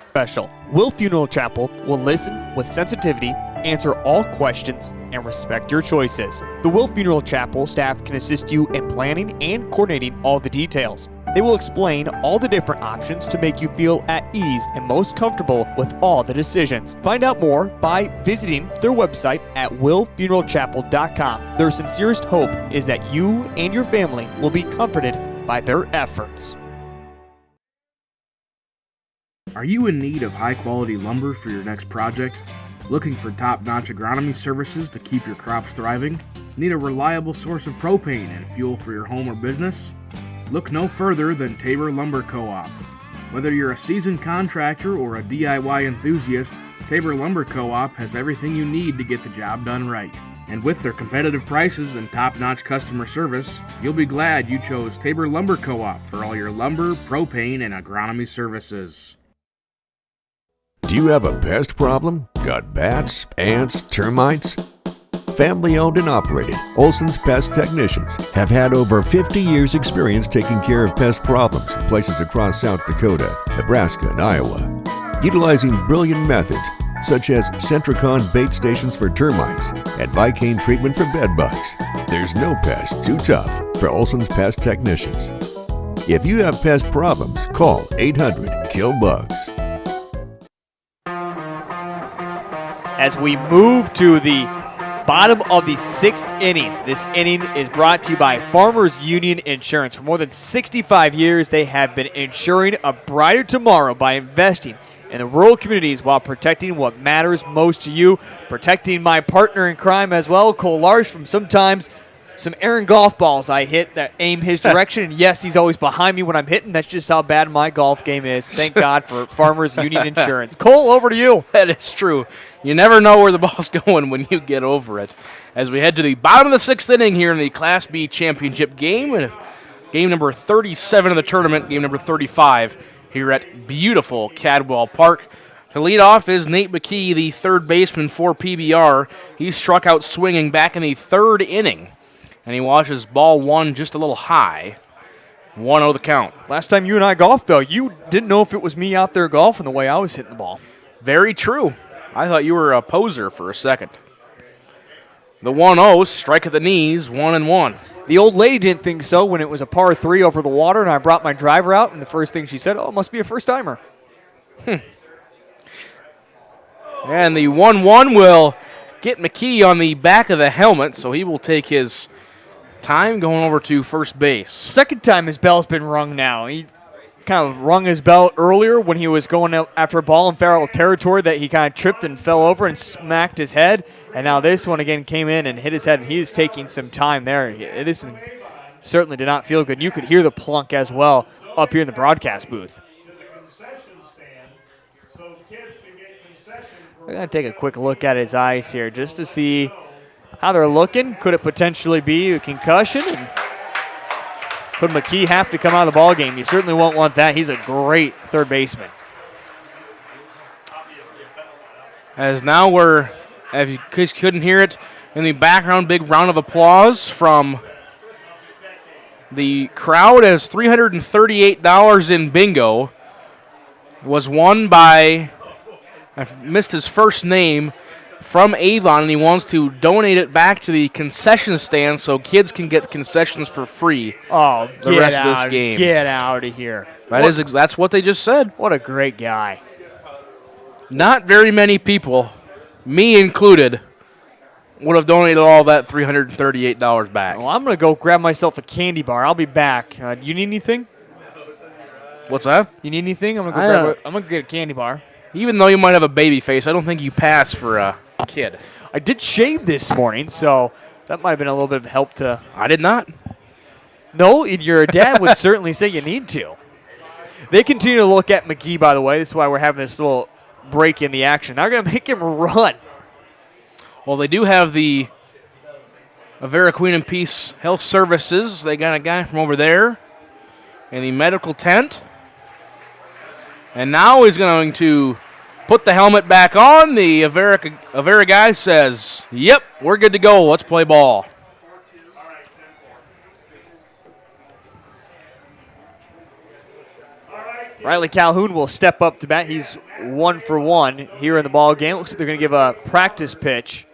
Special. Will Funeral Chapel will listen with sensitivity, answer all questions, and respect your choices. The Will Funeral Chapel staff can assist you in planning and coordinating all the details. They will explain all the different options to make you feel at ease and most comfortable with all the decisions. Find out more by visiting their website at willfuneralchapel.com. Their sincerest hope is that you and your family will be comforted by their efforts. Are you in need of high-quality lumber for your next project? Looking for top-notch agronomy services to keep your crops thriving? Need a reliable source of propane and fuel for your home or business? Look no further than Tabor Lumber Co-op. Whether you're a seasoned contractor or a DIY enthusiast, Tabor Lumber Co-op has everything you need to get the job done right. And with their competitive prices and top-notch customer service, you'll be glad you chose Tabor Lumber Co-op for all your lumber, propane, and agronomy services. Do you have a pest problem? Got bats, ants, termites? Family owned and operated, Olson's Pest Technicians have had over 50 years experience taking care of pest problems in places across South Dakota, Nebraska, and Iowa. Utilizing brilliant methods such as Centricon bait stations for termites and Vicane treatment for bed bugs, there's no pest too tough for Olson's Pest Technicians. If you have pest problems, call 800-KILL-BUGS. As we move to the bottom of the sixth inning. This inning is brought to you by Farmers Union Insurance. For more than 65 years, they have been ensuring a brighter tomorrow by investing in the rural communities while protecting what matters most to you. Protecting my partner in crime as well, Cole Larsh, from sometimes some errant golf balls I hit that aim his direction. And yes, he's always behind me when I'm hitting. That's just how bad my golf game is. Thank God for Farmers Union Insurance. Cole, over to you. That is true. You never know where the ball's going when you get over it. As we head to the bottom of the sixth inning here in the Class B championship game, and game number 37 of the tournament, game number 35 here at beautiful Cadwell Park. To lead off is Nate McKee, the third baseman for PBR. He struck out swinging back in the third inning, and he watches ball one just a little high. 1-0 the count. Last time you and I golfed, though, you didn't know if it was me out there golfing the way I was hitting the ball. Very true. I thought you were a poser for a second. The 1-0, strike at the knees, 1-1. The old lady didn't think so when it was a par 3 over the water, and I brought my driver out, and the first thing she said, oh, it must be a first-timer. And the 1-1 will get McKee on the back of the helmet, so he will take his time going over to first base. Second time his bell's been rung now. He kind of rung his bell earlier when he was going out after a ball in foul territory that he kind of tripped and fell over and smacked his head. And now this one again came in and hit his head, and he is taking some time there. This certainly did not feel good. You could hear the plunk as well up here in the broadcast booth. We're going to take a quick look at his eyes here just to see how they're looking. Could it potentially be a concussion? And could McKee have to come out of the ballgame? You certainly won't want that. He's a great third baseman. As now we're, if you couldn't hear it, in the background, big round of applause from the crowd as $338 in bingo was won by, I missed his first name, from Avon, and he wants to donate it back to the concession stand so kids can get concessions for free the rest of this game. Get out of here. That's what they just said. What a great guy. Not very many people, me included, would have donated all that $338 back. Well, I'm going to go grab myself a candy bar. I'll be back. Do you need anything? What's that? You need anything? I'm going to get a candy bar. Even though you might have a baby face, I don't think you pass for a kid. I did shave this morning, so that might have been a little bit of help to... I did not. No, your dad would certainly say you need to. They continue to look at McKee, by the way. This is why we're having this little break in the action. They're going to make him run. Well, they do have the Avera Queen and Peace Health Services. They got a guy from over there in the medical tent. And now he's going to put the helmet back on. The Avera guy says, yep, we're good to go. Let's play ball. Riley Calhoun will step up to bat. He's 1 for 1 here in the ball game. Looks like they're going to give a practice pitch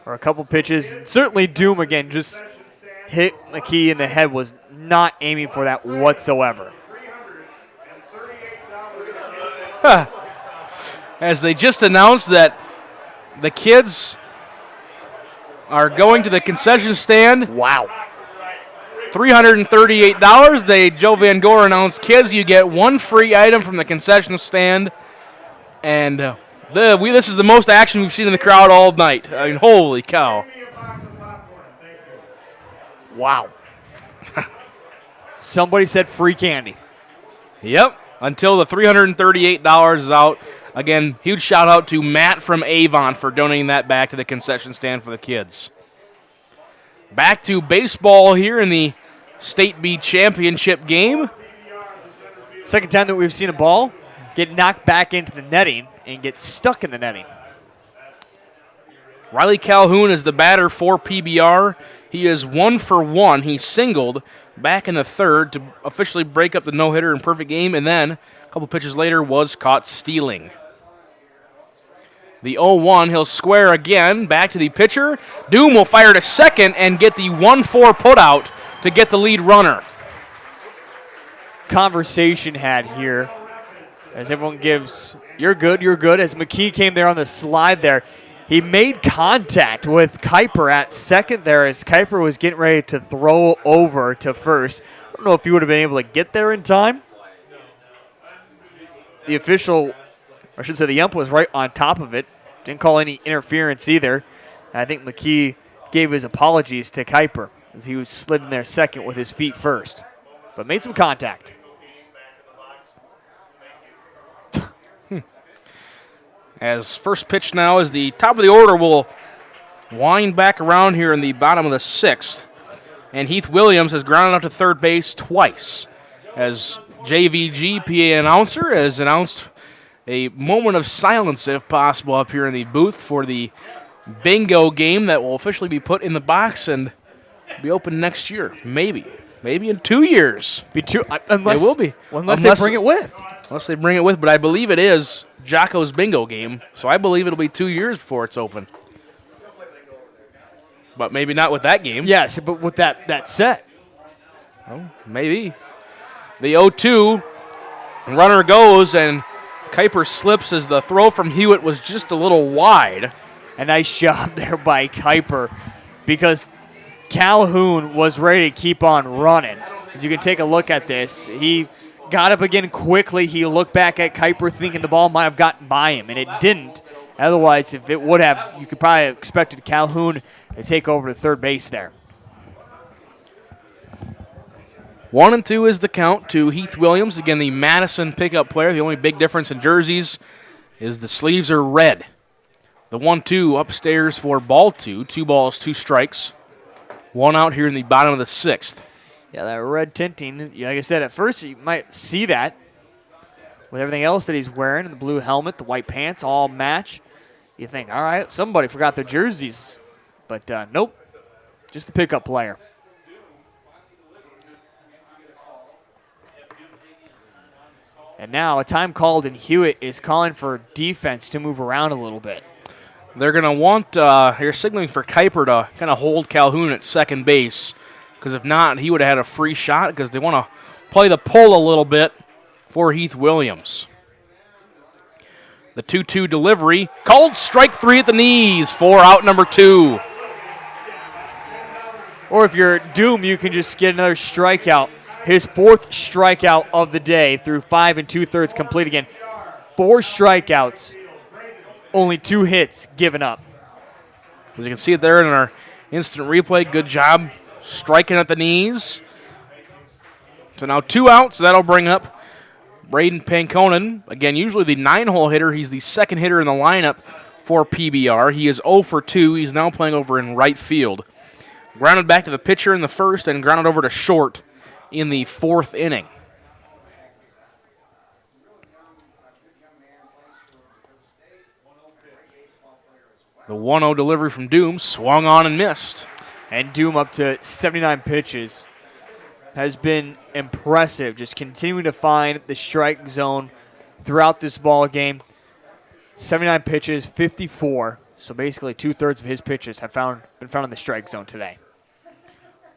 or a couple pitches. Certainly Doom again just hit McKee in the head, was not aiming for that whatsoever. As they just announced that the kids are going to the concession stand. Wow. $338. Joe Van Gore announced, kids, you get one free item from the concession stand. And this is the most action we've seen in the crowd all night. I mean, holy cow. Wow. Somebody said free candy. Yep, until the $338 is out. Again, huge shout out to Matt from Avon for donating that back to the concession stand for the kids. Back to baseball here in the State B championship game. Second time that we've seen a ball get knocked back into the netting and get stuck in the netting. Riley Calhoun is the batter for PBR. He is 1 for 1. He singled back in the third to officially break up the no-hitter in perfect game, and then a couple pitches later was caught stealing. The 0-1, he'll square again, back to the pitcher. Doom will fire to second and get the 1-4 putout to get the lead runner. Conversation had here as everyone gives, you're good, as McKee came there on the slide there. He made contact with Kuiper at second there as Kuiper was getting ready to throw over to first. I don't know if he would have been able to get there in time. The official, I should say the ump, was right on top of it. Didn't call any interference either. I think McKee gave his apologies to Kuiper as he was slid in there second with his feet first, but made some contact. As first pitch now is the top of the order will wind back around here in the bottom of the sixth. And Heath Williams has grounded out to third base twice. As JVG PA announcer has announced a moment of silence, if possible, up here in the booth for the bingo game that will officially be put in the box and be open next year. Maybe in 2 years. Unless, it will be. Unless they bring it with. Unless they bring it with, but I believe it is Jocko's bingo game, so I believe it'll be 2 years before it's open. But maybe not with that game. Yes, but with that set. Well, maybe. The 0-2, runner goes, and Kuiper slips as the throw from Hewitt was just a little wide. A nice job there by Kuiper because Calhoun was ready to keep on running. As you can take a look at this, he got up again quickly. He looked back at Kuiper thinking the ball might have gotten by him, and it didn't. Otherwise, if it would have, you could probably have expected Calhoun to take over to third base there. 1-2 is the count to Heath Williams. Again, the Madison pickup player. The only big difference in jerseys is the sleeves are red. The 1-2 upstairs for ball two. 2 balls, 2 strikes. 1 out here in the bottom of the sixth. Yeah, that red tinting, like I said, at first you might see that with everything else that he's wearing, the blue helmet, the white pants, all match. You think, all right, somebody forgot their jerseys. But nope, just the pickup player. And now a time called, and Hewitt is calling for defense to move around a little bit. They're going to want, they're signaling for Kuiper to kind of hold Calhoun at second base, because if not, he would have had a free shot because they want to play the pull a little bit for Heath Williams. The 2-2 delivery, called strike 3 at the knees for out number 2. Or if you're Doom, you can just get another strikeout. His 4th strikeout of the day through 5 2/3 complete again. 4 strikeouts, only 2 hits given up. As you can see it there in our instant replay, good job striking at the knees. So now 2 outs, so that'll bring up Braden Pankonen. Again, usually the 9-hole hitter. He's the second hitter in the lineup for PBR. He is 0 for 2. He's now playing over in right field. Grounded back to the pitcher in the first and grounded over to short in the 4th inning. The 1-0 delivery from Doom swung on and missed. And Doom up to 79 pitches. has been impressive, just continuing to find the strike zone throughout this ball game. 79 pitches, 54. So basically 2/3 of his pitches have been found in the strike zone today.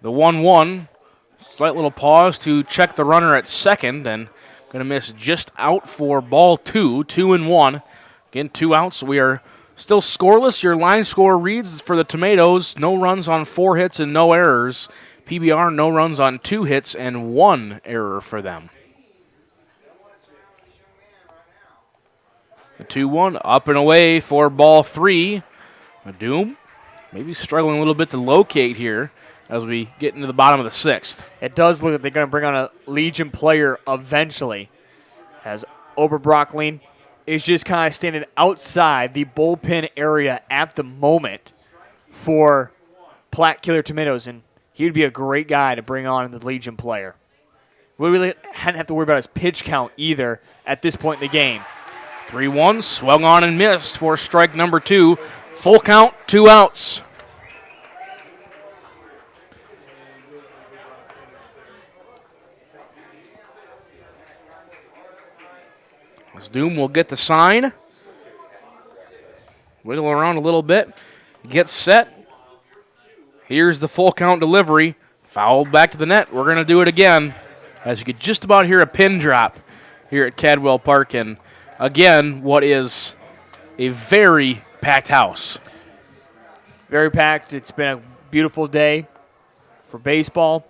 The 1-1, slight little pause to check the runner at second, and going to miss just out for ball 2, 2-1. Again, 2 outs. We are still scoreless. Your line score reads for the Tomatoes, no runs on 4 hits and no errors. PBR, no runs on 2 hits and 1 error for them. The 2-1 up and away for ball 3. Doom maybe struggling a little bit to locate here as we get into the bottom of the 6th. It does look like they're going to bring on a Legion player eventually, as Oberbrockling is just kind of standing outside the bullpen area at the moment for Platte Killer Tomatoes, and he would be a great guy to bring on the Legion player. We really hadn't have to worry about his pitch count either at this point in the game. 3-1, swung on and missed for strike number 2. Full count, 2 outs. As Doom will get the sign. Wiggle around a little bit. Gets set. Here's the full count delivery. Fouled back to the net. We're going to do it again. As you could just about hear a pin drop here at Cadwell Park. And again, what is a very packed house. Very packed. It's been a beautiful day for baseball.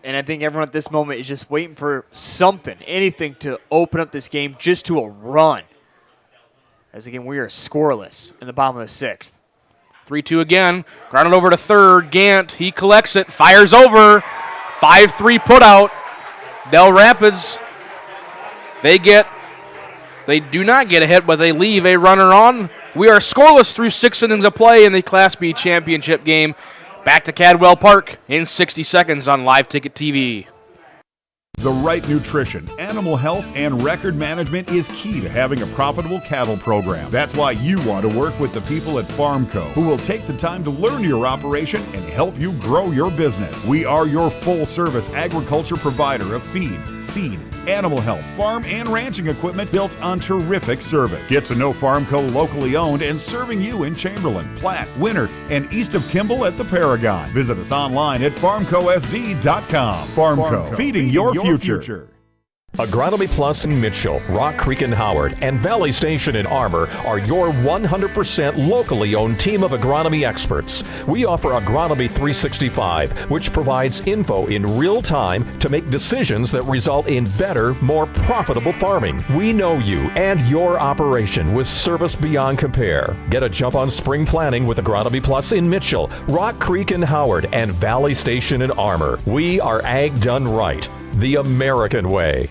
And I think everyone at this moment is just waiting for something, anything to open up this game just to a run. As again, we are scoreless in the bottom of the 6th. 3-2 again. Grounded over to third. Gant, he collects it, fires over. 5-3 put out. Dell Rapids, they do not get a hit, but they leave a runner on. We are scoreless through 6 innings of play in the Class B championship game. Back to Cadwell Park in 60 seconds on Live Ticket TV. The right nutrition, animal health, and record management is key to having a profitable cattle program. That's why you want to work with the people at Farmco, who will take the time to learn your operation and help you grow your business. We are your full-service agriculture provider of feed, seed, animal health, farm, and ranching equipment built on terrific service. Get to know Farmco locally owned and serving you in Chamberlain, Platte, Winter, and east of Kimball at the Paragon. Visit us online at farmcosd.com. Farmco, feeding your future. Agronomy Plus in Mitchell, Rock Creek and Howard, and Valley Station in Armour are your 100% locally owned team of agronomy experts. We offer Agronomy 365, which provides info in real time to make decisions that result in better, more profitable farming. We know you and your operation with service beyond compare. Get a jump on spring planning with Agronomy Plus in Mitchell, Rock Creek and Howard, and Valley Station in Armour. We are ag done right, the American way.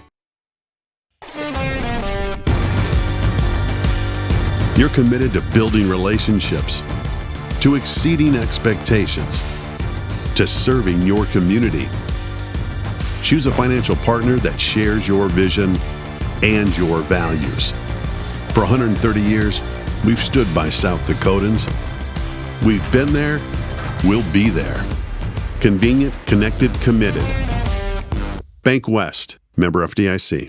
You're committed to building relationships, to exceeding expectations, to serving your community. Choose a financial partner that shares your vision and your values. For 130 years, we've stood by South Dakotans. We've been there, we'll be there. Convenient, connected, committed. Bank West, member FDIC.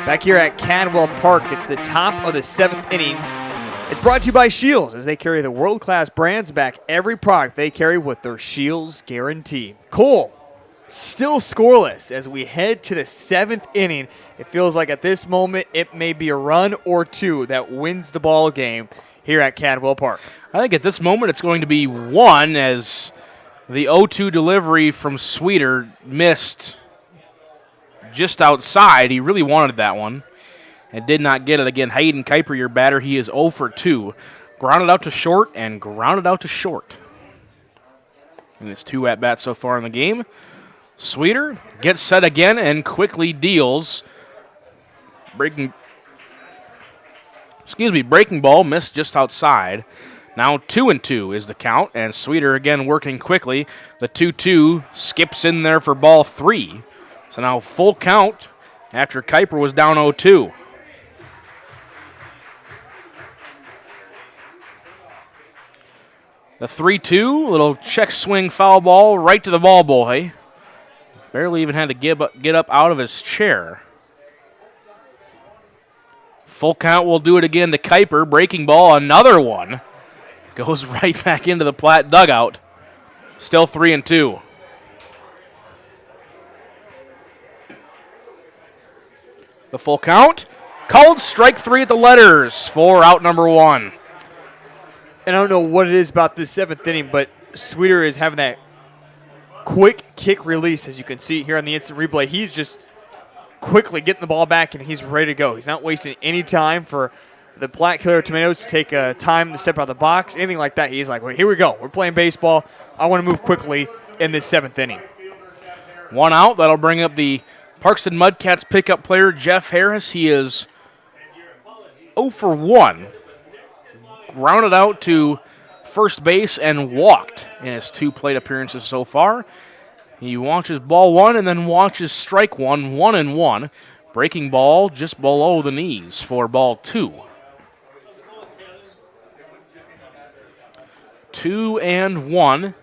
Back here at Cadwell Park, it's the top of the 7th inning. It's brought to you by Shields, as they carry the world-class brands back every product they carry with their Shields guarantee. Cole, still scoreless as we head to the 7th inning. It feels like at this moment it may be a run or two that wins the ball game here at Cadwell Park. I think at this moment it's going to be 1 as the 0-2 delivery from Sweeter missed just outside. He really wanted that one and did not get it. Again, Hayden Kuiper, your batter, he is 0 for 2. Grounded out to short and grounded out to short. And it's 2 at-bats so far in the game. Sweeter gets set again and quickly deals. Breaking ball, missed just outside. Now 2-2 is the count, and Sweeter again working quickly. The 2-2 skips in there for ball 3. So now full count after Kuiper was down 0-2. The 3-2, little check swing foul ball right to the ball boy. Barely even had to get up out of his chair. Full count will do it again to Kuiper. Breaking ball, another one. Goes right back into the Platte dugout. Still 3-2. The full count. Called strike 3 at the letters for out number 1. And I don't know what it is about this 7th inning, but Sweeter is having that quick kick release, as you can see here on the instant replay. He's just quickly getting the ball back, and he's ready to go. He's not wasting any time for the Platte Killer Tomatoes to take time to step out of the box, anything like that. He's like, well, here we go. We're playing baseball. I want to move quickly in this 7th inning. 1 out. That'll bring up the Parkston Mudcats pickup player, Jeff Harris. He is 0 for 1. Grounded out to first base and walked in his 2 plate appearances so far. He watches ball 1 and then watches strike 1, 1-1. Breaking ball just below the knees for ball 2. 2-1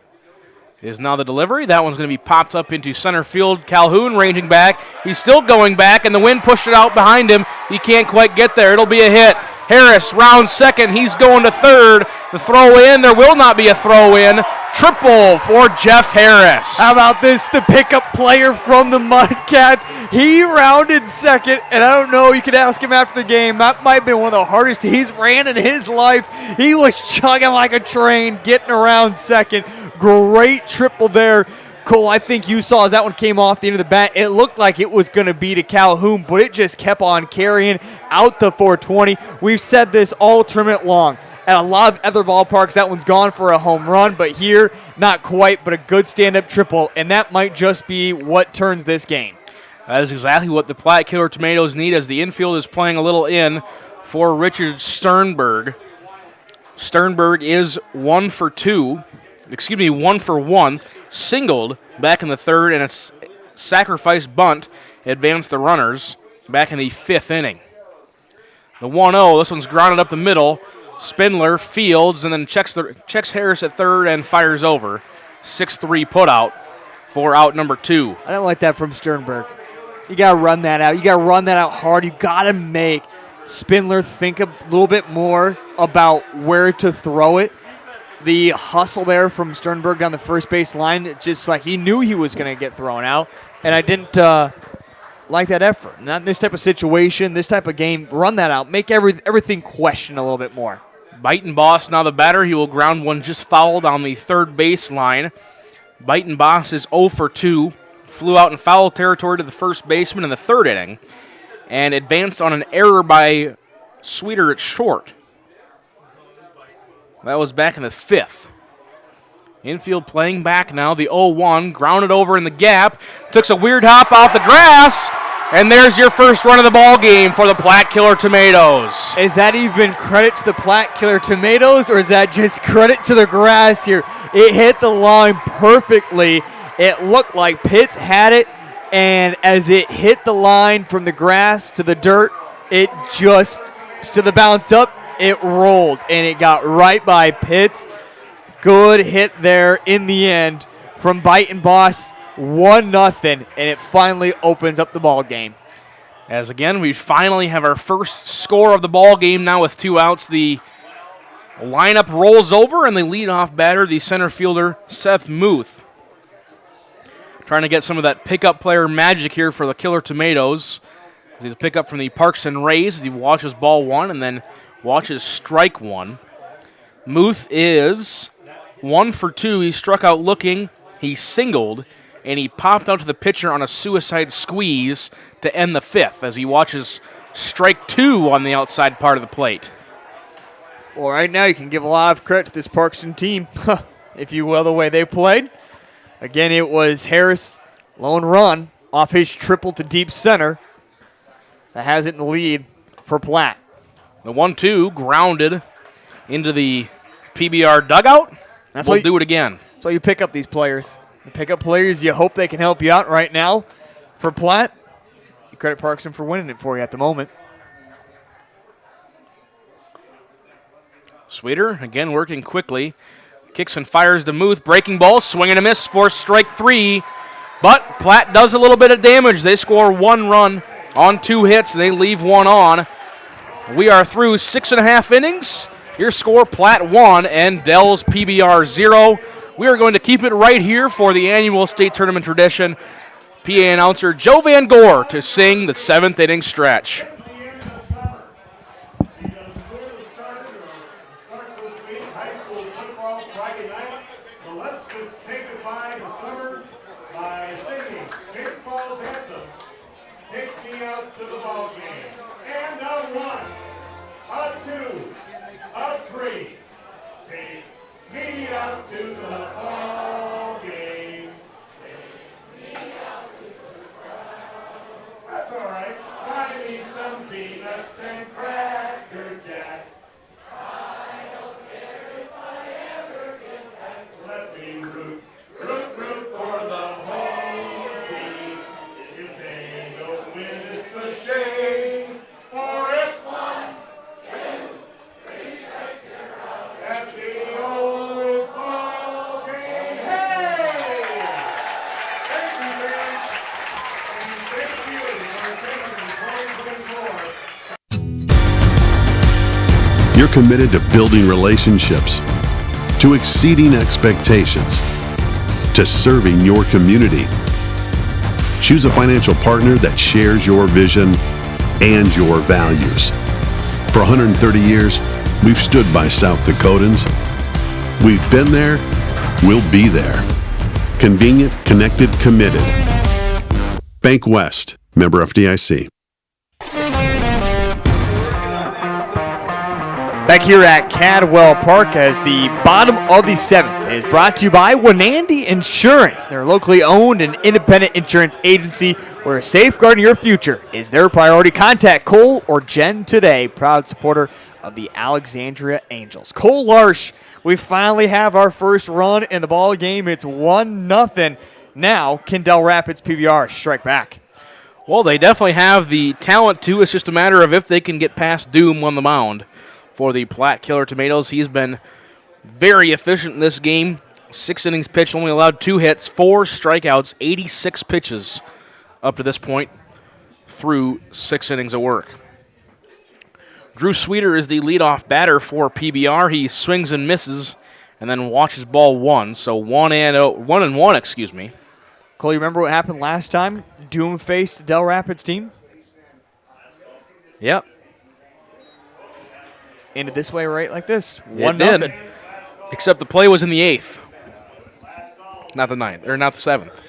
is now the delivery. That one's going to be popped up into center field. Calhoun ranging back. He's still going back, and the wind pushed it out behind him. He can't quite get there. It'll be a hit. Harris rounds second. He's going to third. The throw in. There will not be a throw in. Triple for Jeff Harris. How about this? The pickup player from the Mudcats. He rounded second, and I don't know, you could ask him after the game. That might have been one of the hardest he's ran in his life. He was chugging like a train, getting around second. Great triple there. Cole, I think you saw as that one came off the end of the bat, it looked like it was going to be to Calhoun, but it just kept on carrying out the 420. We've said this all tournament long. At a lot of other ballparks, that one's gone for a home run, but here, not quite, but a good stand-up triple, and that might just be what turns this game. That is exactly what the Platte Killer Tomatoes need, as the infield is playing a little in for Richard Sternberg. Sternberg is 1 for 1, singled back in the 3rd, and a sacrifice bunt advanced the runners back in the 5th inning. The 1-0, this one's grounded up the middle. Spindler fields and then checks Harris at 3rd and fires over. 6-3 putout for out number 2. I don't like that from Sternberg. You got to run that out. You got to run that out hard. You got to make Spindler think a little bit more about where to throw it. The hustle there from Sternberg down the first base line, it's just like he knew he was going to get thrown out, and I didn't like that effort. Not in this type of situation, this type of game. Run that out. Make everything question a little bit more. Biton Boss now the batter. He will ground one just fouled on the 3rd base line. Biton Boss is 0 for 2. Flew out in foul territory to the first baseman in the 3rd inning and advanced on an error by Sweeter at short. That was back in the 5th. Infield playing back now, the 0-1, grounded over in the gap, took a weird hop off the grass, and there's your first run of the ball game for the Platte Killer Tomatoes. Is that even credit to the Platte Killer Tomatoes, or is that just credit to the grass here? It hit the line perfectly. It looked like Pitts had it, and as it hit the line from the grass to the dirt, it just, to the bounce up, it rolled, and it got right by Pitts. Good hit there in the end from Biton Boss, 1-0, and it finally opens up the ball game. As again, we finally have our first score of the ball game now with 2 outs. The lineup rolls over, and the leadoff batter, the center fielder, Seth Muth. Trying to get some of that pickup player magic here for the Killer Tomatoes. He's a pickup from the Parkston Rays. He watches ball 1 and then watches strike 1. Muth is 1 for 2. He struck out looking, he singled, and he popped out to the pitcher on a suicide squeeze to end the 5th as he watches strike 2 on the outside part of the plate. Well, right now you can give a lot of credit to this Parkston team, if you will, the way they played. Again, it was Harris, lone run, off his triple to deep center. That has it in the lead for Platte. The 1-2 grounded into the PBR dugout. We'll do it again. That's why you pick up these players. The pickup players, you hope they can help you out right now. For Platte, you credit Parkston for winning it for you at the moment. Sweeter, again, working quickly. Kicks and fires to Muth. Breaking ball, swing and a miss for strike 3. But Platte does a little bit of damage. They score 1 run on 2 hits. They leave 1 on. We are through 6.5 innings. Your score, Platte 1 and Dell's PBR 0. We are going to keep it right here for the annual state tournament tradition. PA announcer Joe Van Gore to sing the 7th inning stretch. You're committed to building relationships, to exceeding expectations, to serving your community. Choose a financial partner that shares your vision and your values. For 130 years, we've stood by South Dakotans. We've been there, we'll be there. Convenient, connected, committed. Bank West, member FDIC. Back here at Cadwell Park as the bottom of the 7th is brought to you by Winandi Insurance. They're a locally owned and independent insurance agency where safeguarding your future is their priority. Contact Cole or Jen today, proud supporter of the Alexandria Angels. Cole Larsh, we finally have our first run in the ball game. It's 1-0. Now, can Dell Rapids PBR strike back? Well, they definitely have the talent to. It's just a matter of if they can get past Doom on the mound. For the Platte Killer Tomatoes, he's been very efficient in this game. 6 innings pitched, only allowed 2 hits, 4 strikeouts, 86 pitches up to this point through 6 innings of work. Drew Sweeter is the leadoff batter for PBR. He swings and misses and then watches ball 1. So 1-1, excuse me. Cole, you remember what happened last time Doom faced the Dell Rapids team? Yep. Ended this way, right? Like this. 1-0. Except the play was in the 8th. Not the 9th, or not the 7th.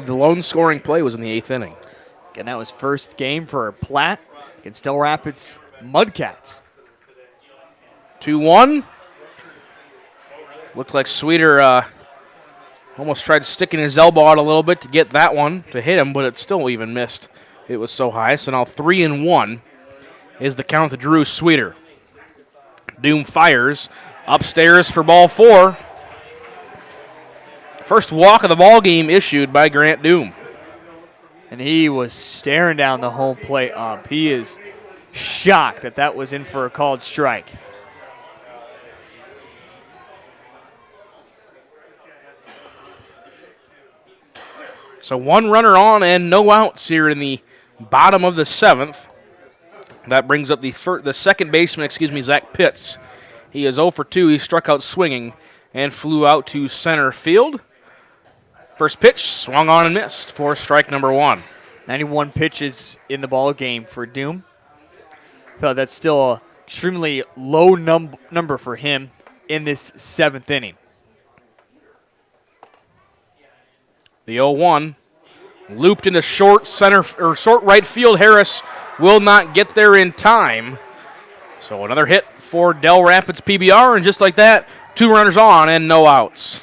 The lone scoring play was in the 8th inning. Again, that was first game for Platte against Dell Rapids Mudcats. 2-1. Looked like Sweeter almost tried sticking his elbow out a little bit to get that one to hit him, but it still even missed. It was so high. So now 3-1. Is the count to Drew Sweeter. Doom fires upstairs for ball 4. First walk of the ball game issued by Grant Doom. And he was staring down the home plate up. He is shocked that that was in for a called strike. So 1 runner on and no outs here in the bottom of the 7th. That brings up the second baseman, Zach Pitts. He is 0 for 2. He struck out swinging and flew out to center field. First pitch, swung on and missed for strike number 1. 91 pitches in the ball game for Doom. So that's still an extremely low number for him in this 7th inning. The 0-1 looped into short right field. Harris will not get there in time. So another hit for Dell Rapids PBR, and just like that, 2 runners on and no outs.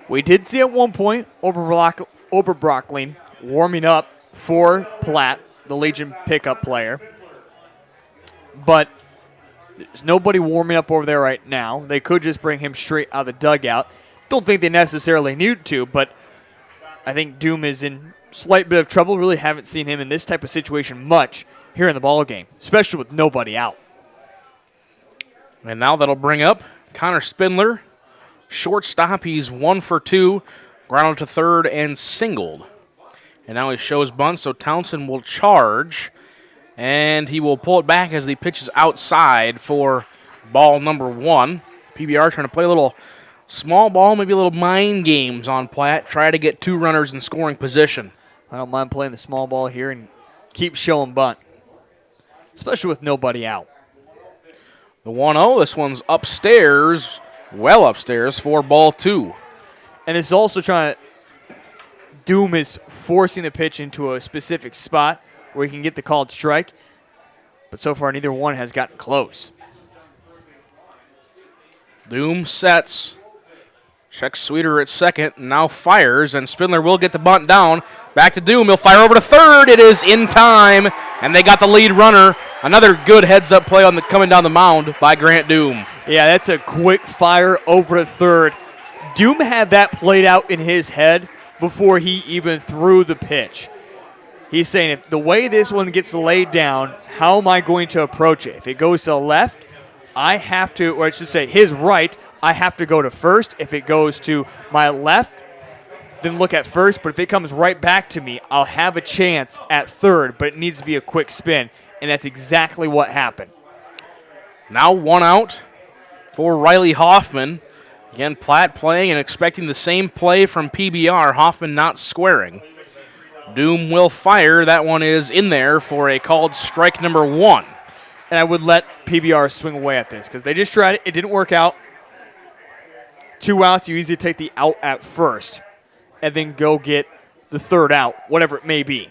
We did see at one point Oberbrockling warming up for Platte, the Legion pickup player. But there's nobody warming up over there right now. They could just bring him straight out of the dugout. Don't think they necessarily need to, but I think Doom is in slight bit of trouble. Really haven't seen him in this type of situation much here in the ball game, especially with nobody out. And now that'll bring up Connor Spindler, shortstop, he's 1 for 2, grounded to third and singled. And now he shows bunt, so Townsend will charge, and he will pull it back as the pitch is outside for ball number 1. PBR trying to play a little small ball, maybe a little mind games on Platte, try to get 2 runners in scoring position. I don't mind playing the small ball here and keep showing bunt, especially with nobody out. The 1-0, this one's upstairs, well upstairs for ball 2. And it's also trying to, Doom is forcing the pitch into a specific spot where he can get the called strike, but so far neither one has gotten close. Doom sets, checks Sweeter at second, now fires, and Spindler will get the bunt down. Back to Doom, he'll fire over to third. It is in time, and they got the lead runner. Another good heads-up play on the coming down the mound by Grant Doom. Yeah, that's a quick fire over to third. Doom had that played out in his head before he even threw the pitch. He's saying, if the way this one gets laid down, how am I going to approach it? If it goes to the left, I have to, or I should say his right, I have to go to first. If it goes to my left, then look at first. But if it comes right back to me, I'll have a chance at third, but it needs to be a quick spin. And that's exactly what happened. Now 1 out for Riley Hoffman. Again, Platte playing and expecting the same play from PBR. Hoffman not squaring. Doom will fire. That one is in there for a called strike number 1. And I would let PBR swing away at this because they just tried it. It didn't work out. 2 outs, you easily take the out at first and then go get the third out, whatever it may be.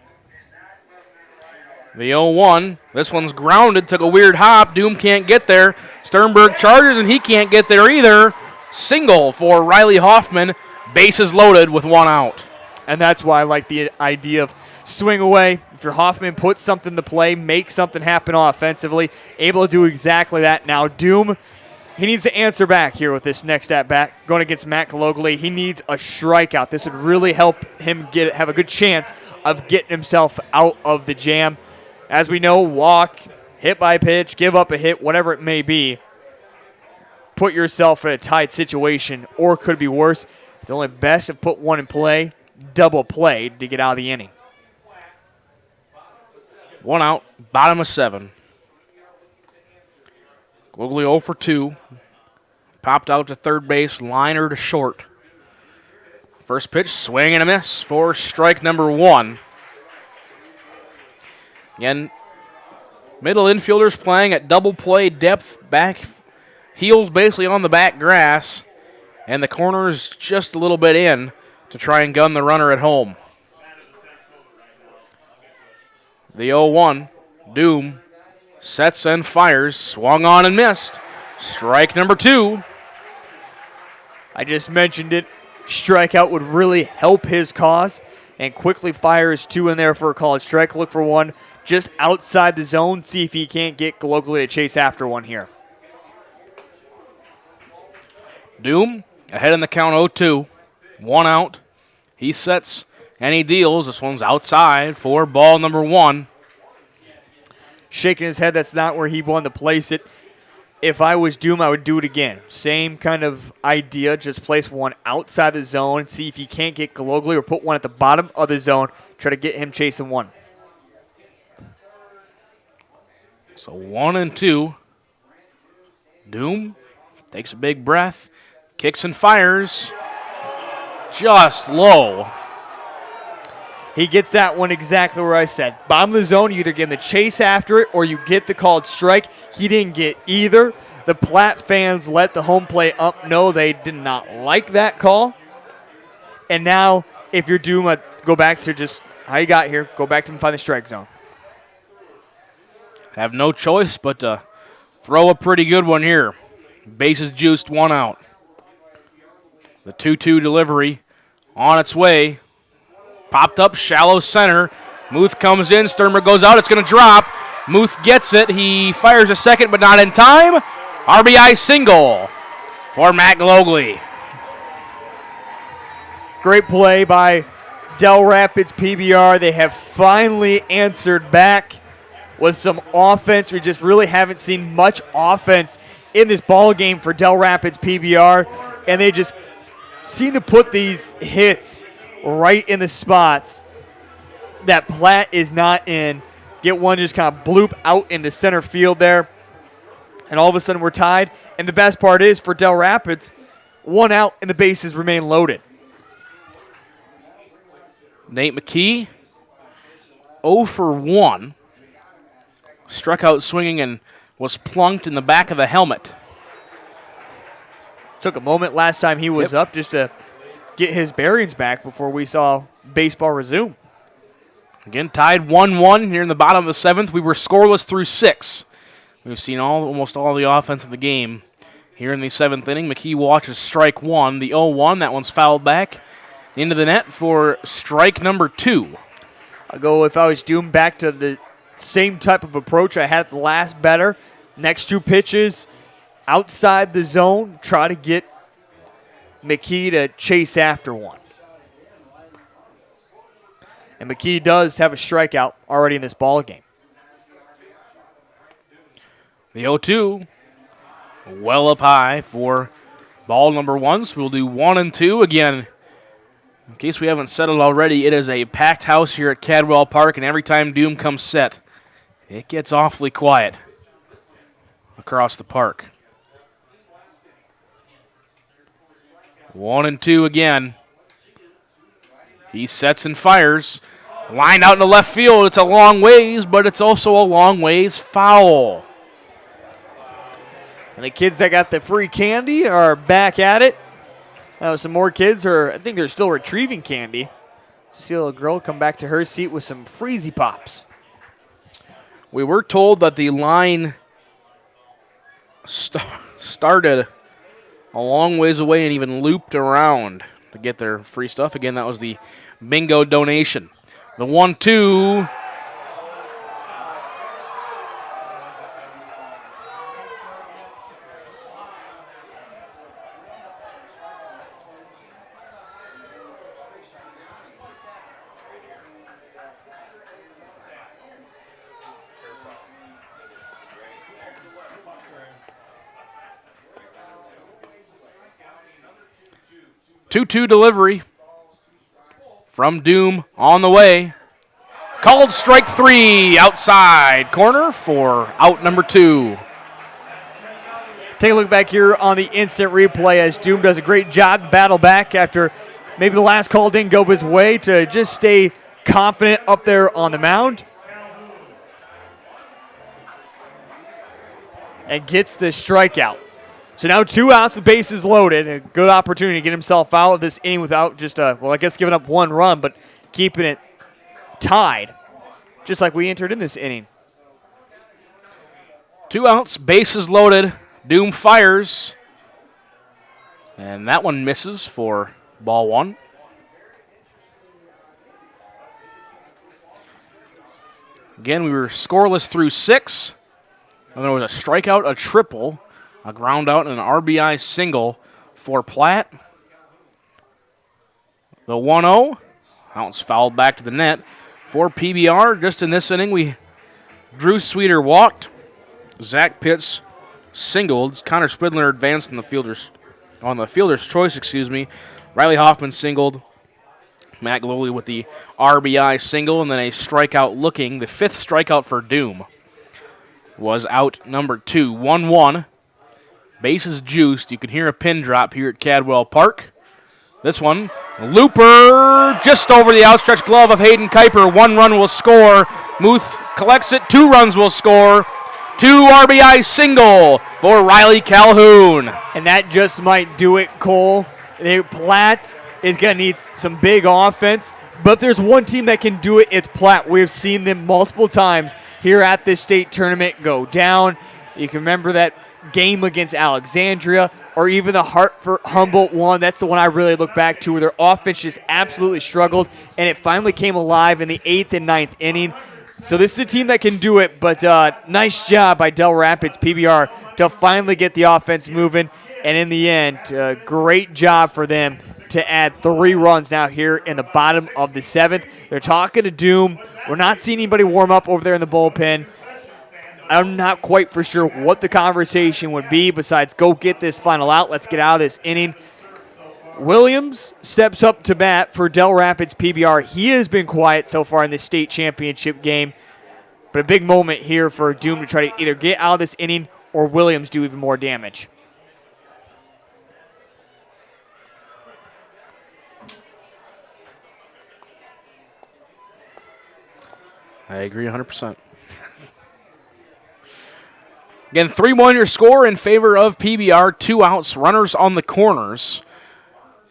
The 0-1. This one's grounded. Took a weird hop. Doom can't get there. Sternberg charges, and he can't get there either. Single for Riley Hoffman. Bases loaded with 1 out. And that's why I like the idea of swing away. If you're Hoffman, put something to play, make something happen offensively. Able to do exactly that. Now Doom, he needs to answer back here with this next at-bat. Going against Matt Kalogly, he needs a strikeout. This would really help him have a good chance of getting himself out of the jam. As we know, walk, hit by pitch, give up a hit, whatever it may be. Put yourself in a tight situation, or could be worse. The only best to put one in play, double play to get out of the inning. 1 out, bottom of 7. Kalogly 0 for 2. Popped out to third base, liner to short. First pitch, swing and a miss for strike number 1. Again, middle infielders playing at double play depth, back heels basically on the back grass, and the corners just a little bit in to try and gun the runner at home. The 0-1, Doom sets and fires, swung on and missed. Strike number 2. I just mentioned it. Strikeout would really help his cause, and quickly fires 2 in there for a called strike. Look for one just outside the zone. See if he can't get Kalogly to chase after one here. Doom ahead in the count 0-2. 1 out. He sets and he deals. This one's outside for ball number 1. Shaking his head, that's not where he wanted to place it. If I was Doom, I would do it again. Same kind of idea, just place one outside the zone and see if you can't get Kalogly, or put one at the bottom of the zone, try to get him chasing one. So 1-2. Doom takes a big breath, kicks and fires. Just low. He gets that one exactly where I said. Bottom of the zone, you either give him the chase after it or you get the called strike. He didn't get either. The Platte fans let the home plate ump know they did not like that call. And now, if you're Doom, go back to just how you got here. Go back to him and find the strike zone. Have no choice but to throw a pretty good one here. Bases juiced, 1 out. The 2-2 delivery on its way. Popped up, shallow center. Muth comes in, Sternberg goes out, it's going to drop. Muth gets it, he fires a second, but not in time. RBI single for Matt Kalogly. Great play by Dell Rapids PBR. They have finally answered back with some offense. We just really haven't seen much offense in this ball game for Dell Rapids PBR, and they just seem to put these hits right in the spots that Platte is not in. Get one just kind of bloop out into center field there, and all of a sudden we're tied. And the best part is for Dell Rapids, 1 out and the bases remain loaded. Nate McKee, 0 for 1. Struck out swinging and was plunked in the back of the helmet. Took a moment last time he was up just to get his bearings back before we saw baseball resume. Again, tied 1-1 here in the bottom of the 7th. We were scoreless through 6. We've seen almost all the offense of the game here in the 7th inning. McKee watches strike 1. The 0-1, that one's fouled back into the net for strike number 2. I'll go, if I was Doom, back to the same type of approach I had at the last batter. Next 2 pitches outside the zone, try to get McKee to chase after one. And McKee does have a strikeout already in this ball game. The 0-2, well up high for ball number 1, so we'll do 1 and 2 again. In case we haven't said it already, it is a packed house here at Cadwell Park, and every time Doom comes set, it gets awfully quiet across the park. 1 and 2 again. He sets and fires. Lined out in the left field. It's a long ways, but it's also a long ways foul. And the kids that got the free candy are back at it. Some more kids I think they're still retrieving candy. See a little girl come back to her seat with some Freezy Pops. We were told that the line started a long ways away and even looped around to get their free stuff. Again, that was the bingo donation. The 1-2. 2-2 delivery from Doom on the way. Called strike 3 outside corner for out number 2. Take a look back here on the instant replay as Doom does a great job to battle back after maybe the last call didn't go his way to just stay confident up there on the mound. And gets the strikeout. So now 2 outs, the base is loaded. A good opportunity to get himself out of this inning without just, giving up 1 run, but keeping it tied, just like we entered in this inning. 2 outs, bases loaded. Doom fires. And that one misses for ball 1. Again, we were scoreless through 6. And there was a strikeout, a triple, a ground out, and an RBI single for Platte. The 1-0. Ounce fouled back to the net for PBR. Just in this inning, Drew Sweeter walked. Zach Pitts singled. Connor Spidler advanced on the fielder's choice. Riley Hoffman singled. Matt Glowley with the RBI single, and then a strikeout looking. The 5th strikeout for Doom was out number 2. 1-1. Bases juiced. You can hear a pin drop here at Cadwell Park. This one, looper just over the outstretched glove of Hayden Kuiper. 1 run will score. Muth collects it. 2 runs will score. 2 RBI single for Riley Calhoun. And that just might do it, Cole. Platte is going to need some big offense, but there's one team that can do it. It's Platte. We've seen them multiple times here at this state tournament go down. You can remember that game against Alexandria or even the Hartford-Humboldt one. That's the one I really look back to where their offense just absolutely struggled, and it finally came alive in the 8th and 9th inning. So this is a team that can do it, but nice job by Dell Rapids PBR to finally get the offense moving, and in the end, great job for them to add 3 runs now here in the bottom of the 7th. They're talking to Doom. We're not seeing anybody warm up over there in the bullpen. I'm not quite for sure what the conversation would be besides go get this final out. Let's get out of this inning. Williams steps up to bat for Dell Rapids PBR. He has been quiet so far in this state championship game, but a big moment here for Doom to try to either get out of this inning or Williams do even more damage. I agree 100%. Again, 3-1 your score in favor of PBR. 2 outs, runners on the corners.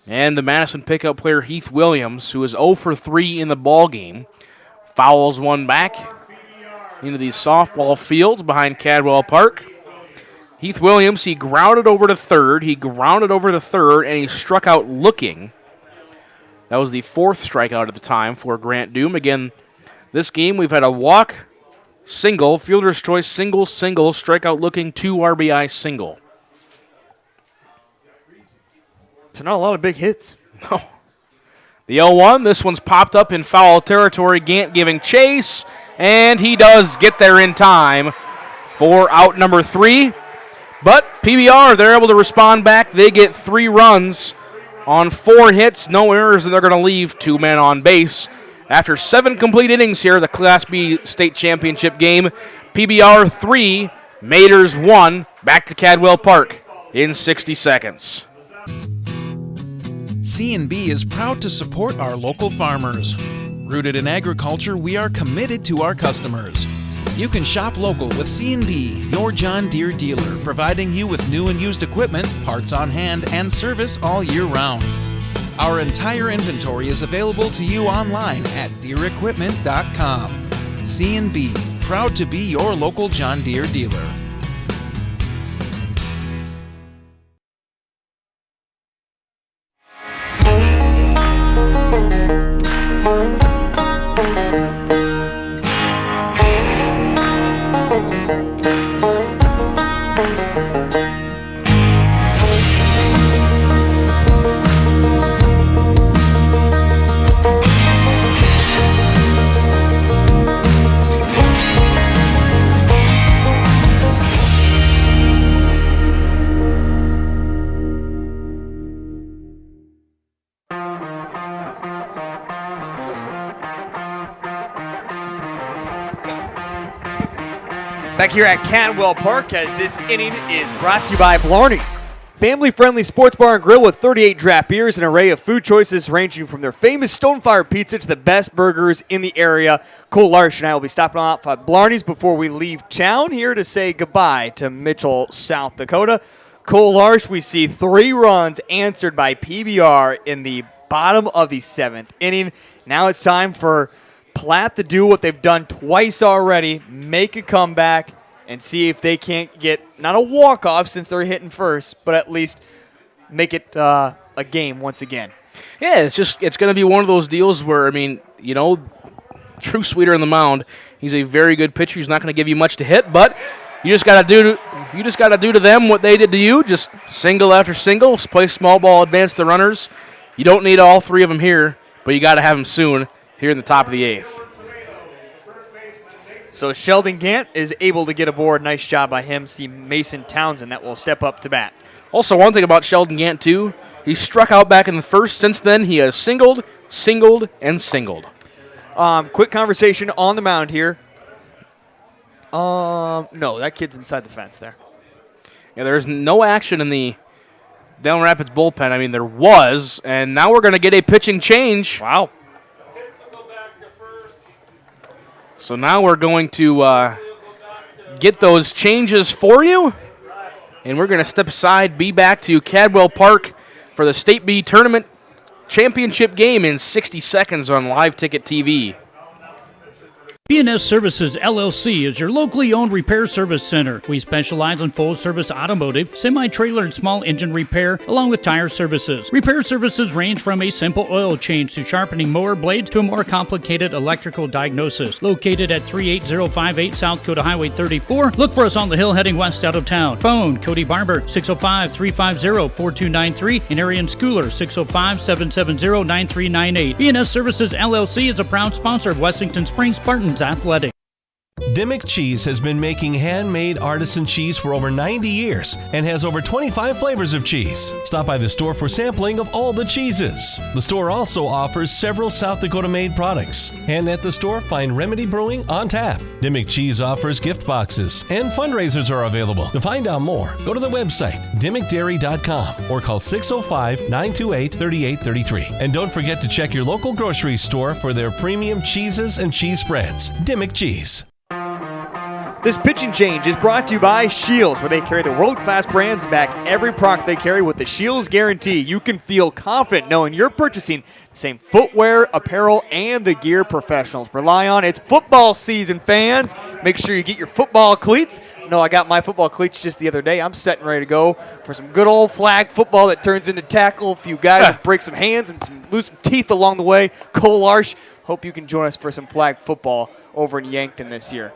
And the Madison pickup player Heath Williams, who is 0 for 3 in the ball game, fouls one back into these softball fields behind Cadwell Park. Heath Williams, he grounded over to third. And he struck out looking. That was the 4th strikeout at the time for Grant Doom. Again, this game we've had a walk, single, fielder's choice, single, strikeout looking, 2 RBI single. So not a lot of big hits. No. The 0-1, this one's popped up in foul territory. Gant giving chase, and he does get there in time for out number 3. But PBR, they're able to respond back. They get 3 runs on 4 hits, no errors, and they're going to leave 2 men on base. After 7 complete innings here, the Class B state championship game, PBR 3, Maters 1, back to Cadwell Park in 60 seconds. C&B is proud to support our local farmers. Rooted in agriculture, we are committed to our customers. You can shop local with C&B, your John Deere dealer, providing you with new and used equipment, parts on hand, and service all year round. Our entire inventory is available to you online at DeereEquipment.com. C&B, proud to be your local John Deere dealer. Back here at Cadwell Park, as this inning is brought to you by Blarney's. Family-friendly sports bar and grill with 38 draft beers and an array of food choices ranging from their famous Stonefire pizza to the best burgers in the area. Cole Larsh and I will be stopping off at Blarney's before we leave town here to say goodbye to Mitchell, South Dakota. Cole Larsh, we see 3 runs answered by PBR in the bottom of the 7th inning. Now it's time for Platte to do what they've done twice already, make a comeback, and see if they can't get, not a walk-off since they're hitting first, but at least make it a game once again. Yeah, it's going to be one of those deals where, Drew Sweeter on the mound, he's a very good pitcher. He's not going to give you much to hit, but you just got to do to them what they did to you. Just single after single, play small ball, advance the runners. You don't need all 3 of them here, but you got to have them soon here in the top of the 8th. So Sheldon Gant is able to get aboard. Nice job by him. See Mason Townsend that will step up to bat. Also, one thing about Sheldon Gant, too, he struck out back in the first. Since then, he has singled, and singled. Quick conversation on the mound here. No, that kid's inside the fence there. Yeah, there's no action in the Dell Rapids bullpen. There was, and now we're going to get a pitching change. Wow. So now we're going to get those changes for you, and we're going to step aside, be back to Cadwell Park for the State B Tournament Championship game in 60 seconds on Live Ticket TV. B&S Services LLC is your locally owned repair service center. We specialize in full-service automotive, semi-trailer, and small engine repair, along with tire services. Repair services range from a simple oil change to sharpening mower blades to a more complicated electrical diagnosis. Located at 38058 South Coda Highway 34, look for us on the hill heading west out of town. Phone Cody Barber 605-350-4293 and Arian Schooler 605-770-9398. B&S Services LLC is a proud sponsor of Wessington Springs Spartans Athletic. Dimmick Cheese has been making handmade artisan cheese for over 90 years and has over 25 flavors of cheese. Stop by the store for sampling of all the cheeses. The store also offers several South Dakota-made products. And at the store, find Remedy Brewing on tap. Dimmick Cheese offers gift boxes, and fundraisers are available. To find out more, go to the website, dimmickdairy.com, or call 605-928-3833. And don't forget to check your local grocery store for their premium cheeses and cheese spreads. Dimmick Cheese. This pitching change is brought to you by Shields, where they carry the world-class brands and back every product they carry with the Shields guarantee. You can feel confident knowing you're purchasing the same footwear, apparel, and the gear professionals rely on. It's football season, fans. Make sure you get your football cleats. No, I got my football cleats just the other day. I'm set and ready to go for some good old flag football that turns into tackle. A few guys that break some hands and lose some teeth along the way. Cole Larsh, hope you can join us for some flag football over in Yankton this year.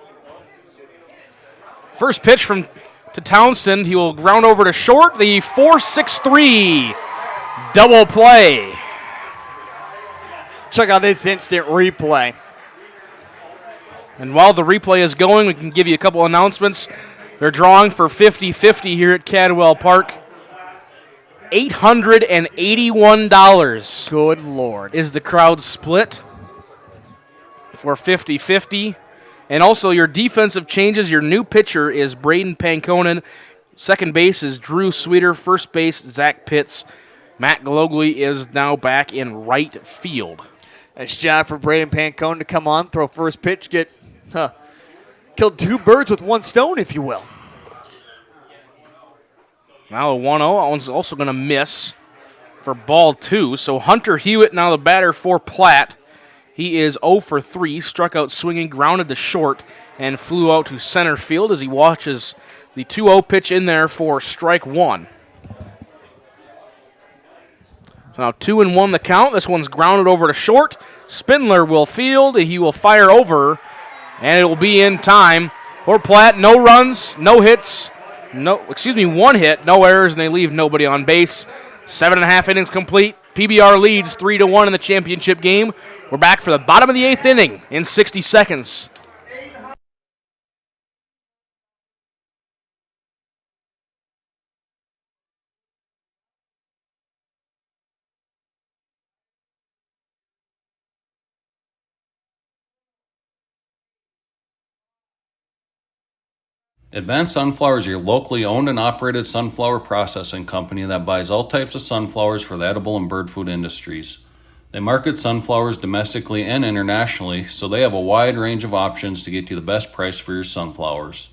First pitch to Townsend. He will ground over to short. The 4-6-3 double play. Check out this instant replay. And while the replay is going, we can give you a couple announcements. They're drawing for 50-50 here at Cadwell Park. $881. Good Lord. Is the crowd split for 50-50. And also your defensive changes. Your new pitcher is Braden Pankonen. Second base is Drew Sweeter. First base, Zach Pitts. Matt Glogly is now back in right field. Nice job for Braden Pankonen to come on, throw first pitch, killed two birds with one stone, if you will. Now a 1-0. That one's also going to miss for ball 2. So Hunter Hewitt now the batter for Platte. He is 0 for 3, struck out swinging, grounded to short, and flew out to center field as he watches the 2-0 pitch in there for strike 1. So now 2-1 the count. This one's grounded over to short. Spindler will field. He will fire over, and it will be in time for Platte. No runs, no hits, one hit, no errors, and they leave nobody on base. 7.5 innings complete. PBR leads 3-1 in the championship game. We're back for the bottom of the 8th inning in 60 seconds. Advanced Sunflower is your locally owned and operated sunflower processing company that buys all types of sunflowers for the edible and bird food industries. They market sunflowers domestically and internationally, so they have a wide range of options to get you the best price for your sunflowers.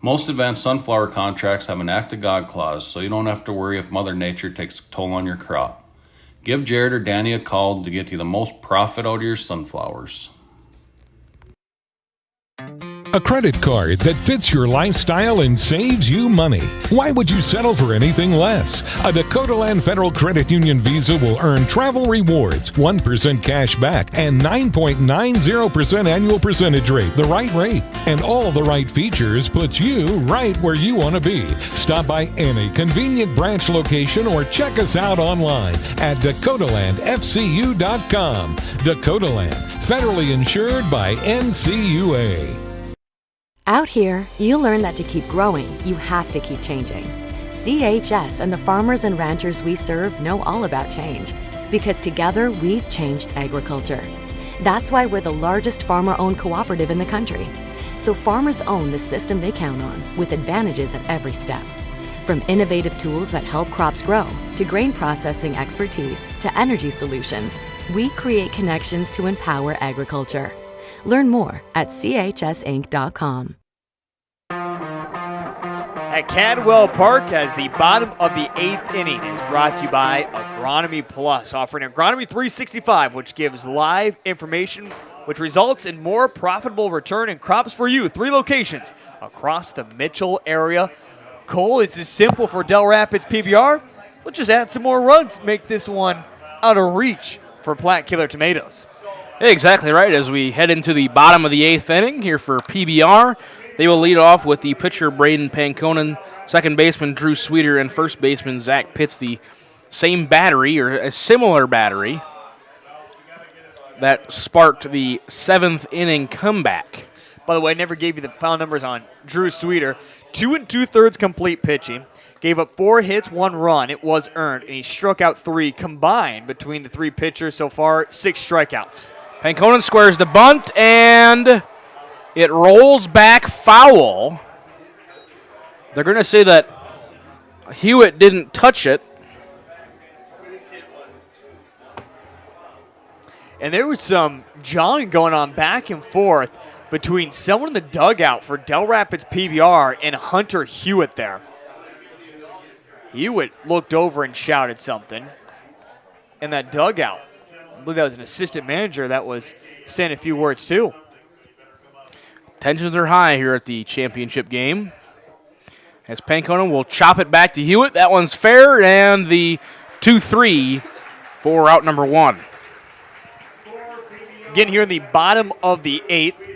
Most advanced sunflower contracts have an Act of God clause, so you don't have to worry if Mother Nature takes a toll on your crop. Give Jared or Danny a call to get you the most profit out of your sunflowers. A credit card that fits your lifestyle and saves you money. Why would you settle for anything less? A Dakota Land Federal Credit Union Visa will earn travel rewards, 1% cash back, and 9.90% annual percentage rate, the right rate. And all the right features puts you right where you want to be. Stop by any convenient branch location or check us out online at DakotaLandFCU.com. Dakota Land, federally insured by NCUA. Out here, you learn that to keep growing, you have to keep changing. CHS and the farmers and ranchers we serve know all about change, because together we've changed agriculture. That's why we're the largest farmer-owned cooperative in the country. So farmers own the system they count on, with advantages at every step. From innovative tools that help crops grow, to grain processing expertise, to energy solutions, we create connections to empower agriculture. Learn more at chsinc.com. At Cadwell Park, as the bottom of the 8th inning is brought to you by Agronomy Plus, offering Agronomy 365, which gives live information which results in more profitable return in crops for you. 3 locations across the Mitchell area. Cole, it's as simple for Del Rapids PBR. We'll just add some more runs, make this one out of reach for Platte Killer Tomatoes. Exactly right. As we head into the bottom of the 8th inning here for PBR, they will lead off with the pitcher Braden Pankonen, second baseman Drew Sweeter, and first baseman Zach Pitts, the same battery or a similar battery that sparked the 7th inning comeback. By the way, I never gave you the final numbers on Drew Sweeter. 2 2/3 complete pitching. Gave up 4 hits, 1 run. It was earned, and he struck out 3 combined between the 3 pitchers so far, 6 strikeouts. Panconen squares the bunt, and it rolls back foul. They're going to say that Hewitt didn't touch it. And there was some jawing going on back and forth between someone in the dugout for Dell Rapids PBR and Hunter Hewitt there. Hewitt looked over and shouted something in that dugout. I believe that was an assistant manager that was saying a few words too. Tensions are high here at the championship game. As Panconen will chop it back to Hewitt. That one's fair, and the 2-3 for out number 1. Again, here in the bottom of the 8th,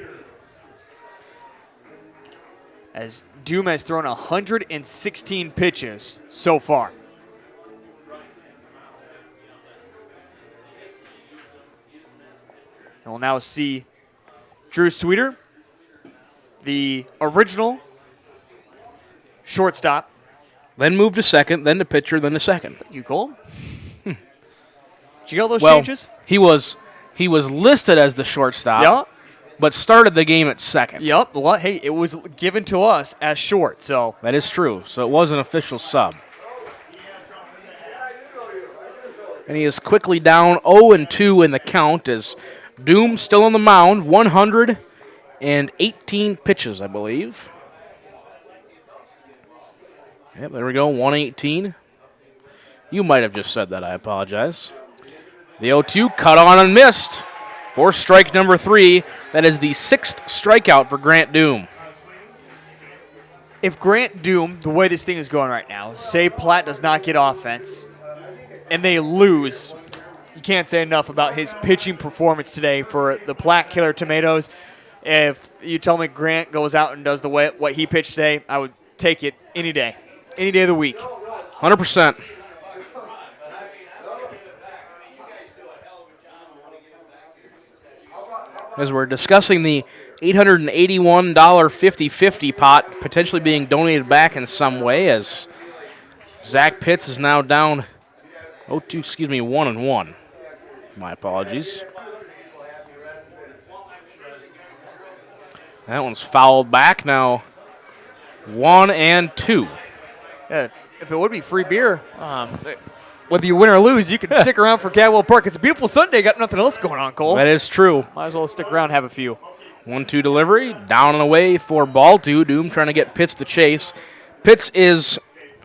as Doom has thrown 116 pitches so far. And we'll now see Drew Sweeter, the original shortstop. Then move to second, then to pitcher, then to second. You Cole? Did you get all those well, changes? He was listed as the shortstop. Yeah. But started the game at second. Yep. Well, hey, it was given to us as short, so. That is true. So it was an official sub. And he is quickly down 0-2 in the count as Doom still on the mound, 118 pitches, I believe. Yep, there we go, 118. You might have just said that, I apologize. The 0-2 cut on and missed. For strike number 3, that is the 6th strikeout for Grant Doom. If Grant Doom, the way this thing is going right now, say Platte does not get offense and they lose, you can't say enough about his pitching performance today for the Platte Killer Tomatoes. If you tell me Grant goes out and does what he pitched today, I would take it any day of the week. 100%. As we're discussing the $881 50-50 pot potentially being donated back in some way, as Zach Pitts is now down 1-1. My apologies. That one's fouled back now. 1-2. Yeah, if it would be free beer, whether you win or lose, you can stick around for Cadwell Park. It's a beautiful Sunday. Got nothing else going on, Cole. That is true. Might as well stick around and have a few. 1-2 delivery. Down and away for ball 2. Doom trying to get Pitts to chase. Pitts is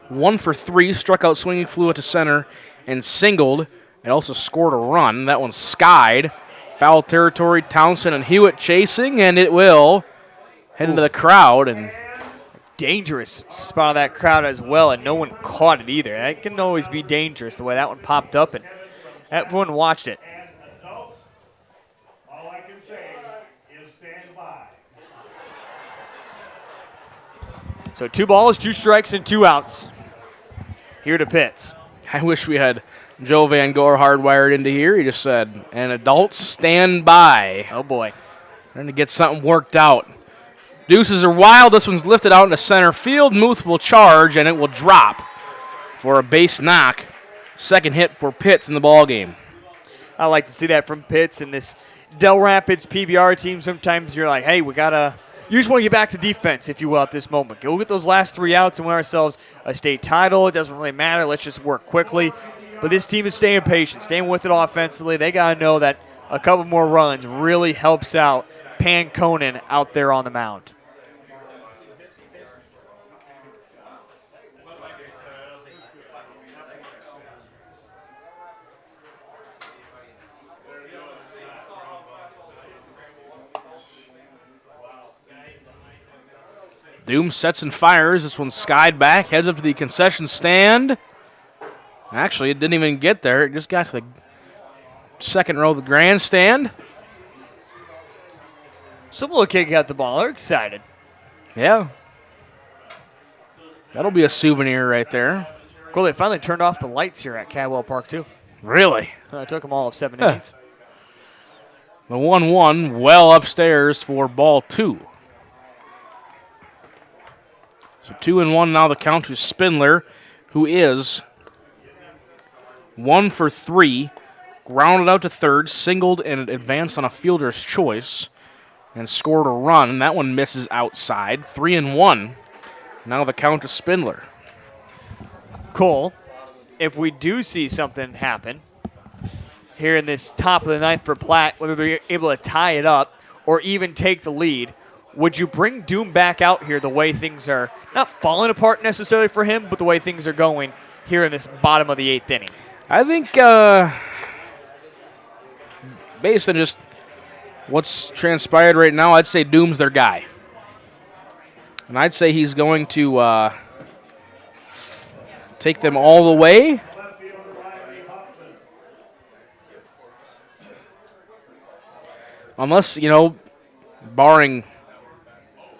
1 for 3. Struck out swinging, flew it to center, and singled. And also scored a run. That one's skied. Foul territory. Townsend and Hewitt chasing, and it will head into the crowd. And dangerous spot of that crowd as well, and no one caught it either. That can always be dangerous, the way that one popped up, and everyone watched it. All I can say is stand by. So 2 balls, 2 strikes, and 2 outs. Here to Pitts. I wish we had Joe Van Gore hardwired into here. He just said, and adults stand by. Oh, boy. Trying to get something worked out. Deuces are wild. This one's lifted out into center field. Muth will charge, and it will drop for a base knock. Second hit for Pitts in the ballgame. I like to see that from Pitts and this Dell Rapids PBR team. Sometimes you're like, hey, you just want to get back to defense, if you will, at this moment. Go get those last 3 outs and win ourselves a state title. It doesn't really matter. Let's just work quickly. But this team is staying patient, staying with it offensively. They got to know that a couple more runs really helps out Panconen out there on the mound. Doom sets and fires. This one's skied back, heads up to the concession stand. Actually, it didn't even get there. It just got to the second row of the grandstand. Some little kid got the ball. They're excited. Yeah. That'll be a souvenir right there. Cool, they finally turned off the lights here at Cadwell Park, too. Really? It took them all of 7 innings. The 1-1 well upstairs for ball 2. So 2-1 now the count to Spindler, who is 1 for 3. Grounded out to third, singled and advanced on a fielder's choice, and scored a run. And that one misses outside. 3-1. Now the count to Spindler. Cole, if we do see something happen here in this top of the ninth for Platte, whether they're able to tie it up or even take the lead, would you bring Doom back out here the way things are not falling apart necessarily for him, but the way things are going here in this bottom of the 8th inning? I think based on just what's transpired right now, I'd say Doom's their guy. And I'd say he's going to take them all the way. Unless, barring,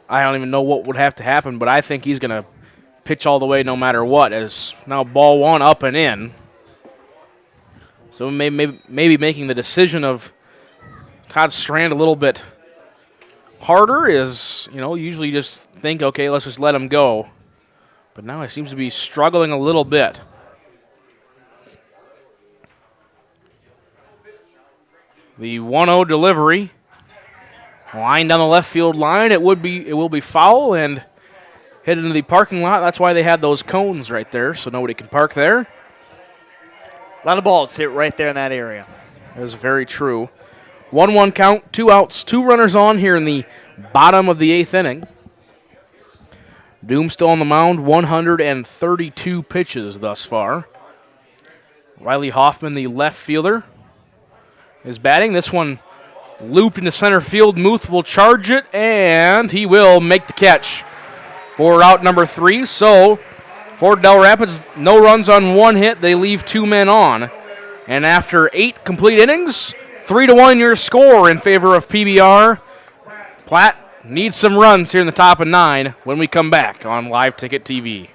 I don't even know what would have to happen, but I think he's going to pitch all the way no matter what, as now ball 1 up and in. So maybe making the decision of Todd Strand a little bit harder is, usually just think, okay, let's just let him go. But now he seems to be struggling a little bit. The 1-0 delivery, line down the left field line. It will be foul and hit into the parking lot. That's why they had those cones right there, so nobody can park there. A lot of balls hit right there in that area. That is very true. 1-1 count, 2 outs, 2 runners on here in the bottom of the 8th inning. Doom still on the mound, 132 pitches thus far. Riley Hoffman, the left fielder, is batting. This one looped into center field. Muth will charge it, and he will make the catch for out number 3. So for Dell Rapids, no runs on 1 hit. They leave 2 men on. And after 8 complete innings, 3-1 your score in favor of PBR. Platte needs some runs here in the top of 9 when we come back on Live Ticket TV.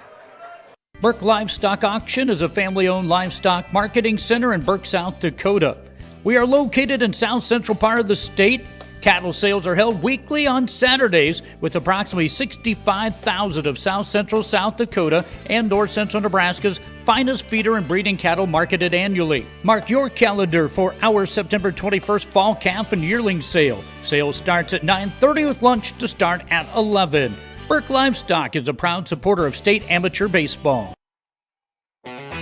Burke Livestock Auction is a family-owned livestock marketing center in Burke, South Dakota. We are located in south central part of the state. Cattle sales are held weekly on Saturdays, with approximately 65,000 of south central South Dakota and north central Nebraska's finest feeder and breeding cattle marketed annually. Mark your calendar for our September 21st fall calf and yearling sale. Sale starts at 9:30 with lunch to start at 11. Burke Livestock is a proud supporter of state amateur baseball.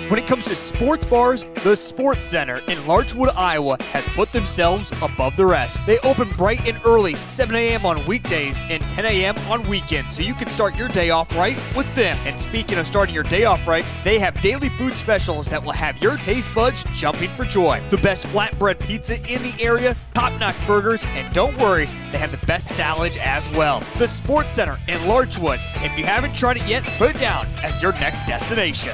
When it comes to sports bars, the Sports Center in Larchwood, Iowa has put themselves above the rest. They open bright and early, 7 a.m. on weekdays and 10 a.m. on weekends, so you can start your day off right with them. And speaking of starting your day off right, they have daily food specials that will have your taste buds jumping for joy. The best flatbread pizza in the area, top-notch burgers, and don't worry, they have the best salads as well. The Sports Center in Larchwood. If you haven't tried it yet, put it down as your next destination.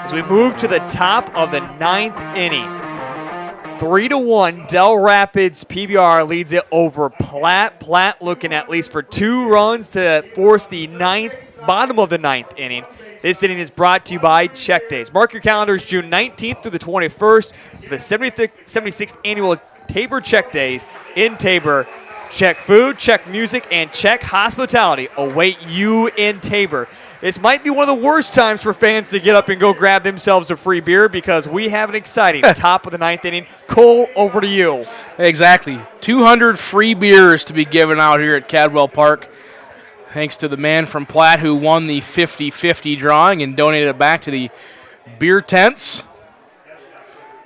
As we move to the top of the 9th inning, 3-1, Dell Rapids PBR leads it over Platte. Platte looking at least for 2 runs to force the bottom of the 9th inning. This inning is brought to you by Check Days. Mark your calendars June 19th through the 21st for the 76th annual Tabor Check Days in Tabor. Check food, check music, and check hospitality await you in Tabor. This might be one of the worst times for fans to get up and go grab themselves a free beer because we have an exciting top of the 9th inning. Cole, over to you. Exactly. 200 free beers to be given out here at Cadwell Park, thanks to the man from Platte who won the 50-50 drawing and donated it back to the beer tents.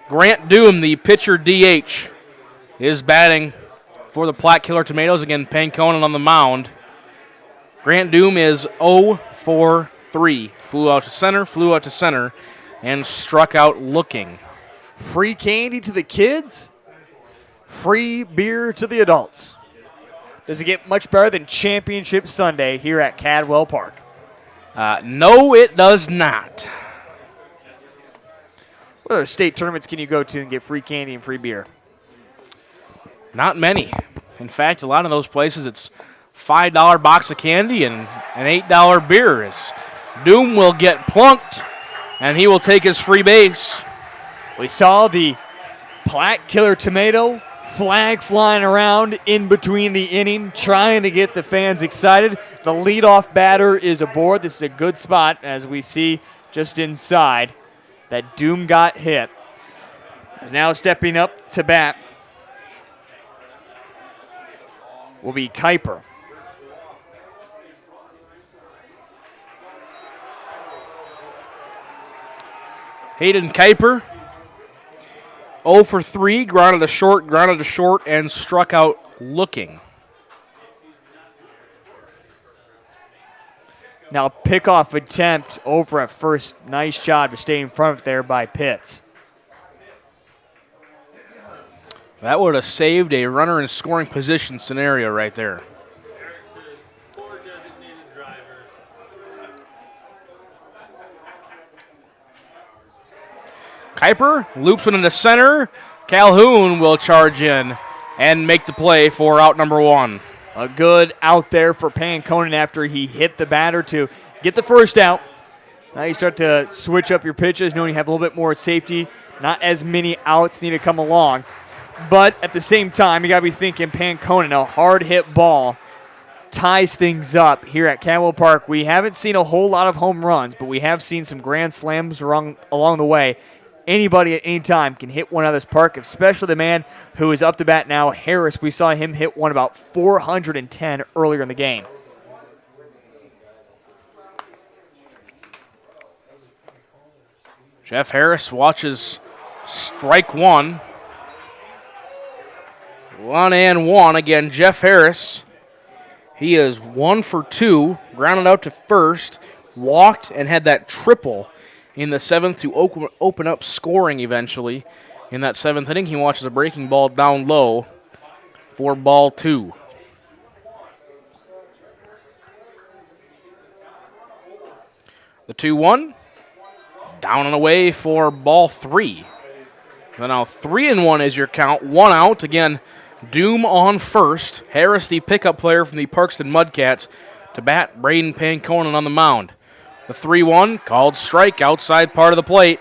Grant Doom, the pitcher DH, is batting for the Platte Killer Tomatoes. Again, Panconen on the mound. Grant Doom is 0-for-3. Flew out to center, and struck out looking. Free candy to the kids, free beer to the adults. Does it get much better than Championship Sunday here at Cadwell Park? No, it does not. What other state tournaments can you go to and get free candy and free beer? Not many. In fact, a lot of those places it's $5 box of candy and an $8 beer. As Doom will get plunked, and he will take his free base. We saw the Platte Killer Tomato Flag flying around in between the inning, trying to get the fans excited. The leadoff batter is aboard. This is a good spot, as we see just inside that Doom got hit. Is now stepping up to bat will be Kuiper. Hayden Kuiper, 0 for 3, grounded to short, and struck out looking. Now pickoff attempt over at first. Nice job to stay in front of it there by Pitts. That would have saved a runner in scoring position scenario right there. Kuiper loops one into center. Calhoun will charge in and make the play for out number 1. A good out there for Panconen after he hit the batter to get the first out. Now you start to switch up your pitches, knowing you have a little bit more safety. Not as many outs need to come along. But at the same time, you got to be thinking Panconen, a hard hit ball, ties things up here at Cadwell Park. We haven't seen a whole lot of home runs, but we have seen some grand slams along the way. Anybody at any time can hit one out of this park, especially the man who is up to bat now, Harris. We saw him hit one about 410 earlier in the game. Jeff Harris watches strike 1. 1-1 again. Jeff Harris, he is 1 for 2, grounded out to first, walked and had that triple in the 7th to open up scoring eventually. In that 7th inning, he watches a breaking ball down low for ball 2. The 2-1, down and away for ball 3. So now 3-1 is your count, 1 out. Again, Doom on first. Harris, the pickup player from the Parkston Mudcats, to bat. Braden Panconen on the mound. The 3-1 called strike outside part of the plate.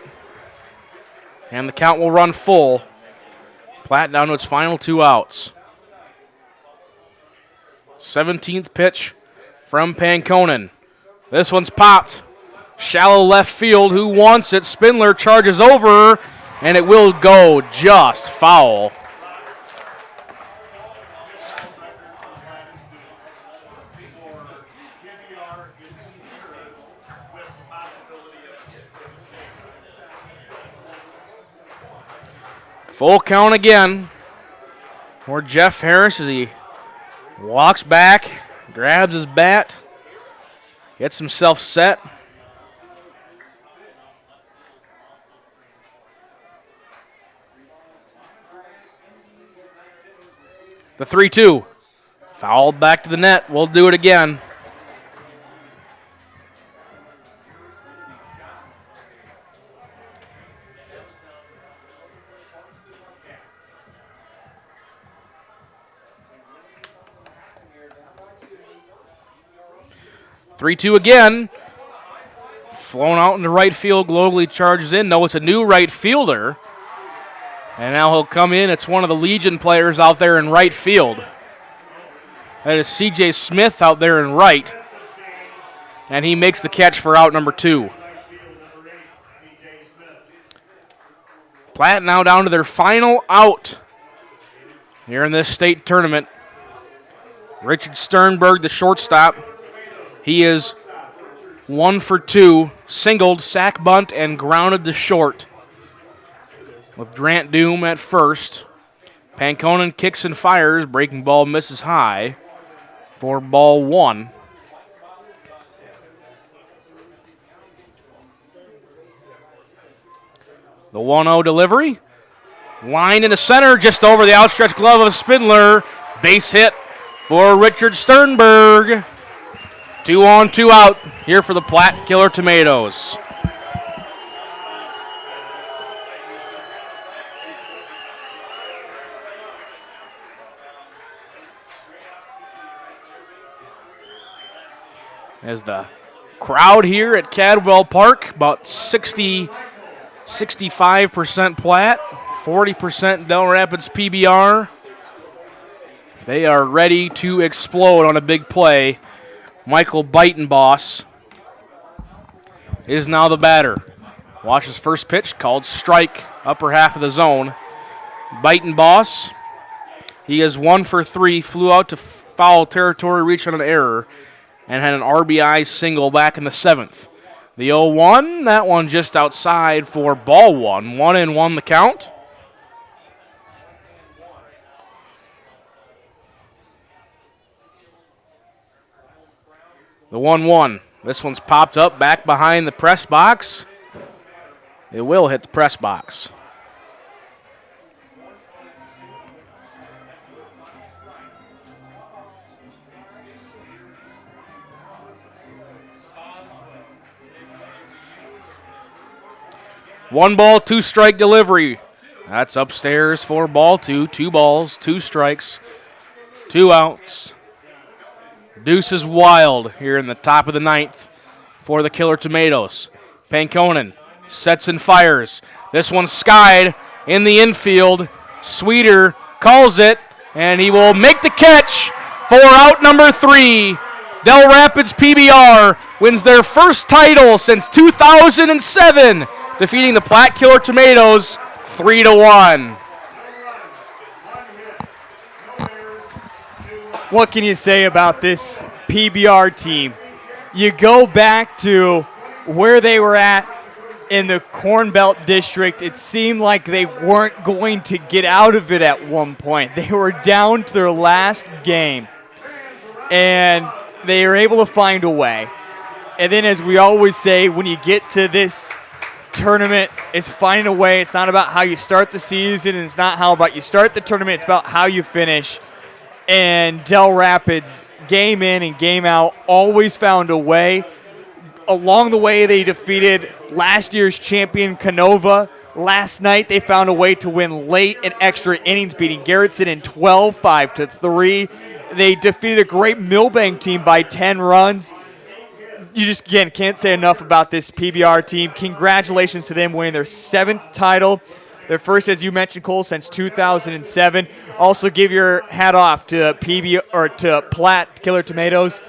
And the count will run full. Platte down to its final 2 outs. 17th pitch from Panconen. This one's popped. Shallow left field. Who wants it? Spindler charges over, and it will go just foul. Full count again for Jeff Harris as he walks back, grabs his bat, gets himself set. The 3-2, fouled back to the net. We'll do it again. Three-two again. Flown out into right field. Globally charges in. No, it's a new right fielder. And now he'll come in. It's one of the Legion players out there in right field. That is C.J. Smith out there in right. And he makes the catch for out number 2. Platte now down to their final out here in this state tournament. Richard Sternberg, the shortstop. He is 1 for 2, singled, sack bunt, and grounded to short. With Grant Doom at first. Panconen kicks and fires. Breaking ball misses high for ball 1. The 1-0 delivery. Line into center, just over the outstretched glove of Spindler. Base hit for Richard Sternberg. 2 on, 2 out here for the Platte Killer Tomatoes. As the crowd here at Cadwell Park, about 65% Platte, 40% Del Rapids PBR. They are ready to explode on a big play. Michael Beitenboss is now the batter. Watch his first pitch, called strike, upper half of the zone. Beitenboss, he is 1 for 3, flew out to foul territory, reached on an error, and had an RBI single back in the 7th. The 0-1, that one just outside for ball 1. 1-1 the count. The 1-1. This one's popped up back behind the press box. It will hit the press box. One ball, 2 strike delivery. That's upstairs for ball 2. 2 balls, 2 strikes, 2 outs. Deuce is wild here in the top of the 9th for the Killer Tomatoes. Pankonen sets and fires. This one's skied in the infield. Sweeter calls it, and he will make the catch for out number 3. Dell Rapids PBR wins their first title since 2007. Defeating the Platte Killer Tomatoes 3-1. What can you say about this PBR team? You go back to where they were at in the Corn Belt District. It seemed like they weren't going to get out of it at one point. They were down to their last game, and they were able to find a way. And then, as we always say, when you get to this tournament, it's finding a way. It's not about how you start the season, and it's not how about you start the tournament. It's about how you finish. And Dell Rapids, game in and game out, always found a way. Along the way, they defeated last year's champion Canova. Last night, they found a way to win late in extra innings, beating Garrettson in 12, 5-3. They defeated a great Milbank team by 10 runs. You just, again, can't say enough about this PBR team. Congratulations to them winning their 7th title. Their first, as you mentioned, Cole, since 2007. Also, give your hat off to to Platte Killer Tomatoes.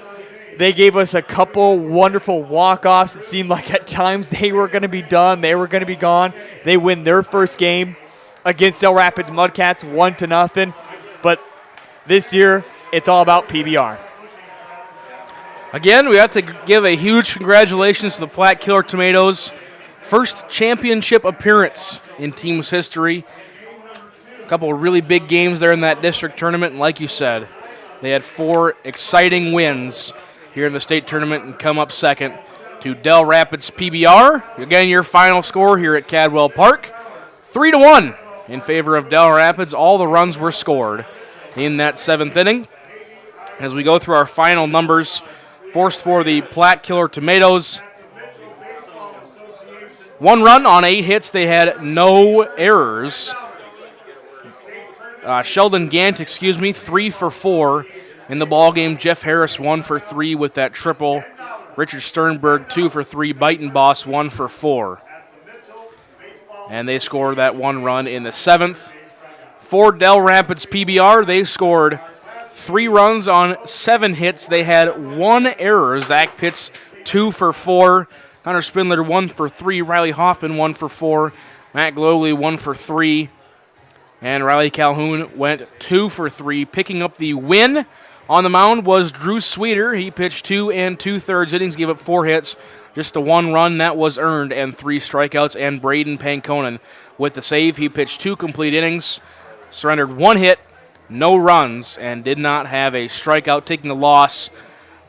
They gave us a couple wonderful walk-offs. It seemed like at times they were going to be done. They were going to be gone. They win their first game against Dell Rapids Mudcats 1-0. But this year, it's all about PBR. Again, we have to give a huge congratulations to the Platte Killer Tomatoes. First championship appearance in team's history. A couple of really big games there in that district tournament, and like you said, they had 4 exciting wins here in the state tournament and come up second to Dell Rapids PBR. Again, your final score here at Cadwell Park, 3-1 in favor of Dell Rapids. All the runs were scored in that 7th inning. As we go through our final numbers, forced for the Platte Killer Tomatoes, 1 run on 8 hits. They had no errors. Sheldon Gant, 3 for 4 in the ballgame. Jeff Harris, 1 for 3 with that triple. Richard Sternberg, 2 for 3. Beitenboss, 1 for 4. And they scored that 1 run in the 7th. For Dell Rapids PBR, they scored 3 runs on 7 hits. They had 1 error. Zach Pitts, 2 for 4. Hunter Spindler, 1 for 3. Riley Hoffman, 1 for 4. Matt Glowley, 1 for 3. And Riley Calhoun went 2 for 3. Picking up the win on the mound was Drew Sweeter. He pitched 2 2/3 innings, gave up 4 hits. Just the 1 run that was earned and 3 strikeouts. And Braden Pankonen with the save. He pitched 2 complete innings, surrendered 1 hit, no runs, and did not have a strikeout. Taking the loss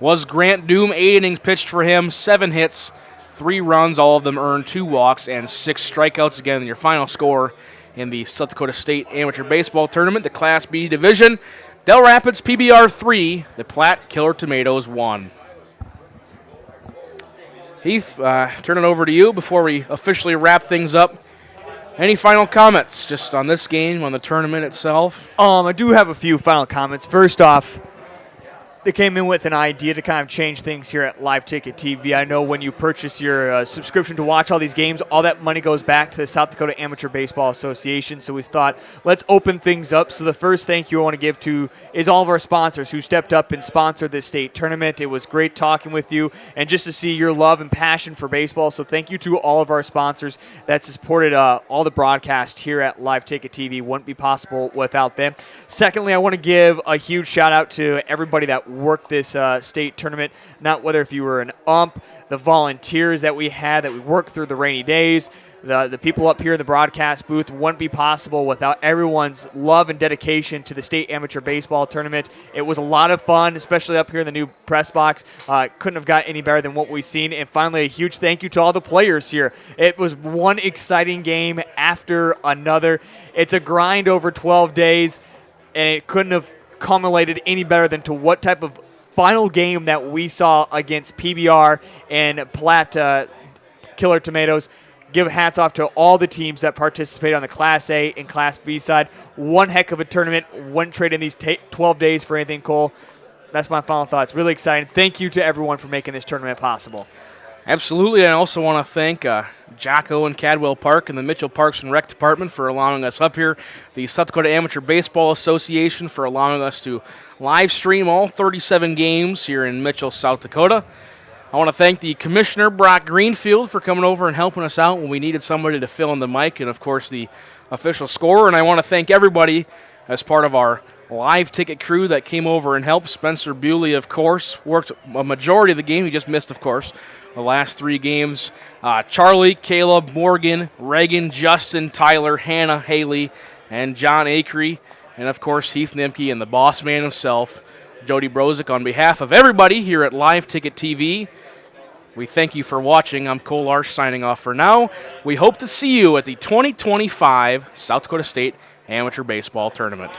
was Grant Doom. 8 innings pitched for him, 7 hits, 3 runs, all of them earned, 2 walks, and 6 strikeouts. Again, your final score in the South Dakota State Amateur Baseball Tournament, the Class B Division. Dell Rapids PBR 3, the Platte Killer Tomatoes 1. Heath, turn it over to you before we officially wrap things up. Any final comments just on this game, on the tournament itself? I do have a few final comments. First off, They came in with an idea to kind of change things here at Live Ticket TV. I know when you purchase your subscription to watch all these games, all that money goes back to the South Dakota Amateur Baseball Association. So we thought, let's open things up. So the first thank you I want to give to is all of our sponsors who stepped up and sponsored this state tournament. It was great talking with you and just to see your love and passion for baseball. So thank you to all of our sponsors that supported all the broadcast here at Live Ticket TV. Wouldn't be possible without them. Secondly, I want to give a huge shout out to everybody that worked this state tournament, not whether if you were an ump, the volunteers that we had that we worked through the rainy days, the people up here in the broadcast booth. Wouldn't be possible without everyone's love and dedication to the state amateur baseball tournament. It was a lot of fun, especially up here in the new press box. Couldn't have got any better than what we've seen. And finally, a huge thank you to all the players here. It was one exciting game after another. It's a grind over 12 days, and it couldn't have culminated any better than to what type of final game that we saw against PBR and Platte Killer Tomatoes. Give hats off to all the teams that participated on the Class A and Class B side. One heck of a tournament. Wouldn't trade in these 12 days for anything, Cole. That's my final thoughts. Really exciting. Thank you to everyone for making this tournament possible. Absolutely. I also want to thank Jocko and Cadwell Park and the Mitchell Parks and Rec Department for allowing us up here, the South Dakota Amateur Baseball Association for allowing us to live stream all 37 games here in Mitchell, South Dakota. I want to thank the Commissioner, Brock Greenfield, for coming over and helping us out when we needed somebody to fill in the mic, and, of course, the official scorer. And I want to thank everybody as part of our live ticket crew that came over and helped. Spencer Bewley, of course, worked a majority of the game. He just missed, of course, the last 3 games. Charlie, Caleb, Morgan, Reagan, Justin, Tyler, Hannah, Haley, and John Acree, and, of course, Heath Nimke and the boss man himself, Jody Brozick. On behalf of everybody here at Live Ticket TV, we thank you for watching. I'm Cole Larsh signing off for now. We hope to see you at the 2025 South Dakota State Amateur Baseball Tournament.